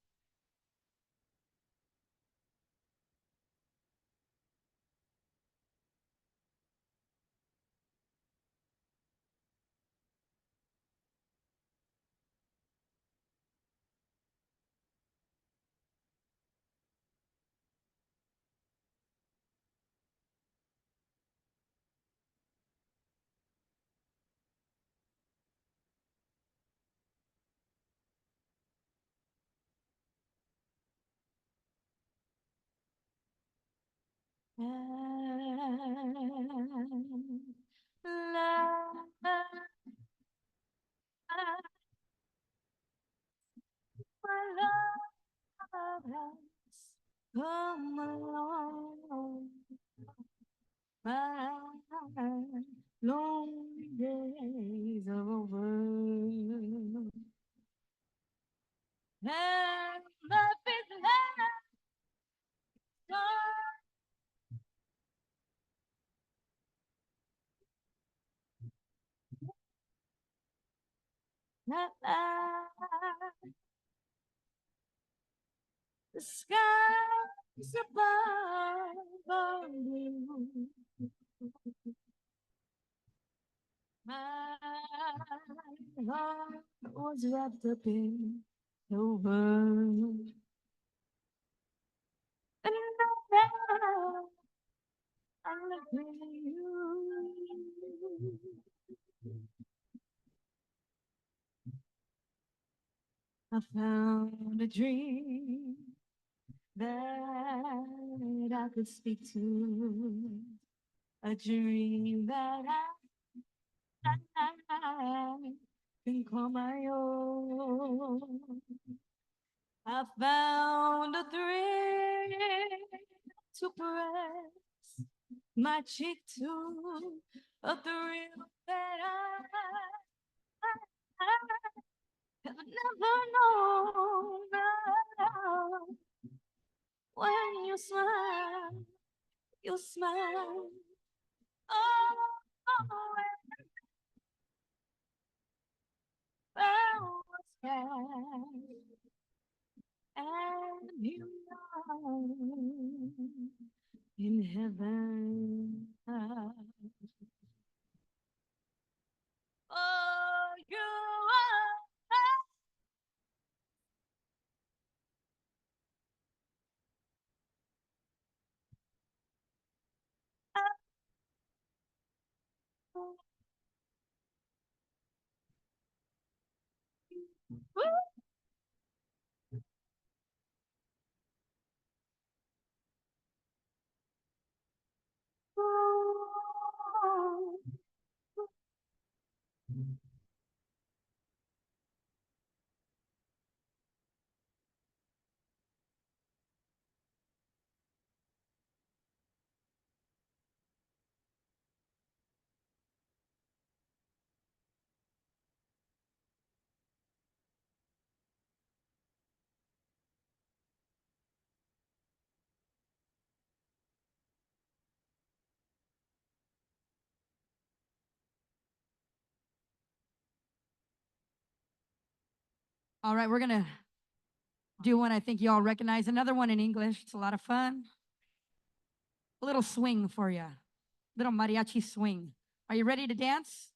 Come along, my lonely days are over. And love is left the skies above are blue. My heart was wrapped up in the world. And now I'm looking at you. I found a dream that I could speak to, a dream that I can call my own. I found a thread to press my cheek to, a thrill that I have never known. When you smile, you smile. Oh, oh, and you know, in heaven. Oh, you are. All right, we're gonna do one I think you all recognize. Another one in English. It's a lot of fun. A little swing for you. Little mariachi swing. Are you ready to dance?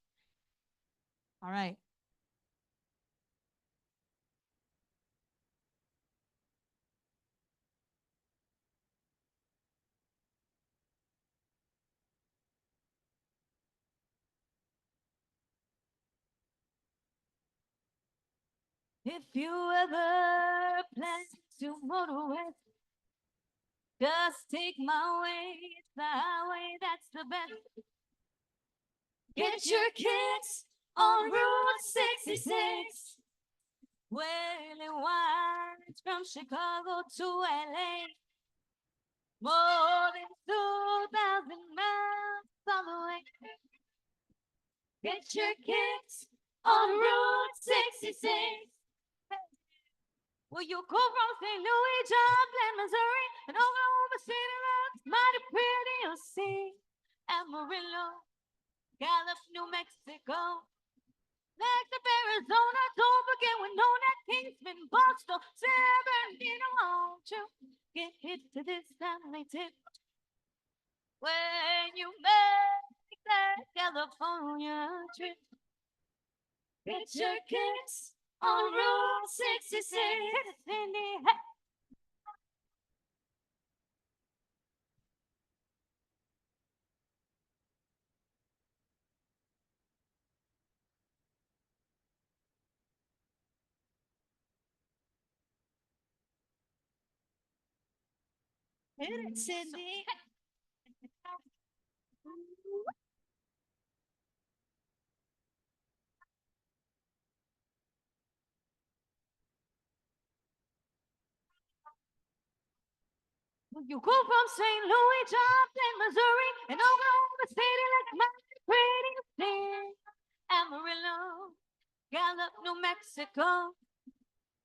All right. If you ever plan to motor west, just take my way. It's the highway that's the best. Get your kicks on Route 66. Well, it winds from Chicago to LA. More than 2,000 miles all the way. Get your kicks on Route 66. Well, you go from St. Louis, Joplin, Missouri, and Oklahoma City looks mighty pretty, you'll see. Amarillo, Gallup, New Mexico, Flagstaff, Arizona, don't forget Winona, Kingsman, Boston, San Bernardino, won't you get hit to this family tip when you make that California trip. Get your kicks on Route 66. Hit it, Cindy. Hey. Hit it, Cindy. You go from St. Louis, Joplin, Missouri, and Oklahoma City, like my pretty thing. Amarillo, Gallup, New Mexico,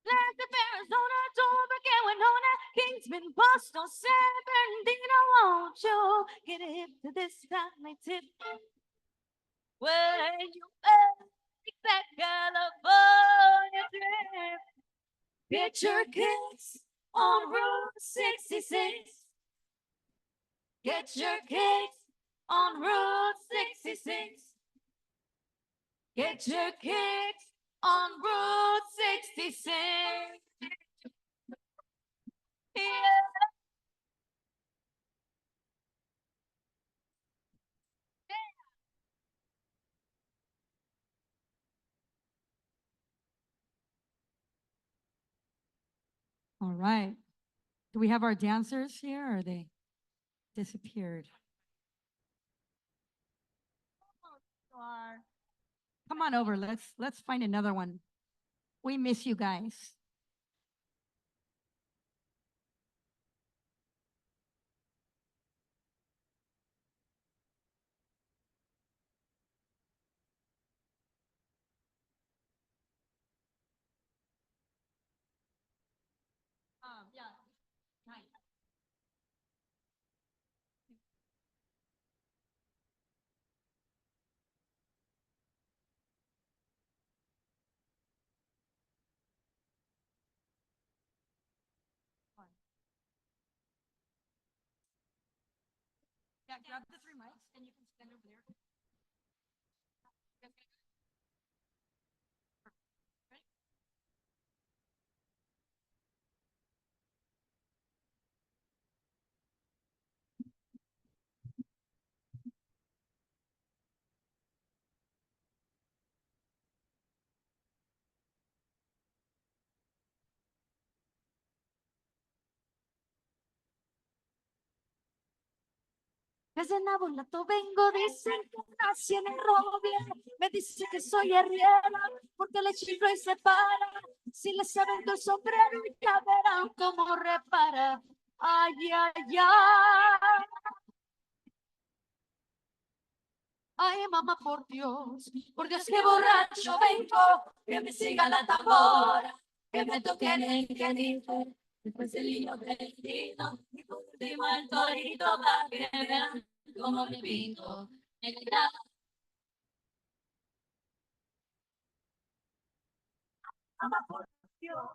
Flagstaff, Arizona, don't forget Winona, Kingsman, Boston, San Bernardino, won't you get a hip to this family tip when you make that California trip. Get your kicks on Route 66. Get your kicks on Route 66. Get your kicks on Route 66. Yeah. All right. Do we have our dancers here or they disappeared? Come on over. Let's find another one. We miss you guys. Yeah. Right. Yeah, grab the 3 mics and you can stand over there. Desde Nabolato vengo, dicen que nací en el roble. Me dice que soy arriera, porque le chiflo y se para. Si les avento el sombrero, ya verán cómo repara. Ay, ay, ay. Ay, mamá, por Dios, que borracho vengo, que me siga la tambora, que me toquen el que dice, después el niño perdido, y por último el torito, para que vean cómo me pinto. Mamá, por Dios,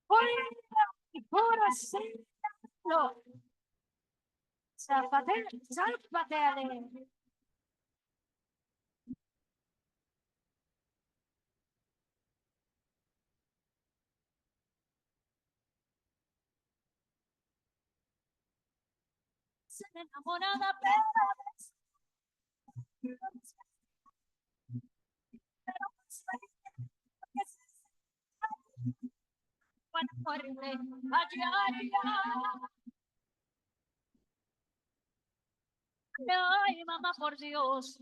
oye, mi corazón, zapate, zapate, se me enamorada, pero ay, mamá, por Dios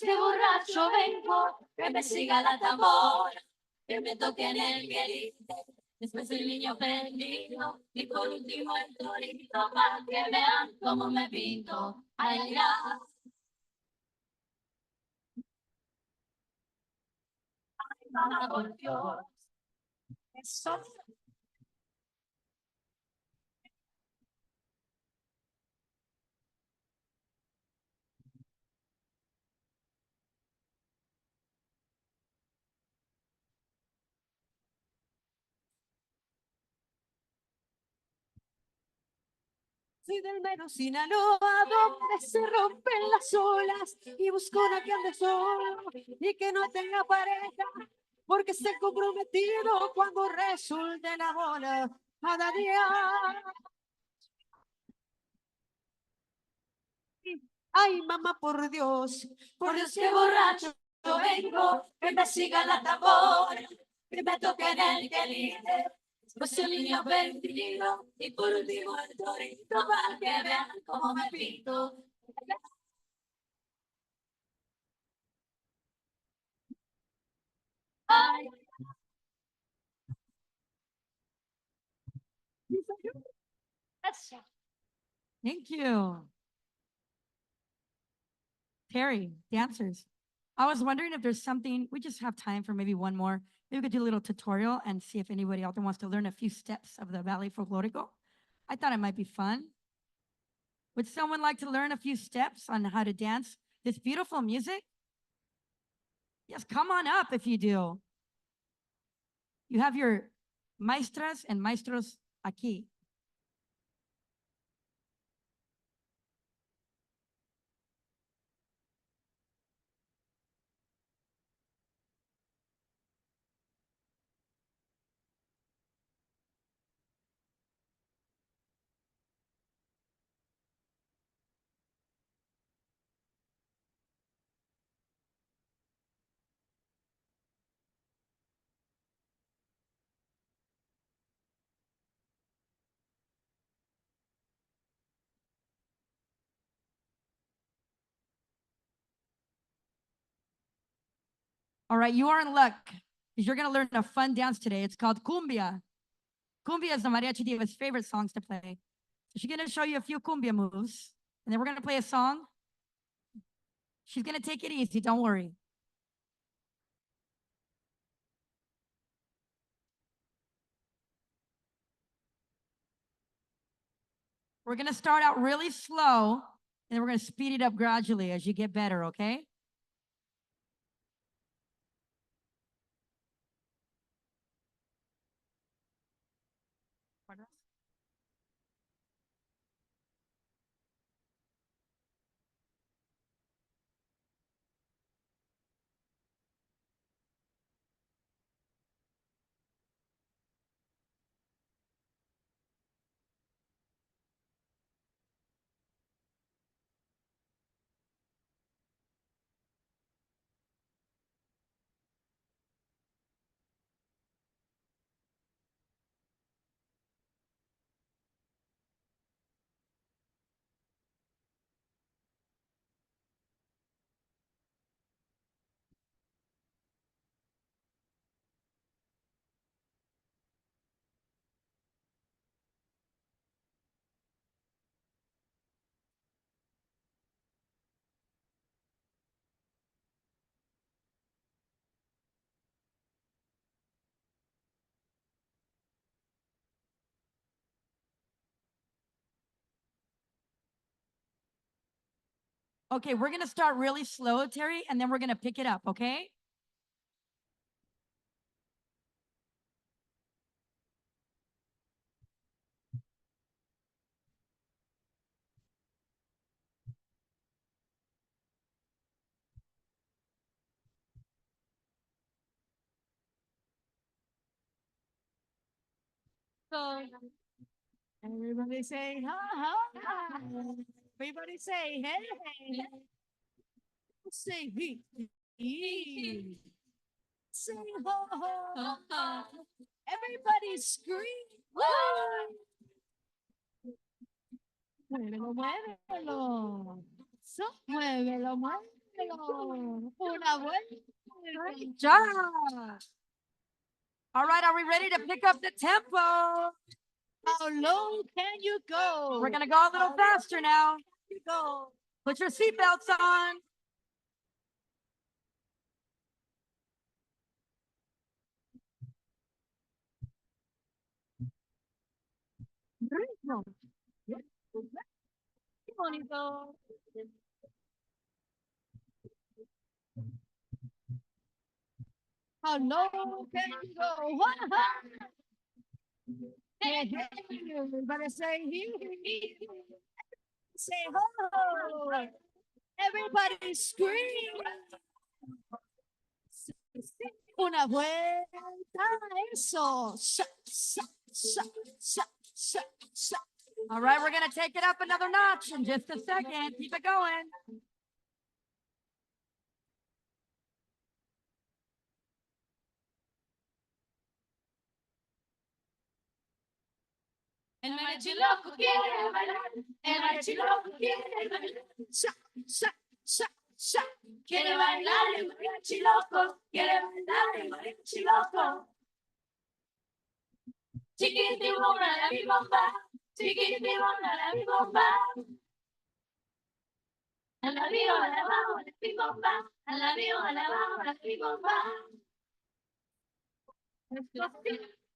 que borracho vengo, que me siga la tambora, que me toquen el guerrito, después el niño perdido, y por último el torito, para que vean cómo me pinto. Ay, ay, ay. Mamá, por Dios. Eso. Soy del mero Sinaloa, donde se rompen las olas y busco una que ande sola y que no tenga pareja, porque esté comprometido cuando resulte la bola cada día. Ay, mamá, por Dios que borracho vengo, que me siga la tambora, que me toque en el quelite, pues el niño perdido, y por último el torito, para que vean cómo me pinto. Ay, Thank you. Terry, dancers. I was wondering if there's something, we just have time for maybe one more. Maybe we could do a little tutorial and see if anybody out there wants to learn a few steps of the ballet folklorico. I thought it might be fun. Would someone like to learn a few steps on how to dance this beautiful music? Yes, come on up if you do. You have your maestras and maestros aquí. All right, you are in luck because you're going to learn a fun dance today. It's called cumbia. Cumbia is the Mariachi Diva's favorite songs to play. So she's going to show you a few cumbia moves, and then we're going to play a song. She's going to take it easy. Don't worry. We're going to start out really slow, and then we're going to speed it up gradually as you get better, okay? Okay, we're going to start really slow, Terry, and then we're going to pick it up, okay? So, everybody say, ha, ha, ha. Everybody say, hey, hey, hey. Say, he, he. Say, ho, ho, ho. Everybody scream. Woo! Muévelo, muévelo. So, muévelo, muévelo. Una vuelta. Great job. All right, are we ready to pick up the tempo? How low can you go? We're gonna go a little faster now. Go. Put your seatbelts on. Ritmo. Qué bonito. How low can you go? Hey, hey, everybody say he. Say ho. Everybody scream. Una vuelta, eso. Sa, sa, sa, sa, sa, sa. All right, we're going to take it up another notch in just a second. Keep it going. El mariachi loco quiere bailar, el mariachi loco quiere bailar, sa, sa, sa, sa. Quiere bailar el mariachi loco, quiere bailar el mariachi loco. Chiquitibona la bimba, chiquitibona la bimba. A la viva la vamos la bimba, a la viva la vamos la bimba.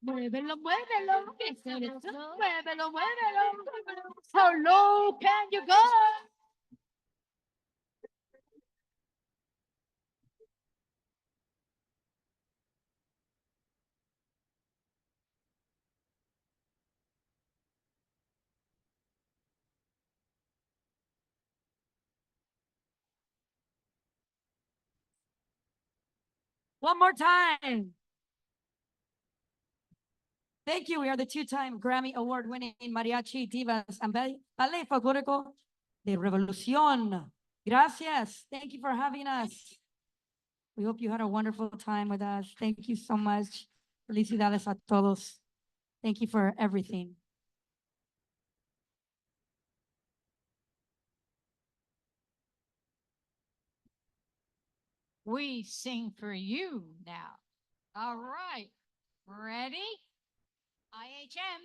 Muévelo, muévelo, que se muévelo, muévelo. How low can you go? One more time. Thank you. We are the two-time Grammy Award-winning Mariachi Divas and Ballet Folclórico de Revolución. Gracias. Thank you for having us. We hope you had a wonderful time with us. Thank you so much. Felicidades a todos. Thank you for everything. we sing for you now. All right, ready? IHM.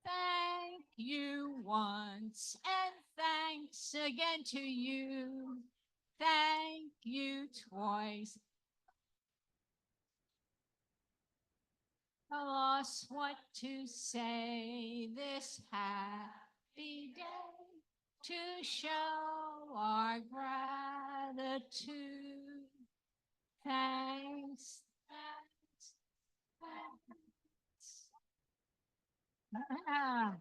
Thank you once and thanks again to you. Thank you twice. I lost what to say this happy day to show our gratitude. Thanks, thanks, thanks. Ah.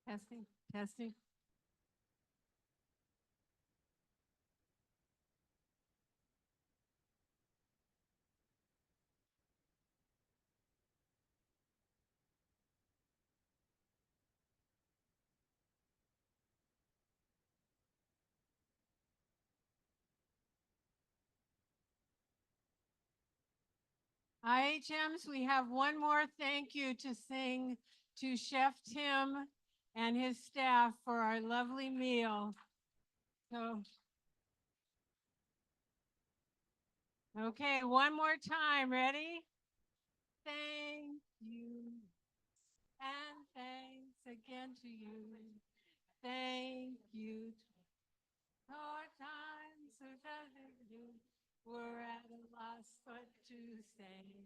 Testing, testing. IHMs, we have one more thank you to sing to Chef Tim and his staff for our lovely meal. So, okay, one more time. Ready? Thank you. And thanks again to you. Thank you. Our times are doesn't do. We're at a loss what to say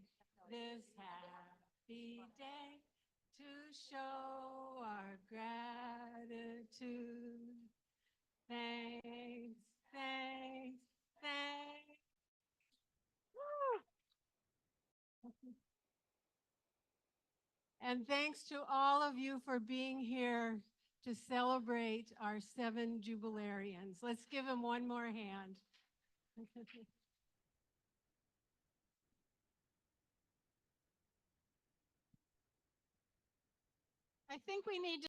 this happy day to show our gratitude. Thanks, thanks, thanks. Woo! And thanks to all of you for being here to celebrate our 7 Jubilarians. Let's give them one more hand. I think we need to